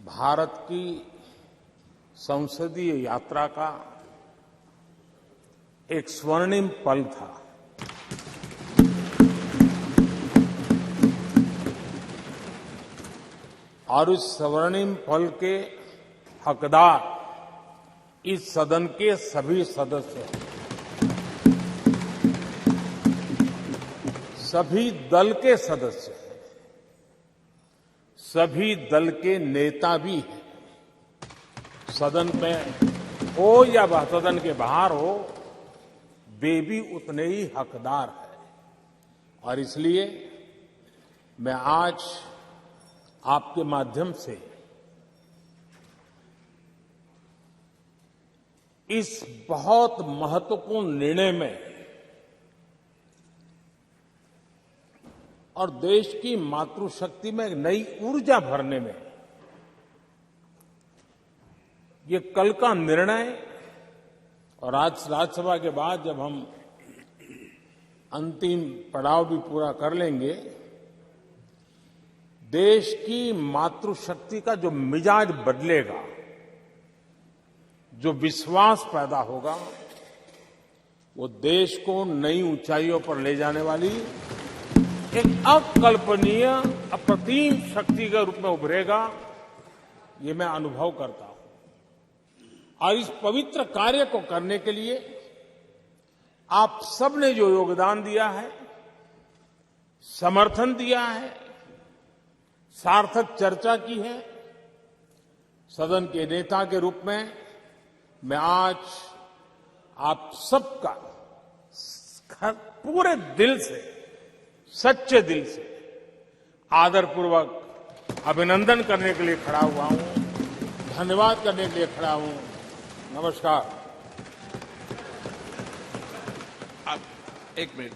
भारत की संसदीय यात्रा का एक स्वर्णिम पल था। और इस स्वर्णिम पल के हकदार इस सदन के सभी सदस्य हैं। सभी दल के सदस्य हैं, सभी दल के नेता भी हैं। सदन में हो या वह सदन के बाहर हो, वे भी उतने ही हकदार हैं। और इसलिए मैं आज आपके माध्यम से इस बहुत महत्वपूर्ण निर्णय में और देश की मातृशक्ति में एक नई ऊर्जा भरने में ये कल का निर्णय और आज राज्यसभा के बाद जब हम अंतिम पड़ाव भी पूरा कर लेंगे, देश की मातृशक्ति का जो मिजाज बदलेगा, जो विश्वास पैदा होगा, वो देश को नई ऊंचाइयों पर ले जाने वाली एक अकल्पनीय अप्रतिम शक्ति के रूप में उभरेगा। ये मैं अनुभव करता हूं। और इस पवित्र कार्य को करने के लिए आप सबने जो योगदान दिया है, समर्थन दिया है, सार्थक चर्चा की है, सदन के नेता के रूप में मैं आज आप सबका पूरे दिल से, सच्चे दिल से आदरपूर्वक अभिनंदन करने के लिए खड़ा हुआ हूं, धन्यवाद करने के लिए खड़ा हूं। नमस्कार। एक मिनट।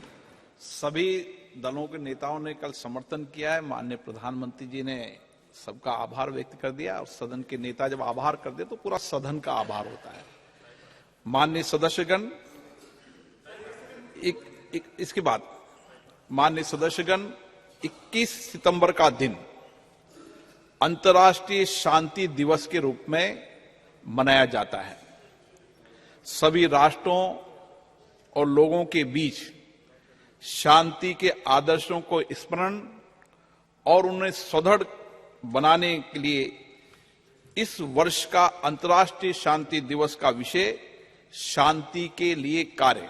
सभी दलों के नेताओं ने कल समर्थन किया है। माननीय प्रधानमंत्री जी ने सबका आभार व्यक्त कर दिया, और सदन के नेता जब आभार कर दे तो पूरा सदन का आभार होता है। माननीय सदस्यगण, इसके बाद माननीय सदस्यगण, 21 सितंबर का दिन अंतर्राष्ट्रीय शांति दिवस के रूप में मनाया जाता है। सभी राष्ट्रों और लोगों के बीच शांति के आदर्शों को स्मरण और उन्हें सुदृढ़ बनाने के लिए इस वर्ष का अंतर्राष्ट्रीय शांति दिवस का विषय शांति के लिए कार्य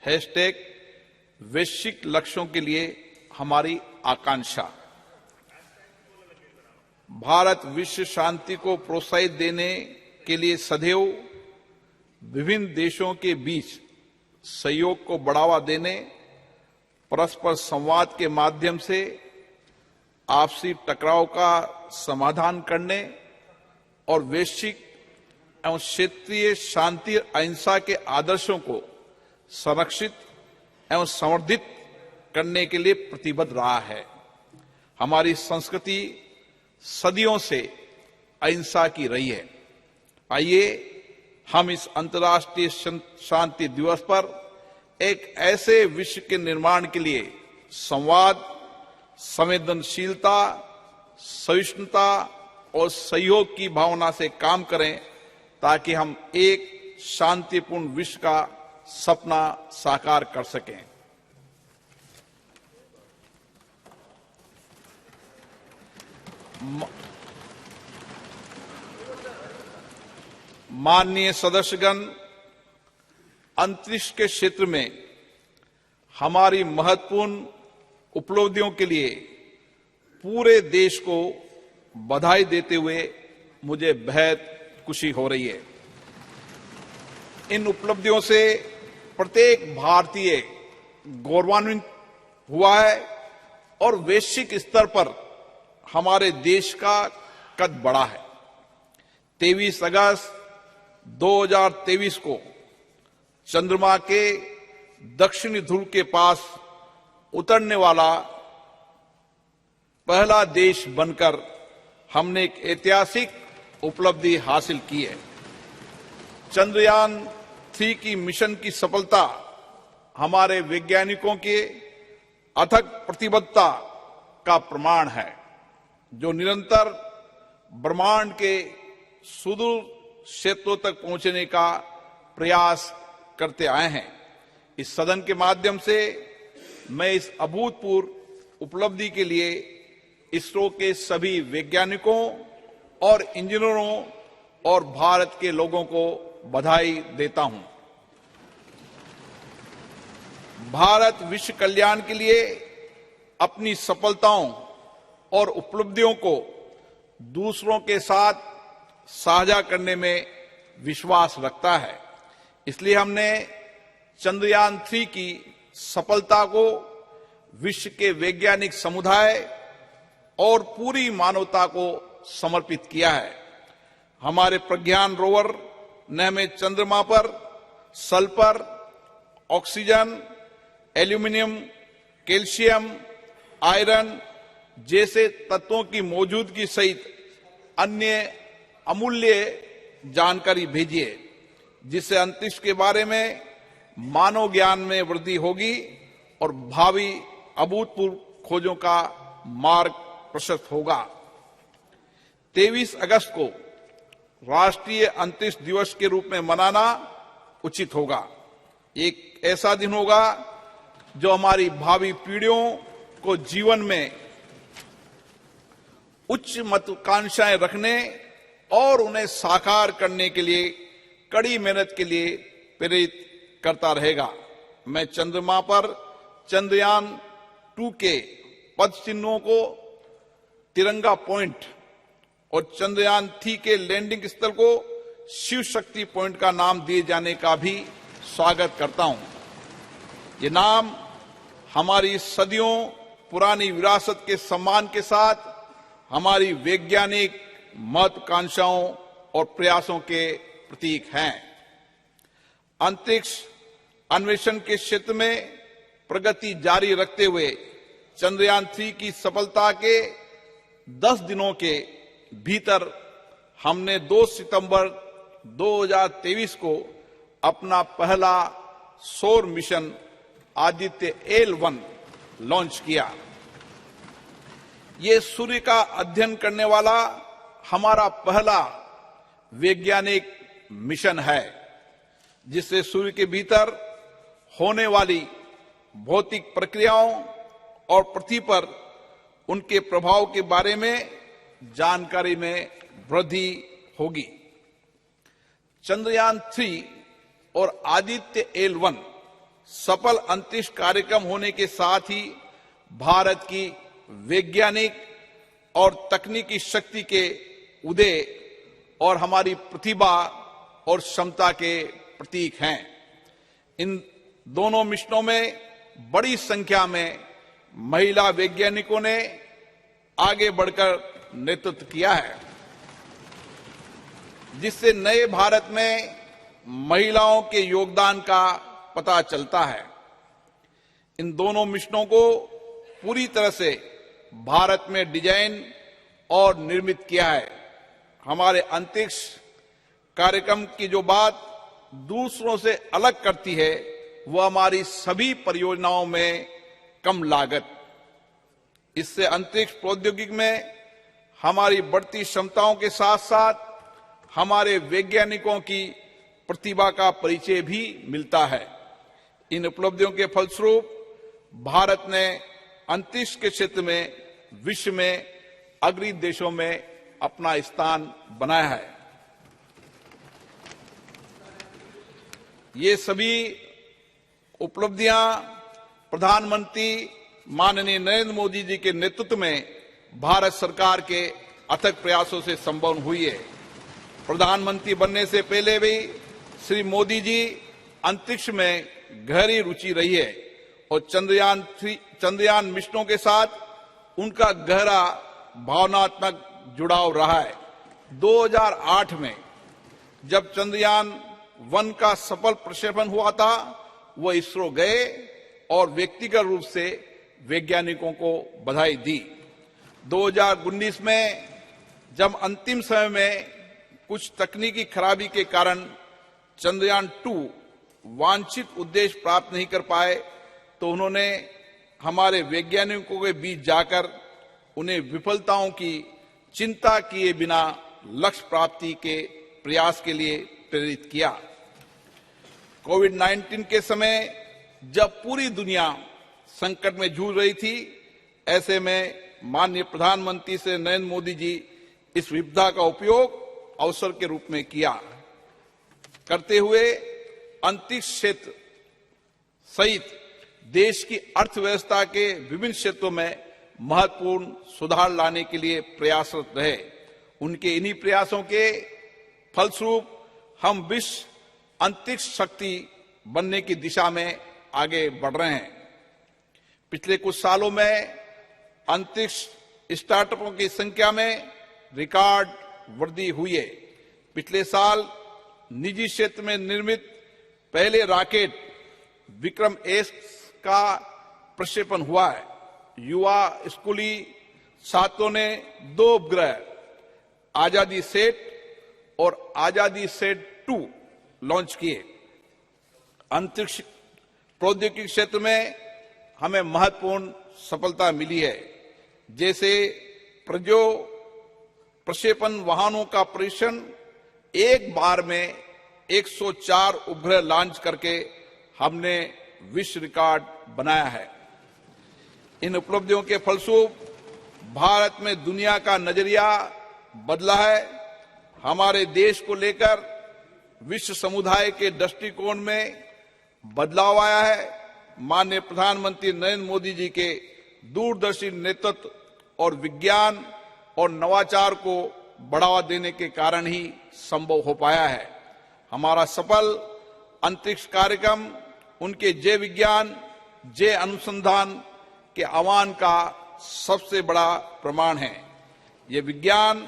# वैश्विक लक्ष्यों के लिए हमारी आकांक्षा। भारत विश्व शांति को प्रोत्साहित देने के लिए सदैव विभिन्न देशों के बीच सहयोग को बढ़ावा देने, परस्पर संवाद के माध्यम से आपसी टकराव का समाधान करने और वैश्विक एवं क्षेत्रीय शांति अहिंसा के आदर्शों को संरक्षित एवं संवर्धित करने के लिए प्रतिबद्ध रहा है। हमारी संस्कृति सदियों से अहिंसा की रही है। आइए हम इस अंतर्राष्ट्रीय शांति दिवस पर एक ऐसे विश्व के निर्माण के लिए संवाद, संवेदनशीलता, सहिष्णुता और सहयोग की भावना से काम करें, ताकि हम एक शांतिपूर्ण विश्व का सपना साकार कर सकें। माननीय सदस्यगण, अंतरिक्ष के क्षेत्र में हमारी महत्वपूर्ण उपलब्धियों के लिए पूरे देश को बधाई देते हुए मुझे बेहद खुशी हो रही है। इन उपलब्धियों से प्रत्येक भारतीय गौरवान्वित हुआ है और वैश्विक स्तर पर हमारे देश का कद बढ़ा है। 23 अगस्त 2023 को चंद्रमा के दक्षिणी ध्रुव के पास उतरने वाला पहला देश बनकर हमने एक ऐतिहासिक उपलब्धि हासिल की है। चंद्रयान 3 की मिशन की सफलता हमारे वैज्ञानिकों के अथक प्रतिबद्धता का प्रमाण है, जो निरंतर ब्रह्मांड के सुदूर क्षेत्रों तक पहुंचने का प्रयास करते आए हैं। इस सदन के माध्यम से मैं इस अभूतपूर्व उपलब्धि के लिए इसरो के सभी वैज्ञानिकों और इंजीनियरों और भारत के लोगों को बधाई देता हूं। भारत विश्व कल्याण के लिए अपनी सफलताओं और उपलब्धियों को दूसरों के साथ साझा करने में विश्वास रखता है। इसलिए हमने चंद्रयान 3 की सफलता को विश्व के वैज्ञानिक समुदाय और पूरी मानवता को समर्पित किया है। हमारे प्रज्ञान रोवर ने हमें चंद्रमा पर sulphur, oxygen, aluminium, calcium, iron जैसे तत्वों की मौजूदगी सहित अन्य अमूल्य जानकारी भेजी है, जिससे अंतरिक्ष के बारे में मानव ज्ञान में वृद्धि होगी और भावी अभूतपूर्व खोजों का मार्ग प्रशस्त होगा। 23 अगस्त को राष्ट्रीय अंतरिक्ष दिवस के रूप में मनाना उचित होगा। एक ऐसा दिन होगा जो हमारी भावी पीढ़ियों को जीवन में उच्च महत्वाकांक्षाएं रखने और उन्हें साकार करने के लिए कड़ी मेहनत के लिए प्रेरित करता रहेगा। मैं चंद्रमा पर चंद्रयान 2 के पद चिन्हों को तिरंगा पॉइंट और चंद्रयान 3 के लैंडिंग स्थल को शिव शक्ति पॉइंट का नाम दिए जाने का भी स्वागत करता हूं। ये नाम हमारी सदियों पुरानी विरासत के सम्मान के साथ हमारी वैज्ञानिक महत्वाकांक्षाओं और प्रयासों के प्रतीक हैं। अंतरिक्ष अन्वेषण के क्षेत्र में प्रगति जारी रखते हुए चंद्रयान 3 की सफलता के 10 दिनों के भीतर हमने 2 सितंबर 2023 को अपना पहला सौर मिशन आदित्य L1 लॉन्च किया। ये सूर्य का अध्ययन करने वाला हमारा पहला वैज्ञानिक मिशन है, जिससे सूर्य के भीतर होने वाली भौतिक प्रक्रियाओं और पृथ्वी पर उनके प्रभाव के बारे में जानकारी में वृद्धि होगी। चंद्रयान 3 और आदित्य L1 सफल अंतरिक्ष कार्यक्रम होने के साथ ही भारत की वैज्ञानिक और तकनीकी शक्ति के उदय और हमारी प्रतिभा और क्षमता के प्रतीक हैं। इन दोनों मिशनों में बड़ी संख्या में महिला वैज्ञानिकों ने आगे बढ़कर नेतृत्व किया है, जिससे नए भारत में महिलाओं के योगदान का पता चलता है। इन दोनों मिशनों को पूरी तरह से भारत में डिजाइन और निर्मित किया है। हमारे अंतरिक्ष कार्यक्रम की जो बात दूसरों से अलग करती है, वह हमारी सभी परियोजनाओं में कम लागत। इससे अंतरिक्ष प्रौद्योगिकी में हमारी बढ़ती क्षमताओं के साथ साथ हमारे वैज्ञानिकों की प्रतिभा का परिचय भी मिलता है। इन उपलब्धियों के फलस्वरूप भारत ने अंतरिक्ष के क्षेत्र में विश्व में अग्रणी देशों में अपना स्थान बनाया है। ये सभी उपलब्धियां प्रधानमंत्री माननीय नरेंद्र मोदी जी के नेतृत्व में भारत सरकार के अथक प्रयासों से संभव हुई है। प्रधानमंत्री बनने से पहले भी श्री मोदी जी अंतरिक्ष में गहरी रुचि रही है और चंद्रयान मिशनों के साथ उनका गहरा भावनात्मक जुड़ाव रहा है। 2008 में जब चंद्रयान 1 का सफल प्रक्षेपण हुआ था, वह इसरो गए और व्यक्तिगत रूप से वैज्ञानिकों को बधाई दी। 2019 में जब अंतिम समय में कुछ तकनीकी खराबी के कारण चंद्रयान 2 वांछित उद्देश्य प्राप्त नहीं कर पाए, तो उन्होंने हमारे वैज्ञानिकों के बीच जाकर उन्हें विफलताओं की चिंता किए बिना लक्ष्य प्राप्ति के प्रयास के लिए प्रेरित किया। कोविड-19 के समय जब पूरी दुनिया संकट में जूझ रही थी, ऐसे में माननीय प्रधानमंत्री श्री नरेंद्र मोदी जी इस विपदा का उपयोग अवसर के रूप में किया करते हुए अंतरिक्ष क्षेत्र सहित देश की अर्थव्यवस्था के विभिन्न क्षेत्रों में महत्वपूर्ण सुधार लाने के लिए प्रयासरत रहे। उनके इन्हीं प्रयासों के फलस्वरूप हम विश्व अंतरिक्ष शक्ति बनने की दिशा में आगे बढ़ रहे हैं। पिछले कुछ सालों में अंतरिक्ष स्टार्टअपों की संख्या में रिकॉर्ड वृद्धि हुई है। पिछले साल निजी क्षेत्र में निर्मित पहले रॉकेट विक्रम एस का प्रक्षेपण हुआ है। युवा स्कूली छात्रों ने 2 उपग्रह आजादी सेट और आजादी सेट 2 लॉन्च किए। अंतरिक्ष प्रौद्योगिकी क्षेत्र में हमें महत्वपूर्ण सफलता मिली है, जैसे प्रक्षेपण वाहनों का परीक्षण एक बार में 104 उपग्रह लॉन्च करके हमने विश्व रिकॉर्ड बनाया है। इन उपलब्धियों के फलस्वरूप भारत में दुनिया का नजरिया बदला है। हमारे देश को लेकर विश्व समुदाय के दृष्टिकोण में बदलाव आया है। माननीय प्रधानमंत्री नरेंद्र मोदी जी के दूरदर्शी नेतृत्व और विज्ञान और नवाचार को बढ़ावा देने के कारण ही संभव हो पाया है। हमारा सफल अंतरिक्ष कार्यक्रम उनके जय विज्ञान, जय अनुसंधान के आह्वान का सबसे बड़ा प्रमाण है। ये विज्ञान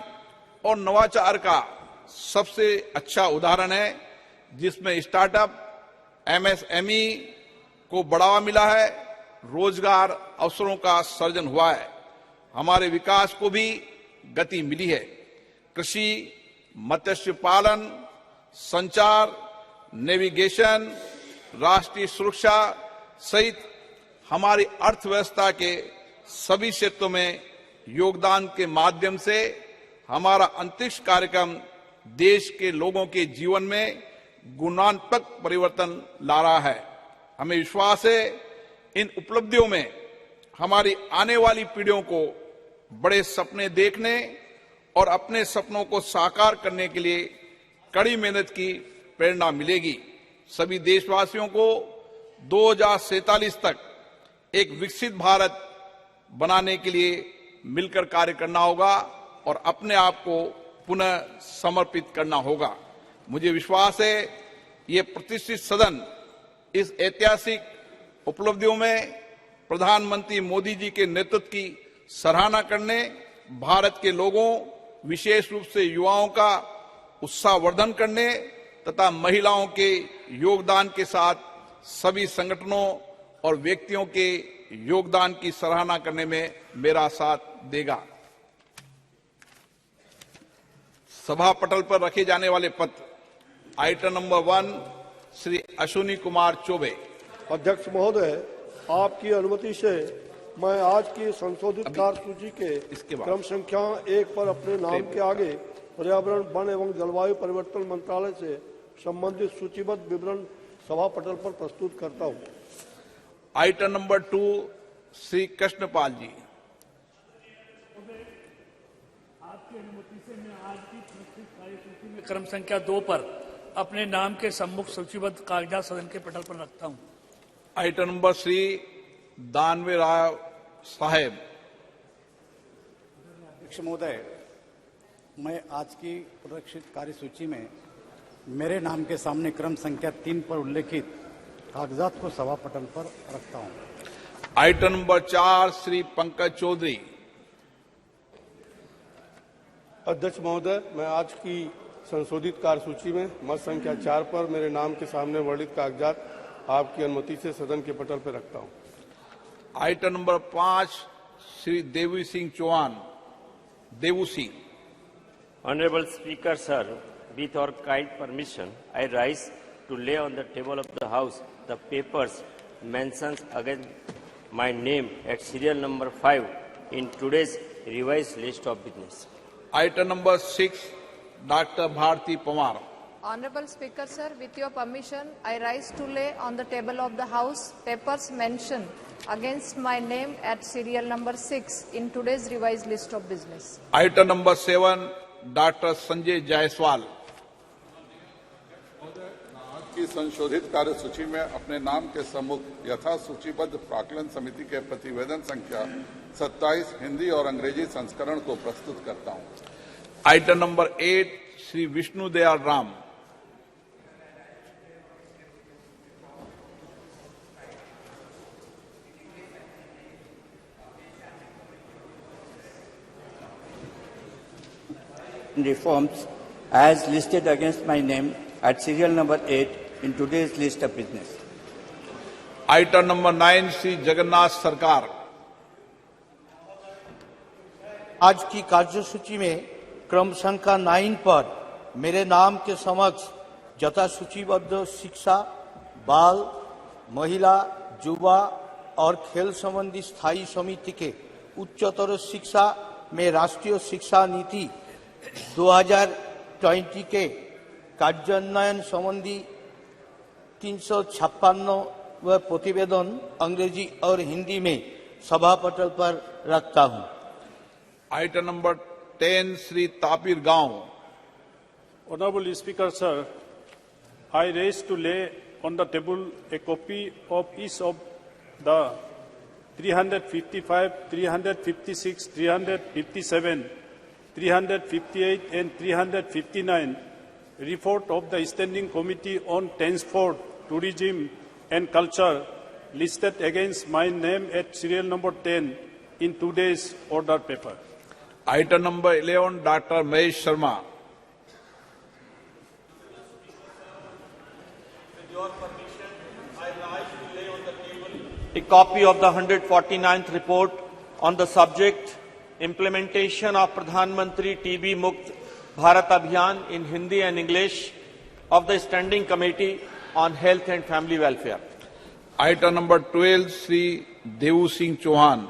और नवाचार का सबसे अच्छा उदाहरण है, जिसमें स्टार्टअप, एमएसएमई को बढ़ावा मिला है, रोजगार अवसरों का सृजन हुआ है। हमारे विकास को भी गति मिली है। कृषि, मत्स्य पालन, संचार, नेविगेशन, राष्ट्रीय सुरक्षा सहित हमारी अर्थव्यवस्था के सभी क्षेत्रों में योगदान के माध्यम से हमारा अंतरिक्ष कार्यक्रम देश के लोगों के जीवन में गुणात्मक परिवर्तन ला रहा है। हमें विश्वास है इन उपलब्धियों में हमारी आने वाली पीढ़ियों को बड़े सपने देखने और अपने सपनों को साकार करने के लिए कड़ी मेहनत की प्रेरणा मिलेगी। सभी देशवासियों को 2047 तक एक विकसित भारत बनाने के लिए मिलकर कार्य करना होगा और अपने आप को पुनः समर्पित करना होगा। मुझे विश्वास है ये प्रतिष्ठित सदन इस ऐतिहासिक उपलब्धियों में प्रधानमंत्री मोदी जी के नेतृत्व की सराहना करने, भारत के लोगों विशेष रूप से युवाओं का उत्साहवर्धन करने तथा महिलाओं के योगदान के साथ सभी संगठनों और व्यक्तियों के योगदान की सराहना करने में मेरा साथ देगा। सभा पटल पर रखे जाने वाले पत्र। Item number 1 Shri Ashwini Kumar Choubey. अध्यक्ष महोदय, आपकी अनुमति से मैं आज की संशोधित कार्यसूची के क्रम संख्या 1 पर अपने नाम के आगे पर्यावरण, वन एवं जलवायु परिवर्तन मंत्रालय से संबंधित सूचीबद्ध विवरण सभा पटल पर प्रस्तुत करता हूं। आइटम नंबर 2 श्री कृष्णपाल जी। आपकी अनुमति से मैं आज की प्रस्तुत कार्यसूची में क्रम संख्या 2 पर अपने नाम के सम्मुख सूचीबद्ध कागजात सदन के पटल पर रखता हूं। आइटम नंबर श्री दानवे राव साहेब। अध्यक्ष महोदय, मैं आज की प्रदर्शित कार्यसूची में मेरे नाम के सामने क्रम संख्या 3 पर उल्लेखित कागजात को सभा पटल पर रखता हूं। Item number 4 Shri Pankaj Chaudhary. अध्यक्ष महोदय, मैं आज की संशोधित कार्यसूची में मत संख्या 4 पर मेरे नाम के सामने वर्णित कागजात आपकी अनुमति से सदन के पटल पर रखता हूं। Item number 5 Shri Devi Singh Chauhan. Daewoo Singh. Honorable Speaker, sir, with your kind permission, I rise to lay on the table of the House the papers mentions again my name at serial number 5 in today's revised list of business. Item number 6, Dr. Bharati Pawar. Honorable Speaker, sir, with your permission, I rise to lay on the table of the House papers mentioned against my name at serial number 6 in today's revised list of business. Item number 7, Dr. Sanjay Jaiswal. की संशोधित कार्य सूची में अपने नाम के सम्मुख यथा सूचीबद्ध प्राक्कलन समिति के प्रतिवेदन संख्या 27 हिंदी और अंग्रेजी संस्करण को प्रस्तुत करता हूं। Item number 8, Shri Vishnu Dayal Ram. Reforms as listed against my name at serial number 8 in today's list of business. Item number 9, Shri Jagannath सरकार। आज की कार्यसूची में क्रम संख्या 9 पर मेरे नाम के समक्ष यथा सूचीबद्ध शिक्षा, बाल, महिला, युवा और खेल संबंधी स्थायी समिति के उच्चतर शिक्षा में राष्ट्रीय शिक्षा नीति 2020 के कार्यान्वयन संबंधी 356 प्रतिवेदन अंग्रेजी और हिंदी में सभा पटल पर रखता हूं। आइटम नंबर 10, श्री तापिर गांव। Honorable Speaker, sir, I raise to lay on the table a copy of each of the 355, 356, 357, 358 and 359 report of the Standing Committee on Transport, Tourism and Culture listed against my name at serial number 10 in today's order paper. Item number 11, Dr. Mahesh Sharma. With your permission, I rise to lay on the table a copy of the 149th report on the subject Implementation of Pradhan Mantri TB Mukt Bharat Abhiyan in Hindi and English of the Standing Committee on Health and Family Welfare. Item number 12, Sri Devu Singh Chauhan.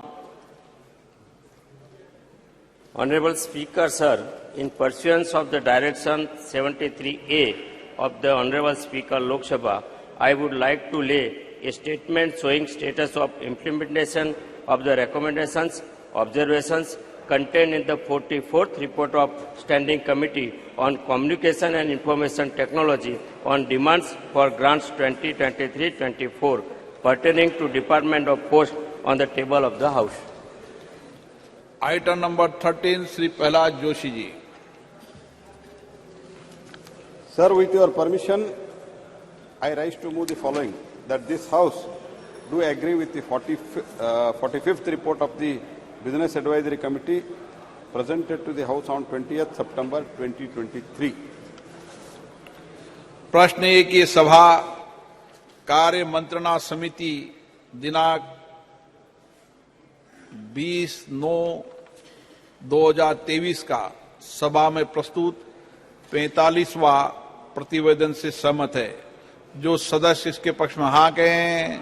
Honorable Speaker, sir, in pursuance of the Direction 73A of the Honorable Speaker Lok Sabha, I would like to lay a statement showing status of implementation of the recommendations, observations contained in the 44th report of Standing Committee on Communication and Information Technology on demands for grants 2023-24 pertaining to Department of Post on the table of the House. Item number 13, Sri Prahlad Joshi ji. Sir, with your permission, I rise to move the following, that this House do agree with the 45th report of the Business Advisory Committee presented to the House on 20th September 2023. प्रश्न है कि सभा कार्य मंत्रणा समिति दिनांक 20/9/2023 का सभा में प्रस्तुत 45वां प्रतिवेदन से सहमत है। जो सदस्य इसके पक्ष में हाँ कहें,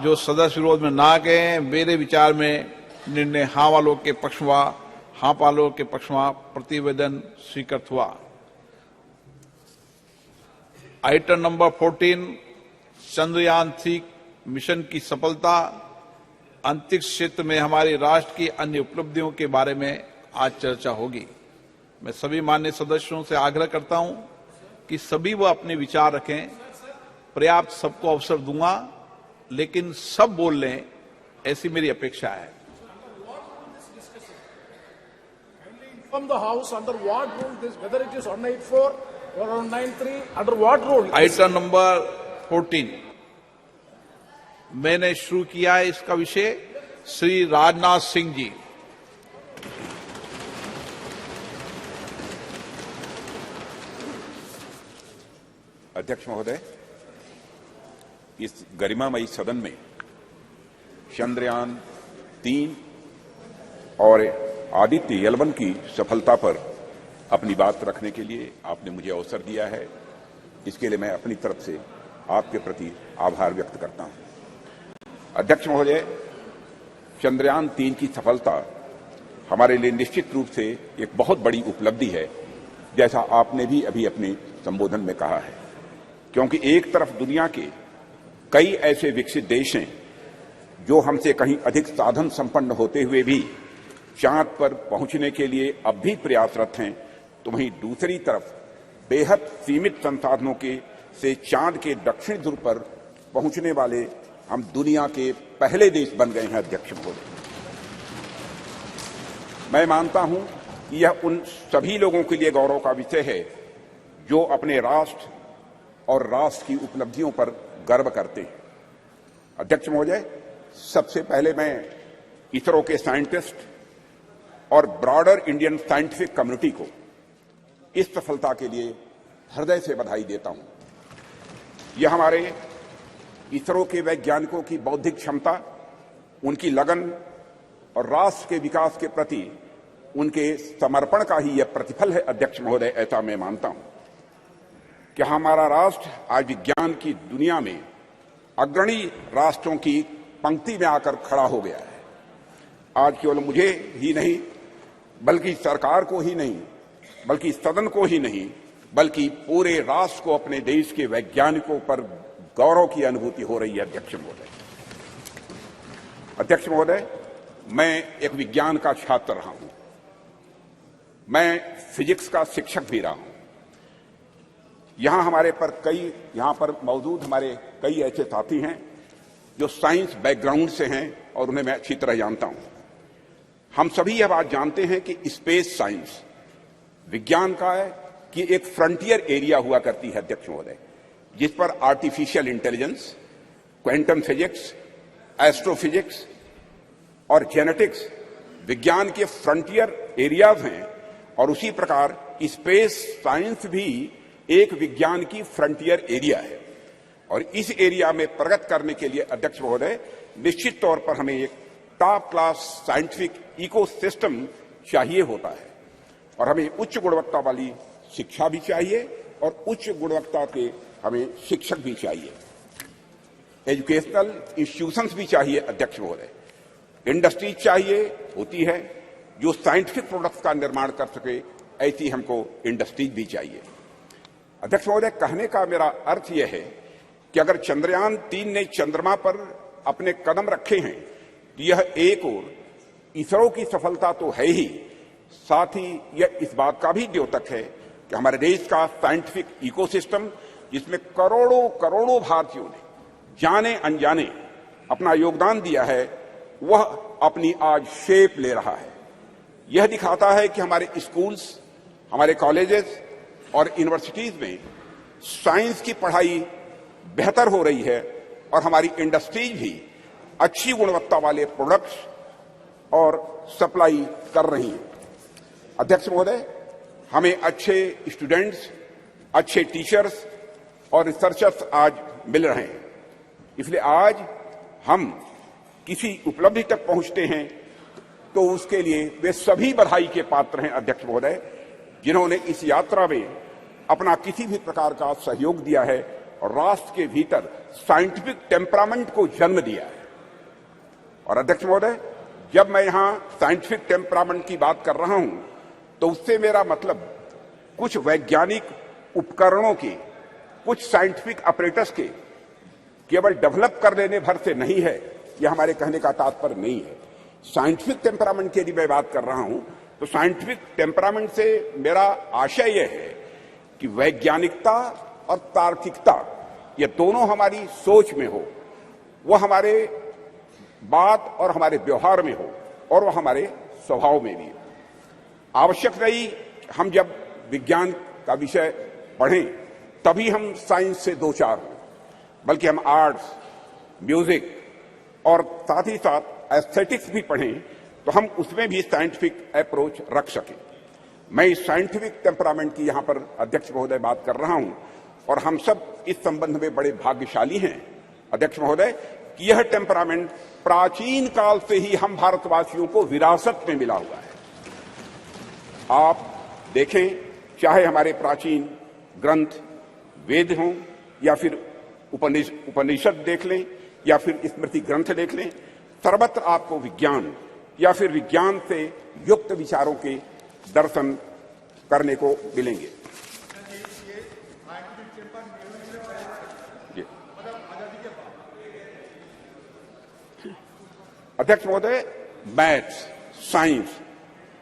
जो सदस्य विरोध में ना कहें, मेरे विचार में निर्णय हाँ वालों के पक्ष में, हाँ वालों के पक्ष में प्रतिवेदन स्वीकृत हुआ। आइटम नंबर 14, चंद्रयान 3 मिशन की सफलता, अंतरिक्ष क्षेत्र में हमारे राष्ट्र की अन्य उपलब्धियों के बारे में आज चर्चा होगी। मैं सभी माननीय सदस्यों से आग्रह करता हूं कि सभी वो अपने विचार रखें। पर्याप्त सबको अवसर दूंगा, लेकिन सब बोल लें, ऐसी मेरी अपेक्षा है। From the House, under what rule this, whether it is 194 or 193, under what rule? Item number 14 मैंने शुरू किया है। इसका विषय श्री राजनाथ सिंह जी। अध्यक्ष महोदय, इस गरिमामयी सदन में चंद्रयान 3 और आदित्य L1 की सफलता पर अपनी बात रखने के लिए आपने मुझे अवसर दिया है। इसके लिए मैं अपनी तरफ से आपके प्रति आभार व्यक्त करता हूं। अध्यक्ष महोदय, चंद्रयान 3 की सफलता हमारे लिए निश्चित रूप से एक बहुत बड़ी उपलब्धि है, जैसा आपने भी अभी अपने संबोधन में कहा है। क्योंकि एक तरफ दुनिया के कई ऐसे विकसित देश हैं जो हमसे कहीं अधिक साधन संपन्न होते हुए भी चांद पर पहुंचने के लिए अब भी प्रयासरत हैं, तो वहीं दूसरी तरफ बेहद सीमित संसाधनों से चांद के दक्षिण ध्रुव पर पहुंचने वाले हम दुनिया के पहले देश बन गए हैं। अध्यक्ष महोदय, मैं मानता हूं कि यह उन सभी लोगों के लिए गौरव का विषय है जो अपने राष्ट्र और राष्ट्र की उपलब्धियों पर गर्व करते हैं। अध्यक्ष महोदय, सबसे पहले मैं इसरो के साइंटिस्ट और ब्रॉडर इंडियन साइंटिफिक कम्युनिटी को इस सफलता के लिए हृदय से बधाई देता हूं। यह हमारे इसरो के वैज्ञानिकों की बौद्धिक क्षमता, उनकी लगन और राष्ट्र के विकास के प्रति उनके समर्पण का ही यह प्रतिफल है। अध्यक्ष महोदय, ऐसा मैं मानता हूं कि हमारा राष्ट्र आज विज्ञान की दुनिया में अग्रणी राष्ट्रों की पंक्ति में आकर खड़ा हो गया है। आज केवल मुझे ही नहीं, बल्कि सरकार को ही नहीं, बल्कि सदन को ही नहीं, बल्कि पूरे राष्ट्र को अपने देश के वैज्ञानिकों पर गौरव की अनुभूति हो रही है। अध्यक्ष महोदय, मैं एक विज्ञान का छात्र रहा हूं, मैं फिजिक्स का शिक्षक भी रहा हूं। यहां पर मौजूद हमारे कई ऐसे साथी हैं जो साइंस बैकग्राउंड से हैं और उन्हें मैं अच्छी तरह जानता हूं। हम सभी यह बात जानते हैं कि स्पेस साइंस विज्ञान का है कि एक फ्रंटियर एरिया हुआ करती है। अध्यक्ष महोदय, जिस पर artificial intelligence, quantum physics, astrophysics और जेनेटिक्स विज्ञान के फ्रंटियर एरियाज हैं, और उसी प्रकार स्पेस साइंस भी एक विज्ञान की फ्रंटियर एरिया है। और इस एरिया में प्रगति करने के लिए अध्यक्ष महोदय निश्चित तौर पर हमें एक टॉप क्लास साइंटिफिक इकोसिस्टम चाहिए होता है, और हमें उच्च गुणवत्ता वाली शिक्षा भी चाहिए और उच्च गुणवत्ता के हमें शिक्षक भी चाहिए, एजुकेशनल इंस्टीट्यूशंस भी चाहिए। अध्यक्ष महोदय, इंडस्ट्री चाहिए होती है जो साइंटिफिक प्रोडक्ट्स का निर्माण कर सके, ऐसी हमको इंडस्ट्रीज भी चाहिए। अध्यक्ष महोदय, कहने का मेरा अर्थ यह है कि अगर चंद्रयान 3 ने चंद्रमा पर अपने कदम रखे हैं तो यह एक और इसरो की सफलता तो है ही, साथ ही यह इस बात का भी द्योतक है कि हमारे देश का साइंटिफिक इकोसिस्टम, जिसमें करोड़ों करोड़ों भारतीयों ने जाने अनजाने अपना योगदान दिया है, वह अपनी आज शेप ले रहा है। यह दिखाता है कि हमारे स्कूल्स, हमारे कॉलेजेस और यूनिवर्सिटीज में साइंस की पढ़ाई बेहतर हो रही है और हमारी इंडस्ट्रीज भी अच्छी गुणवत्ता वाले प्रोडक्ट्स और सप्लाई कर रही है। अध्यक्ष महोदय, हमें अच्छे स्टूडेंट्स, अच्छे टीचर्स और रिसर्चर्स आज मिल रहे हैं, इसलिए आज हम किसी उपलब्धि तक पहुंचते हैं तो उसके लिए वे सभी बधाई के पात्र हैं। अध्यक्ष महोदय, जिन्होंने इस यात्रा में अपना किसी भी प्रकार का सहयोग दिया है और राष्ट्र के भीतर साइंटिफिक टेम्परामेंट को जन्म दिया है। और अध्यक्ष महोदय, जब मैं यहां साइंटिफिक टेम्परामेंट की बात कर रहा हूं तो उससे मेरा मतलब कुछ वैज्ञानिक उपकरणों के, कुछ साइंटिफिक अपरेटस के केवल डेवलप कर लेने भर से नहीं है, यह हमारे कहने का तात्पर्य नहीं है। साइंटिफिक टेम्परामेंट की यदि मैं बात कर रहा हूं तो साइंटिफिक टेम्परामेंट से मेरा आशय यह है कि वैज्ञानिकता और तार्किकता ये दोनों हमारी सोच में हो, वह हमारे बात और हमारे व्यवहार में हो, और वह हमारे स्वभाव में भी हो। आवश्यक नहीं हम जब विज्ञान का विषय पढ़ें तभी हम साइंस से दो चार हों, बल्कि हम आर्ट्स, म्यूजिक और साथ ही साथ एस्थेटिक्स भी पढ़ें तो हम उसमें भी साइंटिफिक अप्रोच रख सकें। मैं इस साइंटिफिक टेम्परामेंट की यहां पर अध्यक्ष महोदय बात कर रहा हूं, और हम सब इस संबंध में बड़े भाग्यशाली हैं अध्यक्ष महोदय कि यह टेम्परामेंट प्राचीन काल से ही हम भारतवासियों को विरासत में मिला हुआ है। आप देखें, चाहे हमारे प्राचीन ग्रंथ वेद हों या फिर उपनिषद देख लें या फिर स्मृति ग्रंथ देख लें, सर्वत्र आपको विज्ञान, या फिर विज्ञान से युक्त विचारों के दर्शन करने को मिलेंगे। अध्यक्ष महोदय, मैथ्स, साइंस,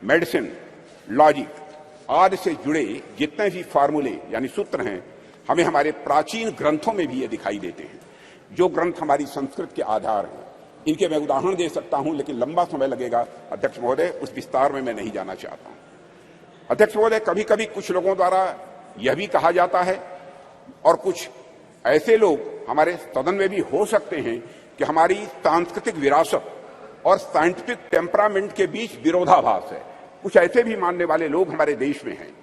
मेडिसिन, लॉजिक आदि से जुड़े जितने भी फार्मूले यानी सूत्र हैं, हमें हमारे प्राचीन ग्रंथों में भी ये दिखाई देते हैं, जो ग्रंथ हमारी संस्कृत के आधार हैं। इनके मैं उदाहरण दे सकता हूं, लेकिन लंबा समय लगेगा अध्यक्ष महोदय, उस विस्तार में मैं नहीं जाना चाहता हूं। अध्यक्ष महोदय, कभी कभी कुछ लोगों द्वारा यह भी कहा जाता है, और कुछ ऐसे लोग हमारे सदन में भी हो सकते हैं, कि हमारी सांस्कृतिक विरासत और साइंटिफिक टेम्परामेंट के बीच विरोधाभास है। कुछ ऐसे भी मानने वाले लोग हमारे देश में हैं।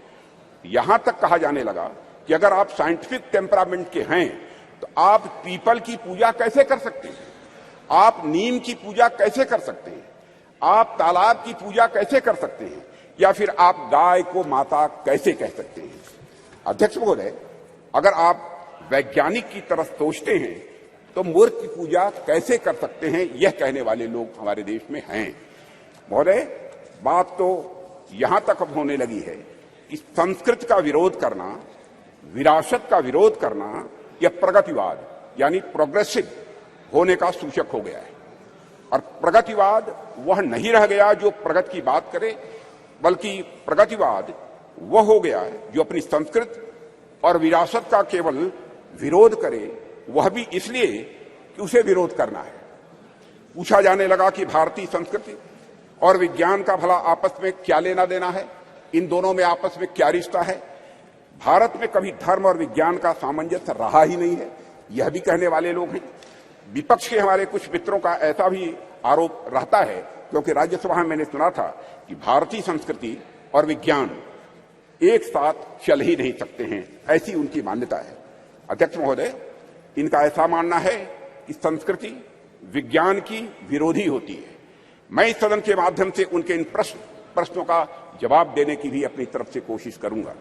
यहां तक कहा जाने लगा कि अगर आप साइंटिफिक टेम्परामेंट के हैं, तो आप पीपल की पूजा कैसे कर सकते हैं? आप नीम की पूजा कैसे कर सकते हैं? आप तालाब की पूजा कैसे कर सकते हैं? या फिर आप गाय को माता कैसे कह सकते हैं? अध्यक्ष महोदय, अगर आप वैज्ञानिक की तरफ सोचते हैं, तो मूर्ख की पूजा कैसे कर सकते हैं, यह कहने वाले लोग हमारे देश में हैं। महोदय, बात तो यहां तक अब होने लगी है कि संस्कृत का विरोध करना, विरासत का विरोध करना, यह प्रगतिवाद यानी प्रोग्रेसिव होने का सूचक हो गया है। और प्रगतिवाद वह नहीं रह गया जो प्रगति की बात करे, बल्कि प्रगतिवाद वह हो गया जो अपनी संस्कृत और विरासत का केवल विरोध करे, वह भी इसलिए कि उसे विरोध करना है। पूछा जाने लगा कि भारतीय संस्कृति और विज्ञान का भला आपस में क्या लेना देना है, इन दोनों में आपस में क्या रिश्ता है? भारत में कभी धर्म और विज्ञान का सामंजस्य रहा ही नहीं है, यह भी कहने वाले लोग हैं। विपक्ष के हमारे कुछ मित्रों का ऐसा भी आरोप रहता है, क्योंकि राज्यसभा में मैंने सुना था कि भारतीय संस्कृति और विज्ञान एक साथ चल ही नहीं सकते हैं, ऐसी उनकी मान्यता है। अध्यक्ष महोदय, इनका ऐसा मानना है कि संस्कृति विज्ञान की विरोधी होती है। मैं इस सदन के माध्यम से उनके इन प्रश्नों का जवाब देने की भी अपनी तरफ से कोशिश करूंगा।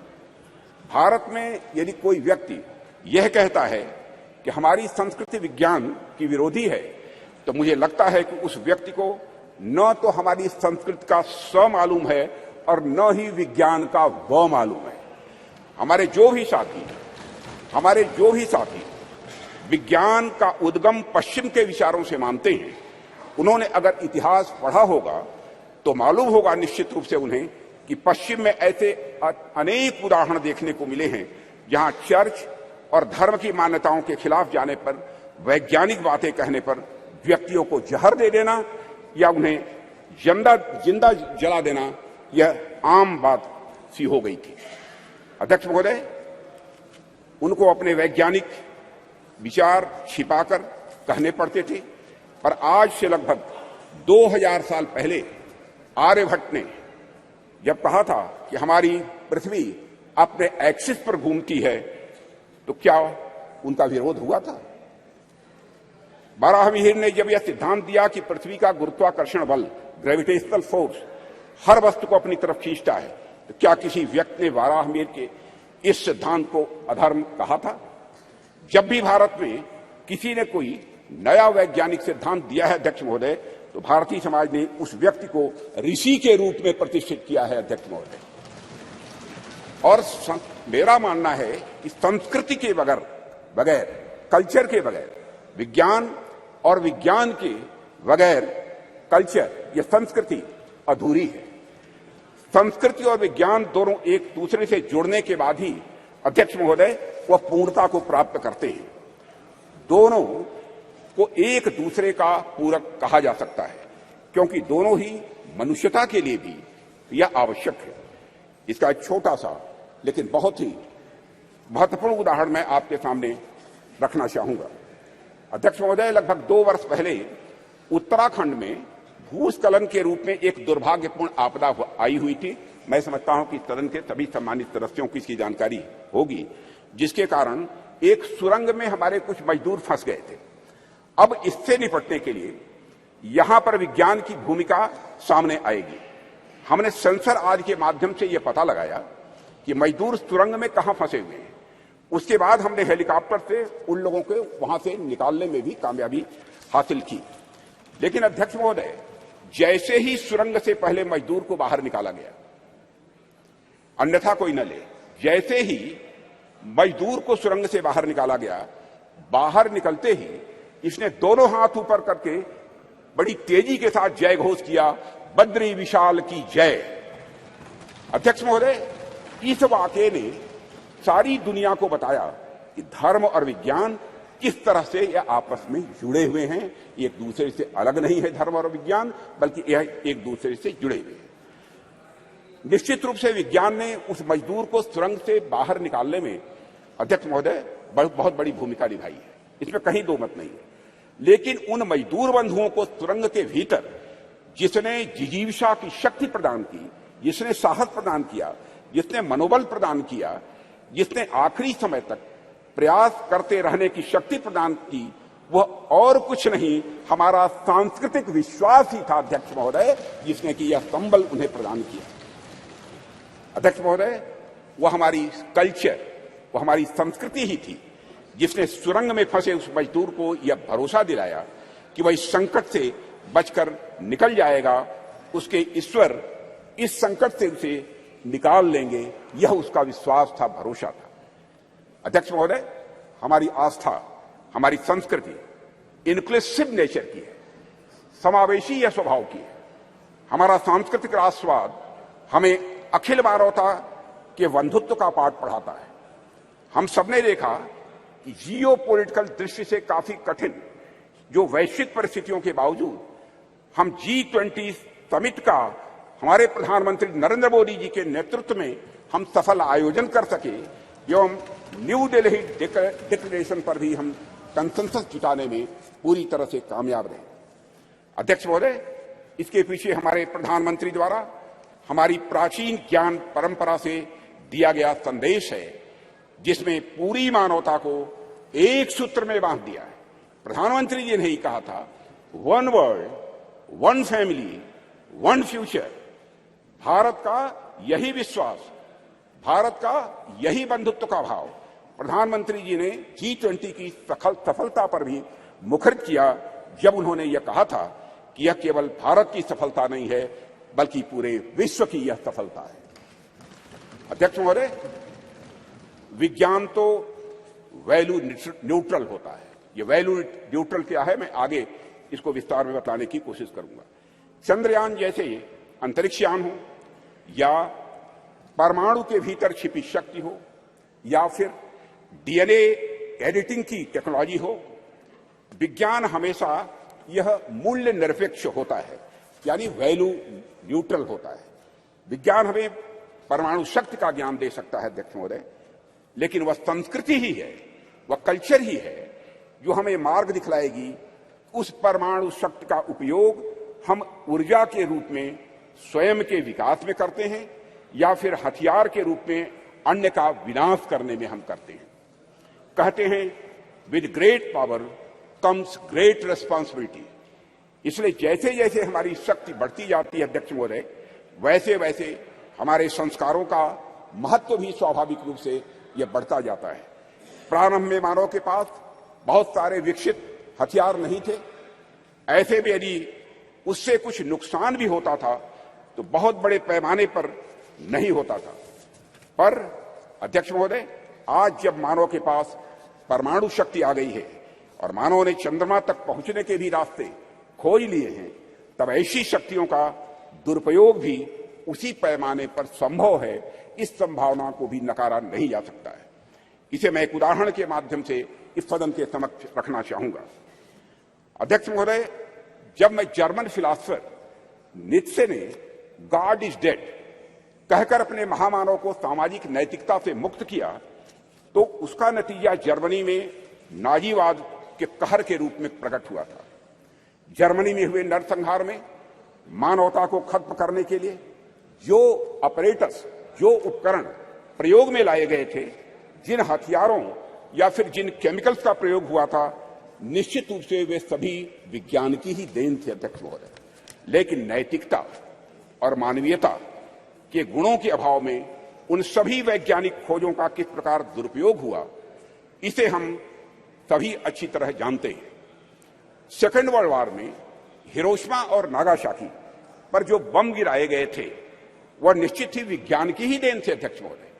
भारत में यदि कोई व्यक्ति यह कहता है कि हमारी संस्कृति विज्ञान की विरोधी है, तो मुझे लगता है कि उस व्यक्ति को न तो हमारी संस्कृति का स मालूम है और न ही विज्ञान का व मालूम है। हमारे जो भी साथी विज्ञान का उद्गम पश्चिम के विचारों से मानते हैं, उन्होंने अगर इतिहास पढ़ा होगा तो मालूम होगा निश्चित रूप से उन्हें कि पश्चिम में ऐसे अनेक उदाहरण देखने को मिले हैं जहां चर्च और धर्म की मान्यताओं के खिलाफ जाने पर, वैज्ञानिक बातें कहने पर व्यक्तियों को जहर दे देना या उन्हें जिंदा जला देना, यह आम बात सी हो गई थी। अध्यक्ष महोदय, उनको अपने वैज्ञानिक विचार छिपाकर कहने पड़ते थे, पर आज से लगभग 2000 साल पहले आर्यभट्ट ने जब कहा था कि हमारी पृथ्वी अपने एक्सिस पर घूमती है, तो क्या उनका विरोध हुआ था? बाराहमीर ने जब यह सिद्धांत दिया कि पृथ्वी का गुरुत्वाकर्षण बल, ग्रेविटेशनल फोर्स, हर वस्तु को अपनी तरफ खींचता है, तो क्या किसी व्यक्ति ने बाराहमीर के इस सिद्धांत को अधर्म कहा था? जब भी भारत में किसी ने कोई नया वैज्ञानिक सिद्धांत दिया है अध्यक्ष महोदय, तो भारतीय समाज ने उस व्यक्ति को ऋषि के रूप में प्रतिष्ठित किया है अध्यक्ष महोदय। और मेरा मानना है कि संस्कृति के बगैर, कल्चर के बगैर, विज्ञान और विज्ञान के बगैर कल्चर या संस्कृति अधूरी है। संस्कृति और विज्ञान दोनों एक दूसरे से जुड़ने के बाद ही अध्यक्ष महोदय वह पूर्णता को प्राप्त करते हैं। दोनों को एक दूसरे का पूरक कहा जा सकता है, क्योंकि दोनों ही मनुष्यता के लिए भी यह आवश्यक है। इसका एक छोटा सा लेकिन बहुत ही महत्वपूर्ण उदाहरण मैं आपके सामने रखना चाहूंगा। अध्यक्ष महोदय, लगभग 2 वर्ष पहले उत्तराखंड में भूस्खलन के रूप में एक दुर्भाग्यपूर्ण आपदा आई हुई थी। मैं समझता हूं कि सदन के सभी सम्मानित सदस्यों को इसकी जानकारी होगी, जिसके कारण एक सुरंग में हमारे कुछ मजदूर फंस गए थे। अब इससे निपटने के लिए यहां पर विज्ञान की भूमिका सामने आएगी। हमने सेंसर आदि के माध्यम से यह पता लगाया कि मजदूर सुरंग में कहां फंसे हुए हैं। उसके बाद हमने हेलीकॉप्टर से उन लोगों को वहां से निकालने में भी कामयाबी हासिल की। लेकिन अध्यक्ष महोदय, जैसे ही सुरंग से पहले मजदूर को बाहर निकाला गया, अन्यथा कोई न ले, जैसे ही मजदूर को सुरंग से बाहर निकाला गया, बाहर निकलते ही इसने दोनों हाथ ऊपर करके बड़ी तेजी के साथ जय घोष किया, बद्री विशाल की जय। अध्यक्ष महोदय, इस वाकये ने सारी दुनिया को बताया कि धर्म और विज्ञान किस तरह से यह आपस में जुड़े हुए हैं। एक दूसरे से अलग नहीं है धर्म और विज्ञान, बल्कि यह एक दूसरे से जुड़े हुए हैं। निश्चित रूप से विज्ञान ने उस मजदूर को सुरंग से बाहर निकालने में, अध्यक्ष महोदय, बहुत बड़ी भूमिका निभाई है, इसमें कहीं दो मत नहीं है। लेकिन उन मजदूर बंधुओं को सुरंग के भीतर जिसने जिजीविषा की शक्ति प्रदान की, जिसने साहस प्रदान किया, जिसने मनोबल प्रदान किया, जिसने आखिरी समय तक प्रयास करते रहने की शक्ति प्रदान की, वह और कुछ नहीं, हमारा सांस्कृतिक विश्वास ही था अध्यक्ष महोदय, जिसने कि यह संबल उन्हें प्रदान किया। अध्यक्ष महोदय, वह हमारी कल्चर, वह हमारी संस्कृति ही थी जिसने सुरंग में फंसे उस मजदूर को यह भरोसा दिलाया कि वह इस संकट से बचकर निकल जाएगा, उसके ईश्वर इस संकट से उसे निकाल लेंगे, यह उसका विश्वास था, भरोसा था। अध्यक्ष महोदय, हमारी आस्था, हमारी संस्कृति इंक्लूसिव नेचर की है, समावेशी यह स्वभाव की है। हमारा सांस्कृतिक राष्ट्रवाद हमें अखिल मानवता के बंधुत्व का पाठ पढ़ाता है। हम सबने देखा कि जियो पॉलिटिकल दृष्टि से काफी कठिन जो वैश्विक परिस्थितियों के बावजूद हम G20 समिट का हमारे प्रधानमंत्री नरेंद्र मोदी जी के नेतृत्व में हम सफल आयोजन कर सके, एवं न्यू दिल्ली डिक्लेरेशन पर भी हम कंसेंसस जुटाने में पूरी तरह से कामयाब रहे। अध्यक्ष महोदय, इसके पीछे हमारे प्रधानमंत्री द्वारा हमारी प्राचीन ज्ञान परंपरा से दिया गया संदेश है, जिसमें पूरी मानवता को एक सूत्र में बांध दिया है। प्रधानमंत्री जी ने ही कहा था, one world, one family, one future. Bharat का यही विश्वास, भारत का यही बंधुत्व का भाव प्रधानमंत्री जी ने G20 की सफलता पर भी मुखरित किया, जब उन्होंने यह कहा था कि यह केवल भारत की सफलता नहीं है, बल्कि पूरे विश्व की यह सफलता है। अध्यक्ष महोदय, विज्ञान तो वैल्यू न्यूट्रल होता है। ये वैल्यू न्यूट्रल क्या है, मैं आगे इसको विस्तार में बताने की कोशिश करूंगा। चंद्रयान जैसे अंतरिक्षयान हो, या परमाणु के भीतर छिपी शक्ति हो, या फिर डीएनए एडिटिंग की टेक्नोलॉजी हो, विज्ञान हमेशा यह मूल्य निरपेक्ष होता है, यानी वैल्यू न्यूट्रल होता है। विज्ञान हमें परमाणु शक्ति का ज्ञान दे सकता है अध्यक्ष महोदय, लेकिन वह संस्कृति ही है, वह कल्चर ही है जो हमें मार्ग दिखलाएगी उस परमाणु शक्ति का उपयोग हम ऊर्जा के रूप में स्वयं के विकास में करते हैं, या फिर हथियार के रूप में अन्य का विनाश करने में हम करते हैं। कहते हैं, with great power comes great responsibility. इसलिए जैसे जैसे हमारी शक्ति बढ़ती जाती है अध्यक्ष महोदय, वैसे वैसे हमारे संस्कारों का महत्व भी स्वाभाविक रूप से यह बढ़ता जाता है। प्रारंभ में मानव के पास बहुत सारे विकसित हथियार नहीं थे, ऐसे में यदि उससे कुछ नुकसान भी होता था तो बहुत बड़े पैमाने पर नहीं होता था। पर अध्यक्ष महोदय, आज जब मानव के पास परमाणु शक्ति आ गई है और मानव ने चंद्रमा तक पहुंचने के भी रास्ते खोज लिए हैं, तब ऐसी शक्तियों का दुरुपयोग भी उसी पैमाने पर संभव है। इस संभावना को भी नकारा नहीं जा सकता है। इसे मैं एक उदाहरण के माध्यम से इस सदन के समक्ष रखना चाहूंगा। अध्यक्ष महोदय, जब मैं जर्मन फिलासफर नीत्शे ने गॉड इज डेड कहकर अपने महामानव को सामाजिक नैतिकता से मुक्त किया, तो उसका नतीजा जर्मनी में नाजीवाद के कहर के रूप में प्रकट हुआ था। जर्मनी में हुए नरसंहार में मानवता को खत्म करने के लिए जो ऑपरेटर्स, जो उपकरण प्रयोग में लाए गए थे, जिन हथियारों या फिर जिन केमिकल्स का प्रयोग हुआ था, निश्चित रूप से वे सभी विज्ञान की ही देन थे अध्यक्ष महोदय। लेकिन नैतिकता और मानवीयता के गुणों के अभाव में उन सभी वैज्ञानिक खोजों का किस प्रकार दुरुपयोग हुआ, इसे हम सभी अच्छी तरह जानते हैं। सेकेंड वर्ल्ड वॉर में हिरोशिमा और नागासाकी पर जो बम गिराए गए थे वह निश्चित ही विज्ञान की ही देन थे अध्यक्ष महोदय।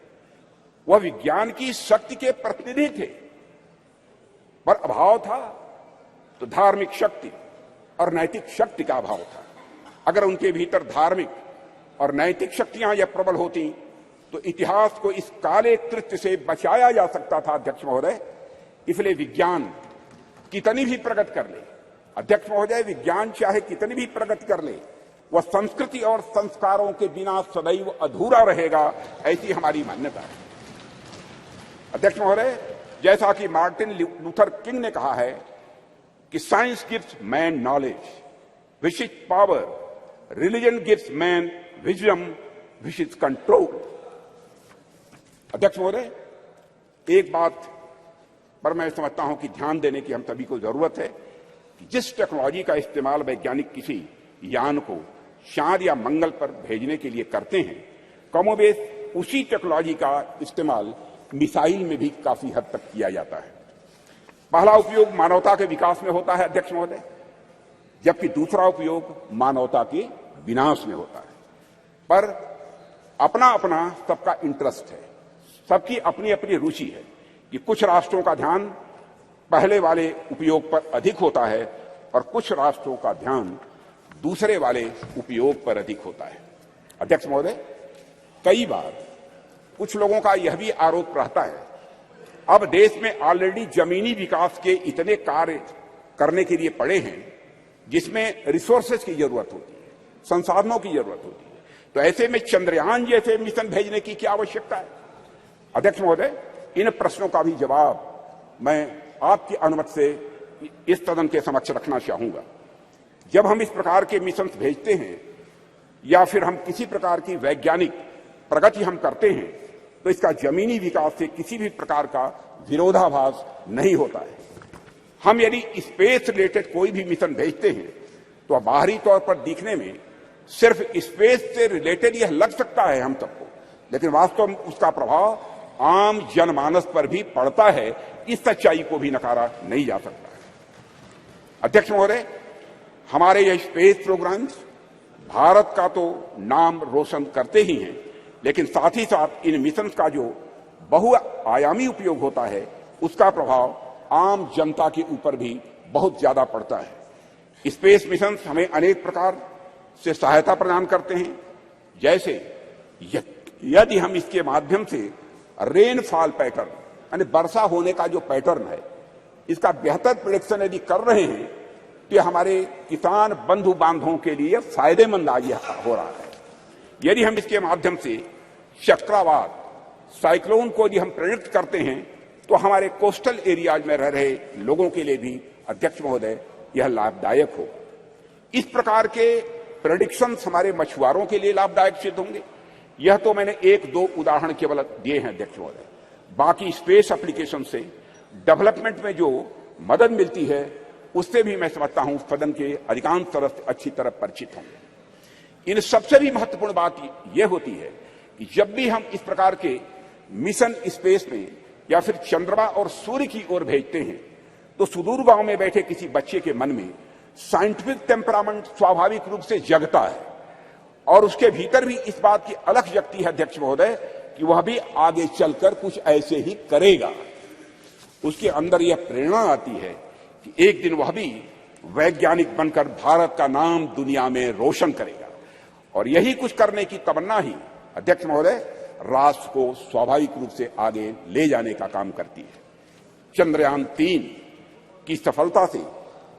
वह विज्ञान की शक्ति के प्रतिनिधि थे, पर अभाव था तो धार्मिक शक्ति और नैतिक शक्ति का अभाव था। अगर उनके भीतर धार्मिक और नैतिक शक्तियां यह प्रबल होती तो इतिहास को इस काले कृत्य से बचाया जा सकता था अध्यक्ष महोदय। इसलिए विज्ञान कितनी भी प्रगति कर ले अध्यक्ष महोदय, विज्ञान चाहे कितनी भी प्रगति कर ले, वह संस्कृति और संस्कारों के बिना सदैव अधूरा रहेगा, ऐसी हमारी मान्यता है अध्यक्ष महोदय। जैसा कि मार्टिन लूथर किंग ने कहा है कि science gives man knowledge which is power, religion gives man wisdom which is control. अध्यक्ष महोदय, एक बात पर मैं समझता हूं कि ध्यान देने की हम सभी को जरूरत है कि जिस टेक्नोलॉजी का इस्तेमाल वैज्ञानिक किसी यान को चांद या मंगल पर भेजने के लिए करते हैं, कमोबेश उसी टेक्नोलॉजी का इस्तेमाल मिसाइल में भी काफी हद तक किया जाता है। पहला उपयोग मानवता के विकास में होता है अध्यक्ष महोदय, जबकि दूसरा उपयोग मानवता के विनाश में होता है। पर अपना अपना सबका इंटरेस्ट है, सबकी अपनी अपनी रुचि है कि कुछ राष्ट्रों का ध्यान पहले वाले उपयोग पर अधिक होता है और कुछ राष्ट्रों का ध्यान दूसरे वाले उपयोग पर अधिक होता है। अध्यक्ष महोदय, कई बार कुछ लोगों का यह भी आरोप रहता है अब देश में ऑलरेडी जमीनी विकास के इतने कार्य करने के लिए पड़े हैं जिसमें रिसोर्सेज की जरूरत होती है, संसाधनों की जरूरत होती है, तो ऐसे में चंद्रयान जैसे मिशन भेजने की क्या आवश्यकता है। अध्यक्ष महोदय, इन प्रश्नों का भी जवाब मैं आपकी अनुमति से इस सदन के समक्ष रखना चाहूंगा। जब हम इस प्रकार के मिशन भेजते हैं या फिर हम किसी प्रकार की वैज्ञानिक प्रगति हम करते हैं तो इसका जमीनी विकास से किसी भी प्रकार का विरोधाभास नहीं होता है। हम यदि स्पेस रिलेटेड कोई भी मिशन भेजते हैं तो बाहरी तौर पर दिखने में सिर्फ स्पेस से रिलेटेड यह लग सकता है हम सबको, लेकिन वास्तव में उसका प्रभाव आम जनमानस पर भी पड़ता है। इस सच्चाई को भी नकारा नहीं जा सकता है। अध्यक्ष महोदय, हमारे यह स्पेस प्रोग्राम्स भारत का तो नाम रोशन करते ही हैं, लेकिन साथ ही साथ इन मिशन का जो बहुआयामी उपयोग होता है उसका प्रभाव आम जनता के ऊपर भी बहुत ज्यादा पड़ता है। स्पेस मिशन हमें अनेक प्रकार से सहायता प्रदान करते हैं, जैसे यदि हम इसके माध्यम से रेनफॉल पैटर्न यानी वर्षा होने का जो पैटर्न है इसका बेहतर प्रेडिक्शन यदि कर रहे हैं तो हमारे किसान बंधु बांधवों के लिए फायदेमंद आज हो रहा है। यदि हम इसके माध्यम से चक्रवात, साइक्लोन को यदि हम प्रेडिक्ट करते हैं तो हमारे कोस्टल एरियाज में रह रहे लोगों के लिए भी अध्यक्ष महोदय यह लाभदायक हो। इस प्रकार के प्रेडिक्शंस हमारे मछुआरों के लिए लाभदायक सिद्ध होंगे। यह तो मैंने एक दो उदाहरण केवल दिए हैं अध्यक्ष महोदय। बाकी स्पेस एप्लीकेशन से डेवलपमेंट में जो मदद मिलती है उससे भी मैं समझता हूं सदन के अधिकांश सदस्य अच्छी तरह परिचित होंगे। इन सबसे भी महत्वपूर्ण बात यह होती है कि जब भी हम इस प्रकार के मिशन स्पेस में या फिर चंद्रमा और सूर्य की ओर भेजते हैं तो सुदूर गांव में बैठे किसी बच्चे के मन में साइंटिफिक टेम्परामेंट स्वाभाविक रूप से जगता है और उसके भीतर भी इस बात की अलख जगती है अध्यक्ष महोदय कि वह भी आगे चलकर कुछ ऐसे ही करेगा। उसके अंदर यह प्रेरणा आती है कि एक दिन वह भी वैज्ञानिक बनकर भारत का नाम दुनिया में रोशन करेगा, और यही कुछ करने की तमन्ना ही अध्यक्ष महोदय राष्ट्र को स्वाभाविक रूप से आगे ले जाने का काम करती है। चंद्रयान 3 की सफलता से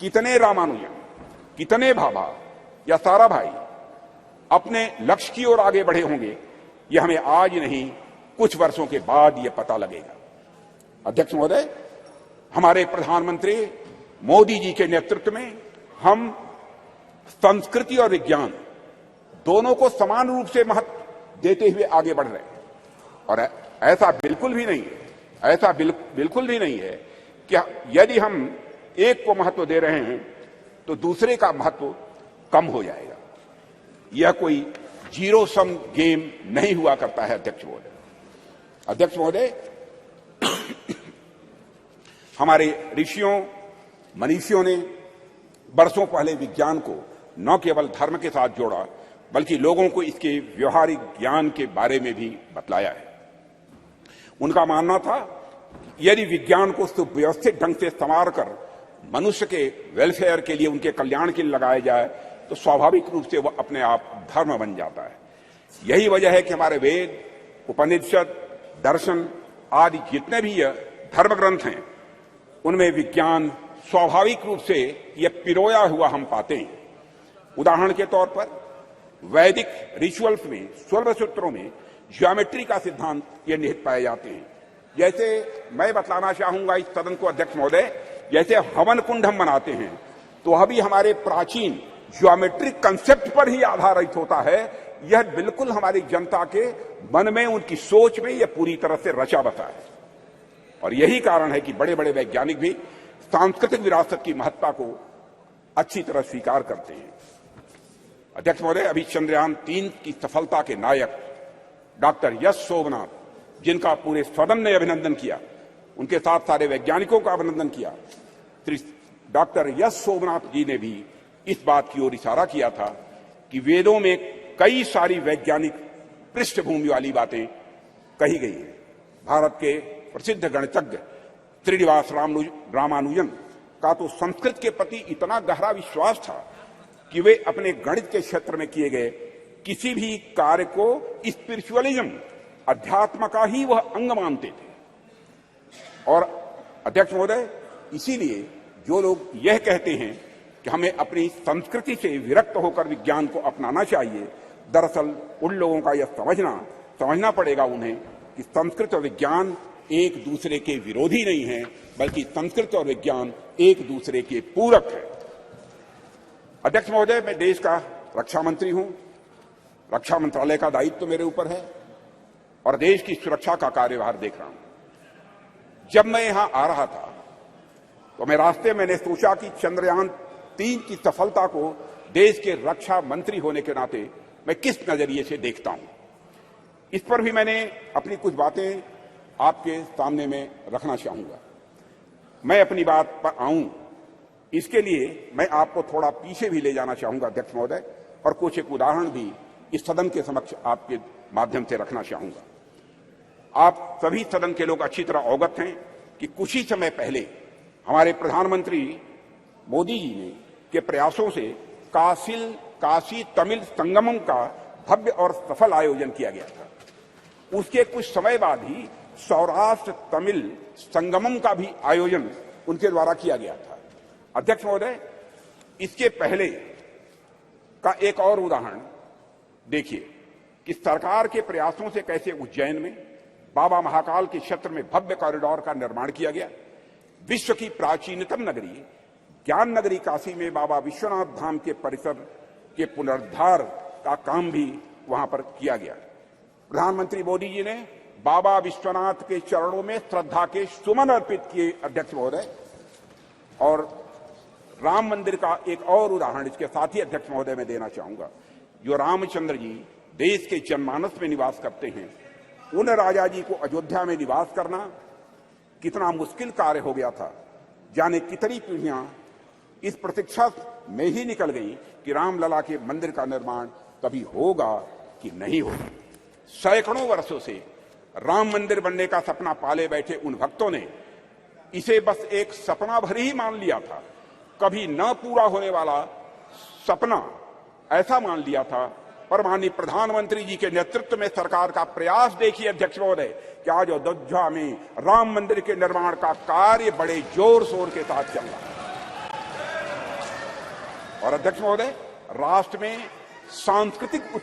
कितने रामानुजन, कितने भाभा या साराभाई अपने लक्ष्य की ओर आगे बढ़े होंगे यह हमें आज नहीं कुछ वर्षों के बाद यह पता लगेगा। अध्यक्ष महोदय, हमारे प्रधानमंत्री मोदी जी के नेतृत्व में हम संस्कृति और विज्ञान दोनों को समान रूप से महत्व देते हुए आगे बढ़ रहे हैं, और ऐसा बिल्कुल भी नहीं है, ऐसा बिल्कुल भी नहीं है कि यदि हम एक को महत्व दे रहे हैं तो दूसरे का महत्व कम हो जाएगा। यह कोई जीरो सम गेम नहीं हुआ करता है अध्यक्ष महोदय। अध्यक्ष महोदय, हमारे ऋषियों मनीषियों ने वर्षों पहले विज्ञान को न केवल धर्म के साथ जोड़ा बल्कि लोगों को इसके व्यवहारिक ज्ञान के बारे में भी बतलाया है। उनका मानना था यदि विज्ञान को सुव्यवस्थित ढंग से संवार कर मनुष्य के वेलफेयर के लिए, उनके कल्याण के लिए लगाया जाए तो स्वाभाविक रूप से वह अपने आप धर्म बन जाता है। यही वजह है कि हमारे वेद, उपनिषद, दर्शन आदि जितने भी धर्म ग्रंथ हैं उनमें विज्ञान स्वाभाविक रूप से यह पिरोया हुआ हम पाते हैं। उदाहरण के तौर पर वैदिक रिचुअल्स में, 16 सूत्रों में ज्योमेट्री का सिद्धांत ये निहित पाए जाते हैं। जैसे मैं बतलाना चाहूंगा इस सदन को अध्यक्ष महोदय, जैसे हवन कुंड हम बनाते हैं तो वह भी हमारे प्राचीन ज्योमेट्रिक कंसेप्ट पर ही आधारित होता है। यह बिल्कुल हमारी जनता के मन में, उनकी सोच में यह पूरी तरह से रचा बसा है। और यही कारण है कि बड़े बड़े वैज्ञानिक भी सांस्कृतिक विरासत की महत्ता को अच्छी तरह स्वीकार करते हैं। अध्यक्ष महोदय, अभी चंद्रयान 3 की सफलता के नायक डॉक्टर यश सोमनाथ, जिनका पूरे सदन ने अभिनंदन किया, उनके साथ सारे वैज्ञानिकों का अभिनंदन किया, श्री डॉक्टर यश सोमनाथ जी ने भी इस बात की ओर इशारा किया था कि वेदों में कई सारी वैज्ञानिक पृष्ठभूमि वाली बातें कही गई हैं। भारत के प्रसिद्ध गणितज्ञ श्रीनिवास रामानुजन का तो संस्कृत के प्रति इतना गहरा विश्वास था कि वे अपने गणित के क्षेत्र में किए गए किसी भी कार्य को स्पिरिचुअलिज्म, अध्यात्म का ही वह अंग मानते थे। और अध्यक्ष महोदय, इसीलिए जो लोग यह कहते हैं कि हमें अपनी संस्कृति से विरक्त होकर विज्ञान को अपनाना चाहिए, दरअसल उन लोगों का यह समझना पड़ेगा उन्हें कि संस्कृत और विज्ञान एक दूसरे के विरोधी नहीं है, बल्कि संस्कृत और विज्ञान एक दूसरे के पूरक है। अध्यक्ष महोदय, मैं देश का रक्षा मंत्री हूं, रक्षा मंत्रालय का दायित्व तो मेरे ऊपर है और देश की सुरक्षा का कार्यभार देख रहा हूं। जब मैं यहां आ रहा था तो मैं रास्ते मैंने सोचा कि चंद्रयान 3 की सफलता को देश के रक्षा मंत्री होने के नाते मैं किस नजरिए से देखता हूं, इस पर भी मैंने अपनी कुछ बातें आपके सामने में रखना चाहूंगा। मैं अपनी बात पर आऊं इसके लिए मैं आपको थोड़ा पीछे भी ले जाना चाहूंगा अध्यक्ष महोदय, और कुछ एक उदाहरण भी इस सदन के समक्ष आपके माध्यम से रखना चाहूंगा। आप सभी सदन के लोग अच्छी तरह अवगत हैं कि कुछ ही समय पहले हमारे प्रधानमंत्री मोदी जी ने के प्रयासों से काशी तमिल संगमम का भव्य और सफल आयोजन किया गया था। उसके कुछ समय बाद ही सौराष्ट्र तमिल संगमम का भी आयोजन उनके द्वारा किया गया था। अध्यक्ष महोदय, इसके पहले का एक और उदाहरण देखिए कि सरकार के प्रयासों से कैसे उज्जैन में बाबा महाकाल के क्षेत्र में भव्य कॉरिडोर का निर्माण किया गया। विश्व की प्राचीनतम नगरी ज्ञान नगरी काशी में बाबा विश्वनाथ धाम के परिसर के पुनरुद्धार का काम भी वहां पर किया गया। प्रधानमंत्री मोदी जी ने बाबा विश्वनाथ के चरणों में श्रद्धा के सुमन अर्पित किए अध्यक्ष महोदय। और राम मंदिर का एक और उदाहरण इसके साथ ही अध्यक्ष महोदय मैं देना चाहूंगा। जो रामचंद्र जी देश के जनमानस में निवास करते हैं, उन राजा जी को अयोध्या में निवास करना कितना मुश्किल कार्य हो गया था। जाने कितनी पीढ़ियां इस प्रतीक्षा में ही निकल गई कि रामलला के मंदिर का निर्माण कभी होगा कि नहीं होगा। सैकड़ों वर्षों से राम मंदिर बनने का सपना पाले बैठे उन भक्तों ने इसे बस एक सपना भर ही मान लिया था, कभी न पूरा होने वाला सपना ऐसा मान लिया था। पर माननीय प्रधानमंत्री जी के नेतृत्व में सरकार का प्रयास देखिए अध्यक्ष महोदय कि आज अयोध्या में राम मंदिर के निर्माण का कार्य बड़े जोर शोर के साथ चल रहा है। और अध्यक्ष महोदय, राष्ट्र में सांस्कृतिक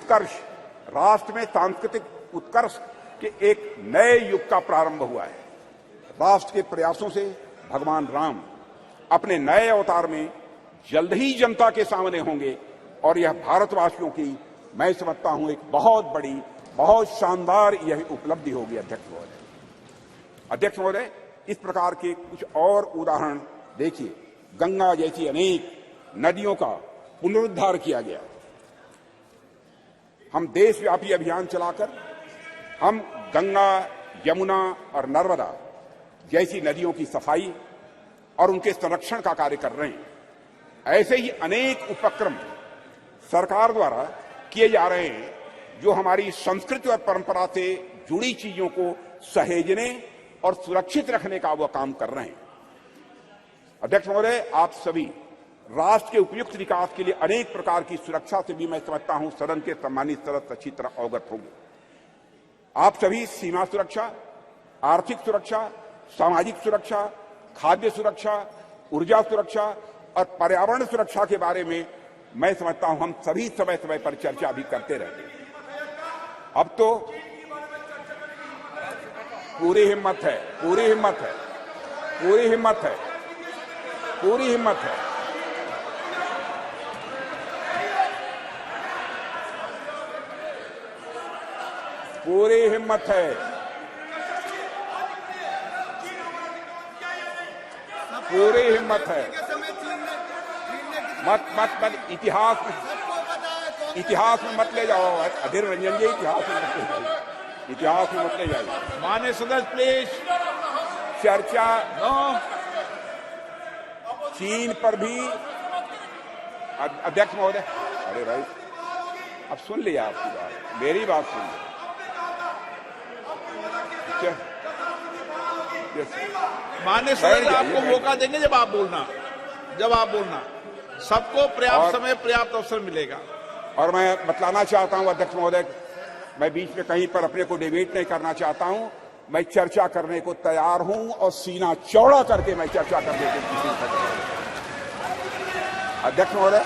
उत्कर्ष के एक नए युग का प्रारंभ हुआ है। राष्ट्र के प्रयासों से भगवान राम अपने नए अवतार में जल्द ही जनता के सामने होंगे और यह भारतवासियों की, मैं समझता हूं, एक बहुत बड़ी, बहुत शानदार यह उपलब्धि होगी अध्यक्ष महोदय। अध्यक्ष महोदय, इस प्रकार के कुछ और उदाहरण देखिए। गंगा जैसी अनेक नदियों का पुनरुद्धार किया गया। हम देशव्यापी अभियान चलाकर हम गंगा, यमुना और नर्मदा जैसी नदियों की सफाई और उनके संरक्षण का कार्य कर रहे हैं। ऐसे ही अनेक उपक्रम सरकार द्वारा किए जा रहे हैं जो हमारी संस्कृति और परंपरा से जुड़ी चीजों को सहेजने और सुरक्षित रखने का वो काम कर रहे हैं। अध्यक्ष महोदय, आप सभी राष्ट्र के उपयुक्त विकास के लिए अनेक प्रकार की सुरक्षा से भी मैं समझता हूं सदन के सम्मानित सदस्य अच्छी तरह अवगत होंगे। आप सभी सीमा सुरक्षा, आर्थिक सुरक्षा, सामाजिक सुरक्षा, खाद्य सुरक्षा, ऊर्जा सुरक्षा और पर्यावरण सुरक्षा के बारे में मैं समझता हूं हम सभी समय समय पर चर्चा भी करते रहते हैं। अब तो पूरी हिम्मत है, पूरी हिम्मत है, पूरी हिम्मत है, पूरी हिम्मत है। पूरी हिम्मत है, पूरी हिम्मत है। मत इतिहास में मत ले जाओ अधीर रंजन जी, इतिहास में मत ले जाइए, इतिहास में मत ले जाइए। माननीय सदस्य प्लीज। चर्चा चीन पर भी अध्यक्ष महोदय, अरे भाई अब सुन लिया आपकी बात, मेरी बात सुन लिया। माननीय सदस्य आपको मौका देंगे जब आप बोलना, सबको पर्याप्त समय पर्याप्त अवसर मिलेगा। और मैं बतलाना चाहता हूं अध्यक्ष महोदय, मैं बीच में कहीं पर अपने को डिबेट नहीं करना चाहता हूं। मैं चर्चा करने को तैयार हूं और सीना चौड़ा करके मैं चर्चा करने को अध्यक्ष महोदय,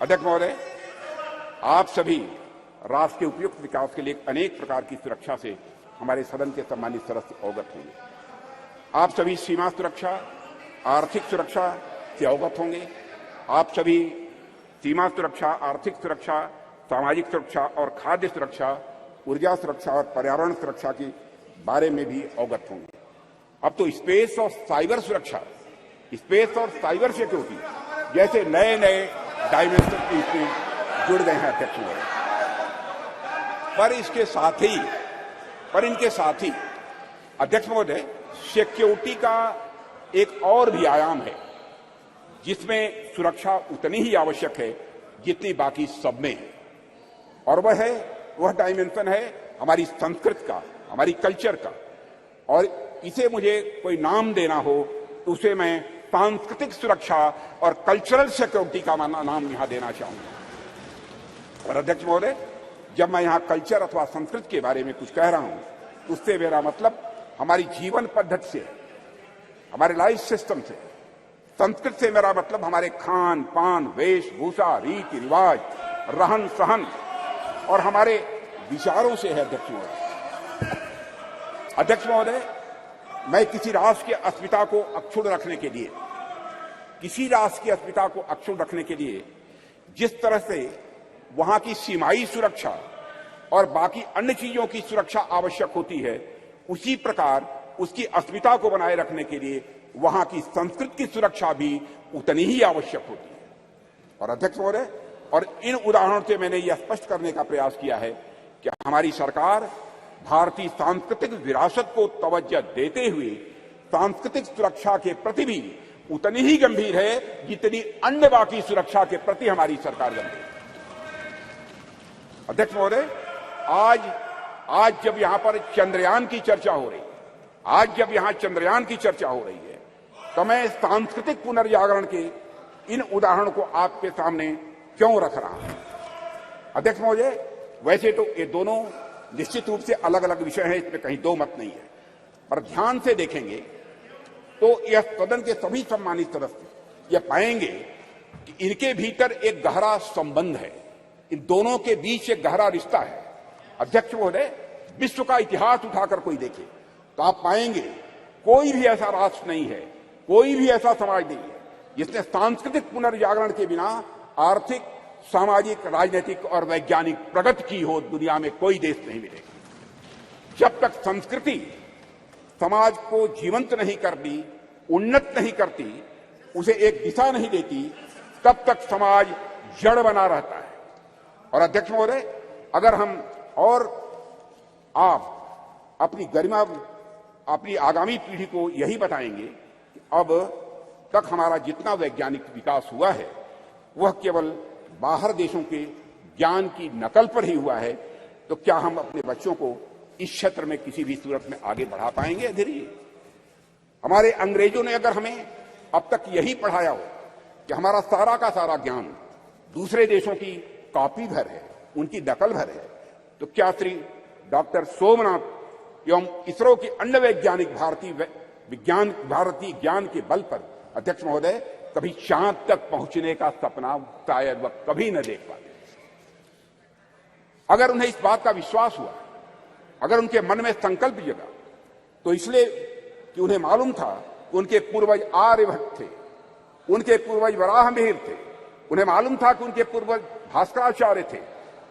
अध्यक्ष महोदय, आप सभी राष्ट्र के उपयुक्त विकास के लिए अनेक प्रकार की सुरक्षा से हमारे सदन के सम्मानित सदस्य अवगत होंगे। आप सभी सीमा सुरक्षा, आर्थिक सुरक्षा से अवगत होंगे। आप सभी सीमा सुरक्षा, आर्थिक सुरक्षा, सामाजिक सुरक्षा और खाद्य सुरक्षा, ऊर्जा सुरक्षा और पर्यावरण सुरक्षा के बारे में भी अवगत होंगे। अब तो स्पेस और साइबर सुरक्षा, स्पेस और साइबर सिक्योरिटी जैसे नए नए डायमेंशन इसमें जुड़ गए हैं अध्यक्ष महोदय। पर इनके साथ ही अध्यक्ष महोदय, सिक्योरिटी का एक और भी आयाम है जिसमें सुरक्षा उतनी ही आवश्यक है जितनी बाकी सब में है, और वह डायमेंशन है हमारी संस्कृति का, हमारी कल्चर का। और इसे मुझे कोई नाम देना हो तो उसे मैं सांस्कृतिक सुरक्षा और कल्चरल सिक्योरिटी का नाम यहां देना चाहूंगा। और अध्यक्ष महोदय, जब मैं यहां कल्चर अथवा संस्कृति के बारे में कुछ कह रहा हूं तो उससे मेरा मतलब हमारी जीवन पद्धति से, हमारे लाइफ सिस्टम से। संस्कृति से मेरा मतलब हमारे खान पान, वेशभूषा, रीति रिवाज, रहन सहन और हमारे विचारों से है अध्यक्ष महोदय। अध्यक्ष महोदय, मैं किसी राष्ट्र की अस्मिता को अक्षुण्ण रखने के लिए, जिस तरह से वहां की सीमाई सुरक्षा और बाकी अन्य चीजों की सुरक्षा आवश्यक होती है, उसी प्रकार उसकी अस्मिता को बनाए रखने के लिए वहां की संस्कृति की सुरक्षा भी उतनी ही आवश्यक होती है। और अध्यक्ष महोदय, और इन उदाहरणों से मैंने यह स्पष्ट करने का प्रयास किया है कि हमारी सरकार भारतीय सांस्कृतिक विरासत को तवज्जो देते हुए सांस्कृतिक सुरक्षा के प्रति भी उतनी ही गंभीर है जितनी अन्य बाकी सुरक्षा के प्रति हमारी सरकार गंभीर है। अध्यक्ष महोदय, आज जब यहां पर चंद्रयान की चर्चा हो रही है, तो मैं सांस्कृतिक पुनर्जागरण के इन उदाहरणों को आपके सामने क्यों रख रहा हूं? अध्यक्ष महोदय, वैसे तो ये दोनों निश्चित रूप से अलग अलग विषय हैं, इसमें कहीं दो मत नहीं है, पर ध्यान से देखेंगे तो यह सदन के सभी सम्मानित सदस्य यह पाएंगे कि इनके भीतर एक गहरा संबंध है, इन दोनों के बीच एक गहरा रिश्ता है। अध्यक्ष महोदय, विश्व का इतिहास उठाकर कोई देखे तो आप पाएंगे कोई भी ऐसा राष्ट्र नहीं है, कोई भी ऐसा समाज नहीं है जिसने सांस्कृतिक पुनर्जागरण के बिना आर्थिक, सामाजिक, राजनीतिक और वैज्ञानिक प्रगति की हो। दुनिया में कोई देश नहीं मिलेगा। जब तक संस्कृति समाज को जीवंत नहीं करती, उन्नत नहीं करती, उसे एक दिशा नहीं देती, तब तक समाज जड़ बना रहता है। और अध्यक्ष महोदय, अगर हम और आप अपनी गरिमा, अपनी आगामी पीढ़ी को यही बताएंगे कि अब तक हमारा जितना वैज्ञानिक विकास हुआ है वह केवल बाहर देशों के ज्ञान की नकल पर ही हुआ है, तो क्या हम अपने बच्चों को इस क्षेत्र में किसी भी सूरत में आगे बढ़ा पाएंगे? धीरे हमारे अंग्रेजों ने अगर हमें अब तक यही पढ़ाया हो कि हमारा सारा का सारा ज्ञान दूसरे देशों की कॉपी भर है, उनकी नकल भर है, तो क्या श्री डॉक्टर सोमनाथ एवं इसरो के अन्य वैज्ञानिक भारतीय ज्ञान के बल पर अध्यक्ष महोदय कभी चांद तक पहुंचने का सपना शायद वह कभी न देख पाते? अगर उन्हें इस बात का विश्वास हुआ, अगर उनके मन में संकल्प जगा, तो इसलिए कि उन्हें मालूम था कि उनके पूर्वज आर्यभट्ट थे, उनके पूर्वज वराहमिहिर थे, उन्हें मालूम था कि उनके पूर्वज भास्कराचार्य थे,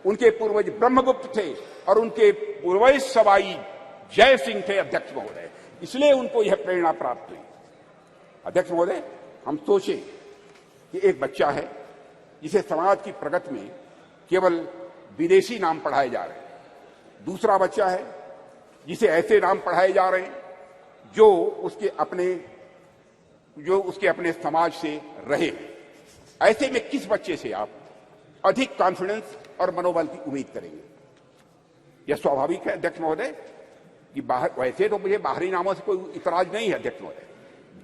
उनके पूर्वज ब्रह्मगुप्त थे और उनके पूर्वज सवाई जय सिंह थे अध्यक्ष महोदय। इसलिए उनको यह प्रेरणा प्राप्त हुई। अध्यक्ष महोदय, हम सोचे कि एक बच्चा है जिसे समाज की प्रगति में केवल विदेशी नाम पढ़ाए जा रहे हैं, दूसरा बच्चा है जिसे ऐसे नाम पढ़ाए जा रहे हैं जो उसके अपने समाज से रहे। ऐसे में किस बच्चे से आप अधिक कॉन्फिडेंस और मनोबल की उम्मीद करेंगे? यह स्वाभाविक है अध्यक्ष महोदय कि वैसे तो मुझे बाहरी नामों से कोई इतराज नहीं है अध्यक्ष महोदय,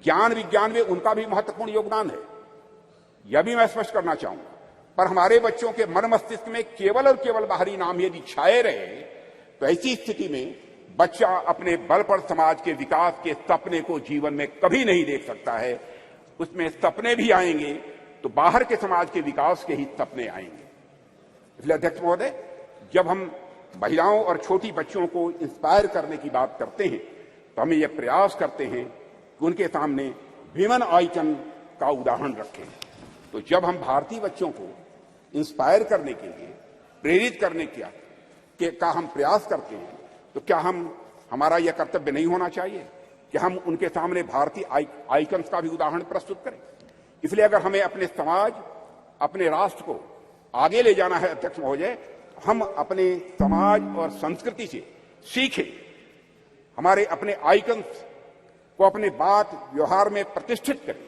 ज्ञान विज्ञान में उनका भी महत्वपूर्ण योगदान है, यह भी मैं स्पष्ट करना चाहूंगा। पर हमारे बच्चों के मन मस्तिष्क में केवल और केवल बाहरी नाम यदि छाए रहे तो ऐसी स्थिति में बच्चा अपने बल पर समाज के विकास के सपने को जीवन में कभी नहीं देख सकता है। उसमें सपने भी आएंगे तो बाहर के समाज के विकास के ही सपने आएंगे। इसलिए अध्यक्ष महोदय, जब हम महिलाओं और छोटी बच्चियों को इंस्पायर करने की बात करते हैं तो हमें यह प्रयास करते हैं कि उनके सामने विमेन आइकन का उदाहरण रखें। तो जब हम भारतीय बच्चों को इंस्पायर करने के लिए, प्रेरित करने का हम प्रयास करते हैं, तो क्या हमारा यह कर्तव्य नहीं होना चाहिए कि हम उनके सामने भारतीय आइकन्स का भी उदाहरण प्रस्तुत करें? इसलिए अगर हमें अपने समाज, अपने राष्ट्र को आगे ले जाना है अध्यक्ष महोदय, हम अपने समाज और संस्कृति से सीखें, हमारे अपने आइकन्स को अपने बात व्यवहार में प्रतिष्ठित करें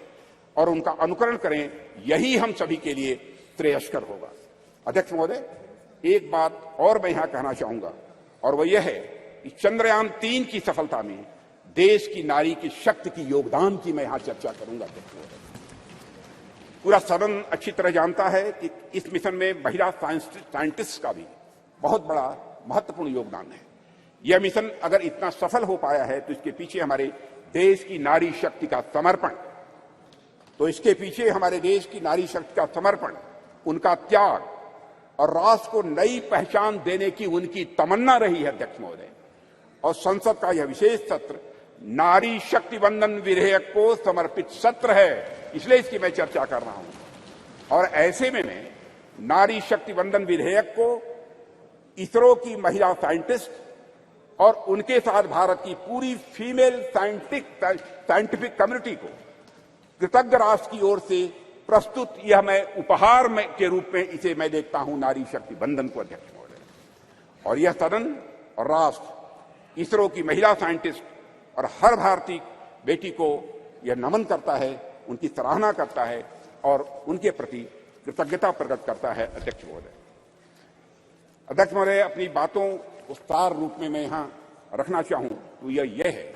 और उनका अनुकरण करें। यही हम सभी के लिए श्रेयस्कर होगा। अध्यक्ष महोदय, एक बात और मैं यहां कहना चाहूंगा और वह यह है कि चंद्रयान 3 की सफलता में देश की नारी की शक्ति की योगदान की मैं यहां चर्चा करूंगा। पूरा सदन अच्छी तरह जानता है कि इस मिशन में महिला साइंटिस्ट का भी बहुत बड़ा महत्वपूर्ण योगदान है। यह मिशन अगर इतना सफल हो पाया है तो इसके पीछे हमारे देश की नारी शक्ति का समर्पण, उनका त्याग और राष्ट्र को नई पहचान देने की उनकी तमन्ना रही है अध्यक्ष महोदय। और संसद का यह विशेष सत्र नारी शक्ति वंदन विधेयक को समर्पित सत्र है, इसलिए इसकी मैं चर्चा कर रहा हूं। और ऐसे में मैं नारी शक्ति वंदन विधेयक को इसरो की महिला साइंटिस्ट और उनके साथ भारत की पूरी फीमेल साइंटिफिक कम्युनिटी को कृतज्ञ राष्ट्र की ओर से प्रस्तुत यह मैं उपहार के रूप में इसे मैं देखता हूं, नारी शक्ति वंदन को अध्यक्ष महोदय। और यह सदन और राष्ट्र इसरो की महिला साइंटिस्ट और हर भारतीय बेटी को यह नमन करता है, उनकी सराहना करता है और उनके प्रति कृतज्ञता प्रकट करता है अध्यक्ष महोदय। अध्यक्ष महोदय, अपनी बातों को सार रूप में मैं यहां रखना चाहूं तो यह है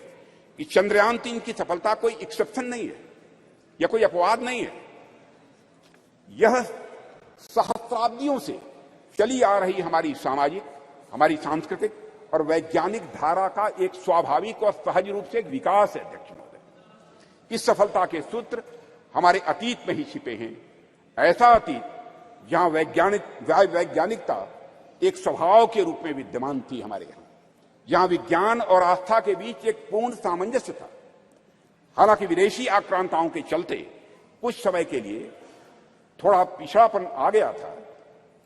कि चंद्रयान 3 की सफलता कोई एक्सेप्शन नहीं है या कोई अपवाद नहीं है। यह सहस्राब्दियों से चली आ रही हमारी सामाजिक, हमारी सांस्कृतिक और वैज्ञानिक धारा का एक स्वाभाविक और सहज रूप से एक विकास है अध्यक्ष महोदय। इस सफलता के सूत्र हमारे अतीत में ही छिपे हैं। ऐसा अतीत जहां वैज्ञानिकता एक स्वभाव के रूप में विद्यमान थी हमारे यहां, जहां विज्ञान और आस्था के बीच एक पूर्ण सामंजस्य था। हालांकि विदेशी आक्रांताओं के चलते कुछ समय के लिए थोड़ा पिछड़ापन आ गया था,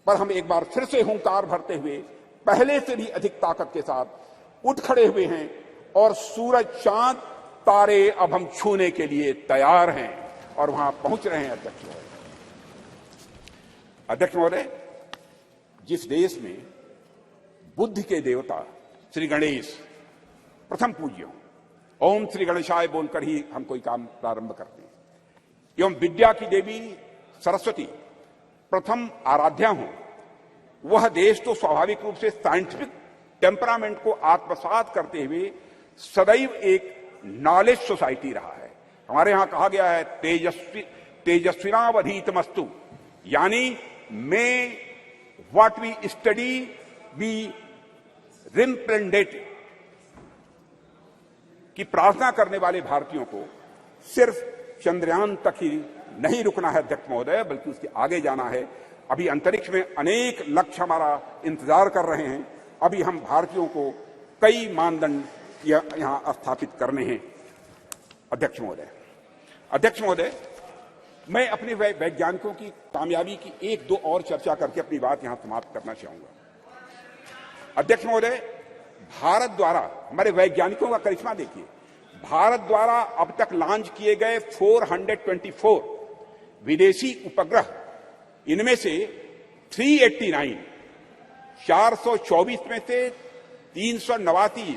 पर हम एक बार फिर से हुंकार भरते हुए पहले से भी अधिक ताकत के साथ उठ खड़े हुए हैं और सूरज, चांद, तारे अब हम छूने के लिए तैयार हैं और वहां पहुंच रहे हैं अध्यक्ष महोदय। अध्यक्ष महोदय, जिस देश में बुद्ध के देवता श्री गणेश प्रथम पूज्य, ओम श्री गणेशाय बोलकर ही हम कोई काम प्रारंभ करते हैं, एवं विद्या की देवी सरस्वती प्रथम आराध्या हों, वह देश तो स्वाभाविक रूप से साइंटिफिक टेम्परामेंट को आत्मसात करते हुए सदैव एक नॉलेज सोसाइटी रहा है। हमारे यहां कहा गया है तेजस्विनावधीतमस्तु, यानी मे व्हाट वी स्टडी बी रिम्प्रेंडेटेड, की प्रार्थना करने वाले भारतीयों को सिर्फ चंद्रयान तक ही नहीं रुकना है अध्यक्ष महोदय, बल्कि उसके आगे जाना है। अभी अंतरिक्ष में अनेक लक्ष्य हमारा इंतजार कर रहे हैं। अभी हम भारतीयों को कई मानदंड यहां स्थापित करने हैं। अध्यक्ष महोदय, मैं अपने वैज्ञानिकों की कामयाबी की एक दो और चर्चा करके अपनी बात यहां समाप्त करना चाहूंगा। अध्यक्ष महोदय, भारत द्वारा हमारे वैज्ञानिकों का करिश्मा देखिए। भारत द्वारा अब तक लॉन्च किए गए 424 विदेशी उपग्रह, इनमें से 389 424 में से 389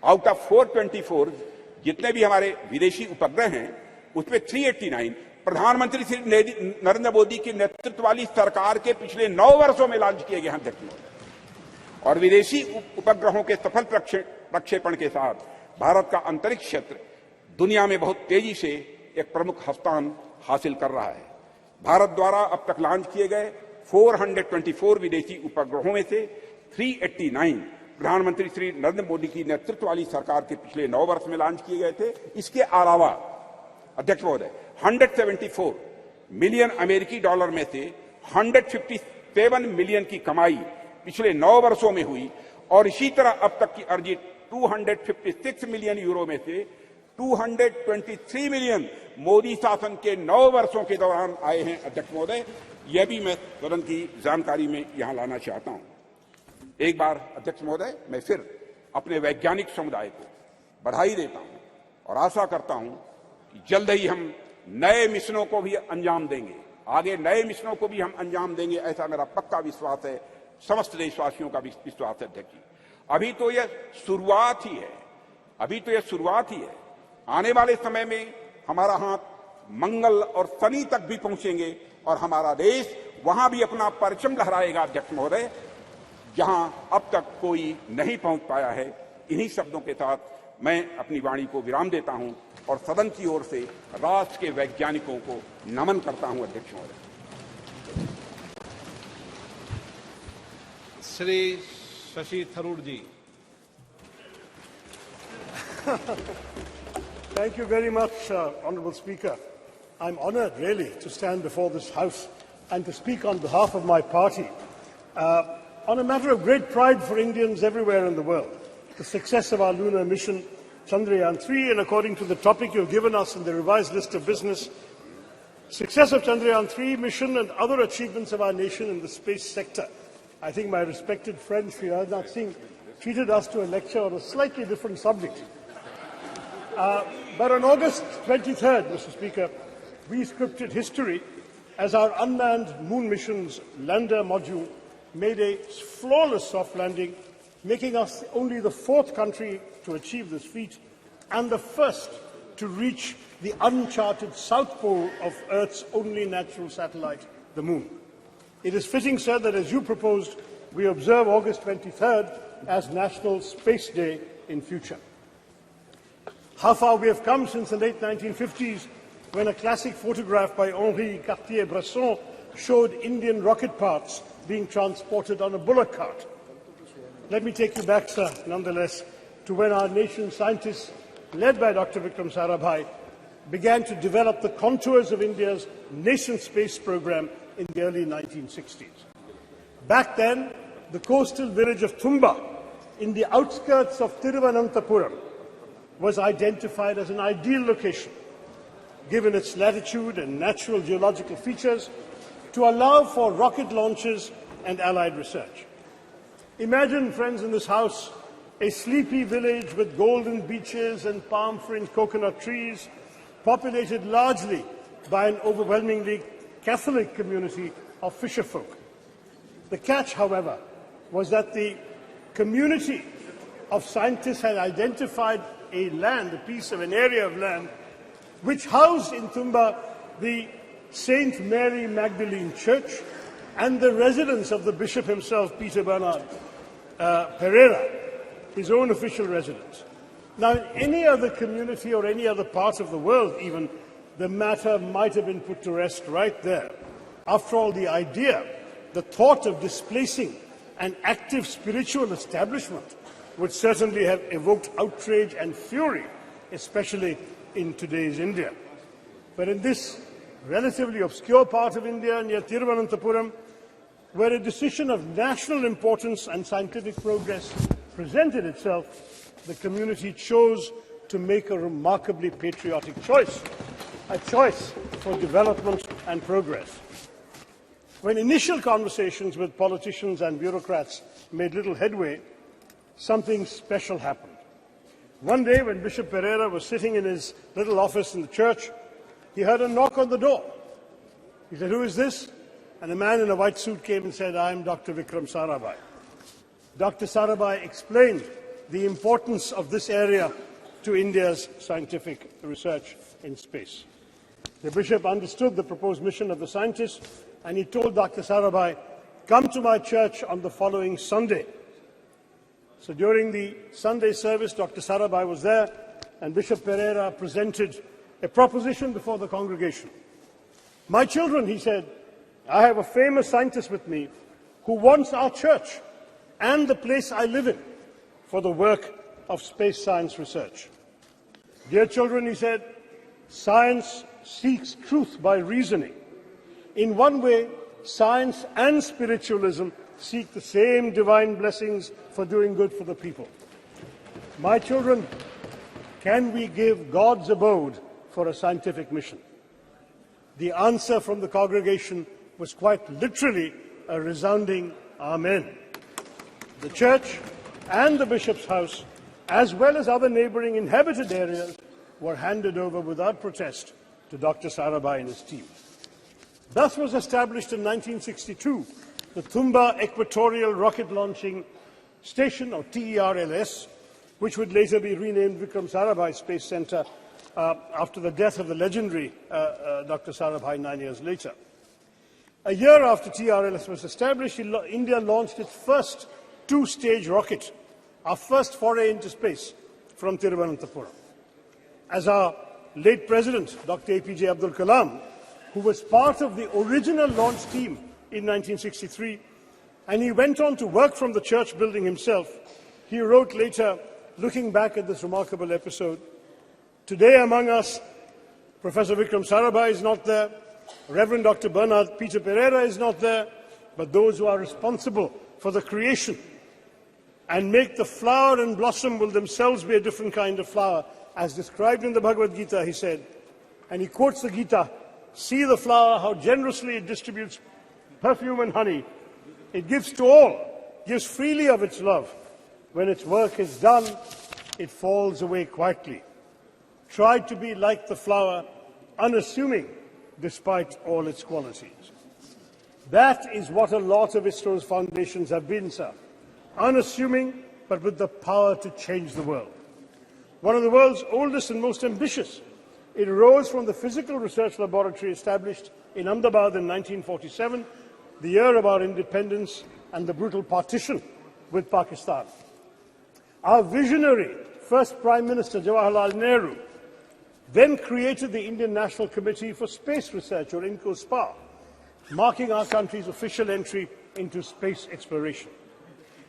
आउट ऑफ 424 जितने भी हमारे विदेशी उपग्रह हैं, उसमें 389 प्रधानमंत्री श्री नरेंद्र मोदी के नेतृत्व वाली सरकार के पिछले 9 वर्षों में लॉन्च किए गए हैं अध्यक्ष महोदय। और विदेशी उपग्रहों के सफल प्रक्षेपण के साथ भारत का अंतरिक्ष क्षेत्र दुनिया में बहुत तेजी से एक प्रमुख स्थान हासिल कर रहा है। भारत द्वारा अब तक लॉन्च किए गए 424 विदेशी उपग्रहों में से 389 प्रधानमंत्री श्री नरेंद्र मोदी की नेतृत्व वाली सरकार के पिछले 9 वर्ष में लॉन्च किए गए थे। इसके अलावा अध्यक्ष महोदय 174 मिलियन अमेरिकी डॉलर में से 157 मिलियन की कमाई पिछले 9 वर्षों में हुई, और इसी तरह अब तक की अर्जित 256 मिलियन यूरो में से 223 मिलियन मोदी शासन के 9 वर्षों के दौरान आए हैं। अध्यक्ष महोदय, यह भी मैं सदन की जानकारी में यहां लाना चाहता हूं। एक बार अध्यक्ष महोदय, मैं फिर अपने वैज्ञानिक समुदाय को बधाई देता हूं और आशा करता हूं कि जल्द ही हम नए मिशनों को भी अंजाम देंगे, आगे नए मिशनों को भी हम अंजाम देंगे, ऐसा मेरा पक्का विश्वास है, समस्त देशवासियों का विश्वास है। अध्यक्ष जी, अभी तो यह शुरुआत ही है, आने वाले समय में हमारा हाथ मंगल और शनि तक भी पहुंचेंगे और हमारा देश वहां भी अपना परचम लहराएगा अध्यक्ष महोदय, जहां अब तक कोई नहीं पहुंच पाया है। इन्हीं शब्दों के साथ मैं अपनी वाणी को विराम देता हूं और सदन की ओर से राष्ट्र के वैज्ञानिकों को नमन करता हूं। अध्यक्ष महोदय, श्री शशि थरूर जी। Thank you very much, Honourable Speaker. I'm honoured, really, to stand before this House and to speak on behalf of my party on a matter of great pride for Indians everywhere in the world, the success of our lunar mission, Chandrayaan-3, and according to the topic you've given us in the revised list of business, success of Chandrayaan-3 mission and other achievements of our nation in the space sector. I think my respected friend, Sri Rajnath Singh, treated us to a lecture on a slightly different subject. But on August 23rd, Mr. Speaker, we scripted history as our unmanned moon mission's lander module made a flawless soft landing, making us only the 4th country to achieve this feat and the first to reach the uncharted south pole of Earth's only natural satellite, the moon. It is fitting, sir, that as you proposed, we observe August 23rd as National Space Day in future. How far we have come since the late 1950s, when a classic photograph by Henri Cartier-Bresson showed Indian rocket parts being transported on a bullock cart. Let me take you back, sir, nonetheless, to when our nation's scientists, led by Dr. Vikram Sarabhai, began to develop the contours of India's nascent space program in the early 1960s. Back then, the coastal village of Thumba, in the outskirts of Thiruvananthapuram, was identified as an ideal location, given its latitude and natural geological features, to allow for rocket launches and allied research. Imagine, friends in this House, a sleepy village with golden beaches and palm-fringed coconut trees, populated largely by an overwhelmingly Catholic community of fisherfolk. The catch, however, was that the community of scientists had identified a piece of an area of land, which housed in Thumba the St. Mary Magdalene Church, and the residence of the Bishop himself, Peter Bernard Pereira, his own official residence. Now, in any other community or any other part of the world, even, the matter might have been put to rest right there. After all, the idea, the thought of displacing an active spiritual establishment would certainly have evoked outrage and fury, especially in today's India. But in this relatively obscure part of India near Thiruvananthapuram, where a decision of national importance and scientific progress presented itself, the community chose to make a remarkably patriotic choice, a choice for development and progress. When initial conversations with politicians and bureaucrats made little headway, something special happened. One day, when Bishop Pereira was sitting in his little office in the church, he heard a knock on the door. He said, "Who is this?" And a man in a white suit came and said, "I am Dr. Vikram Sarabhai." Dr. Sarabhai explained the importance of this area to India's scientific research in space. The bishop understood the proposed mission of the scientists, and he told Dr. Sarabhai, "Come to my church on the following Sunday." So during the Sunday service, Dr. Sarabhai was there, and Bishop Pereira presented a proposition before the congregation. "My children," he said, "I have a famous scientist with me who wants our church and the place I live in for the work of space science research. Dear children," he said, "science seeks truth by reasoning. In one way, science and spiritualism seek the same divine blessings for doing good for the people. My children, can we give God's abode for a scientific mission?" The answer from the congregation was quite literally a resounding Amen. The church and the bishop's house, as well as other neighbouring inhabited areas, were handed over without protest to Dr. Sarabhai and his team. Thus was established in 1962 the Thumba Equatorial Rocket Launching Station, or TERLS, which would later be renamed Vikram Sarabhai Space Centre after the death of the legendary Dr. Sarabhai 9 years later. A year after TRLS was established, India launched its first two-stage rocket, our first foray into space, from Thiruvananthapuram. As our late President, Dr. APJ Abdul Kalam, who was part of the original launch team in 1963, and he went on to work from the church building himself, he wrote later, looking back at this remarkable episode, "Today among us, Professor Vikram Sarabhai is not there, Reverend Dr. Bernard Peter Pereira is not there, but those who are responsible for the creation and make the flower and blossom will themselves be a different kind of flower, as described in the Bhagavad Gita," he said. And he quotes the Gita, "See the flower, how generously it distributes perfume and honey. It gives to all, gives freely of its love. When its work is done, it falls away quietly. Try to be like the flower, unassuming despite all its qualities." That is what a lot of ISRO's foundations have been, sir. Unassuming, but with the power to change the world. One of the world's oldest and most ambitious, it arose from the physical research laboratory established in Ahmedabad in 1947, the year of our independence and the brutal partition with Pakistan. Our visionary first Prime Minister, Jawaharlal Nehru, then created the Indian National Committee for Space Research, or INCOSPA, marking our country's official entry into space exploration.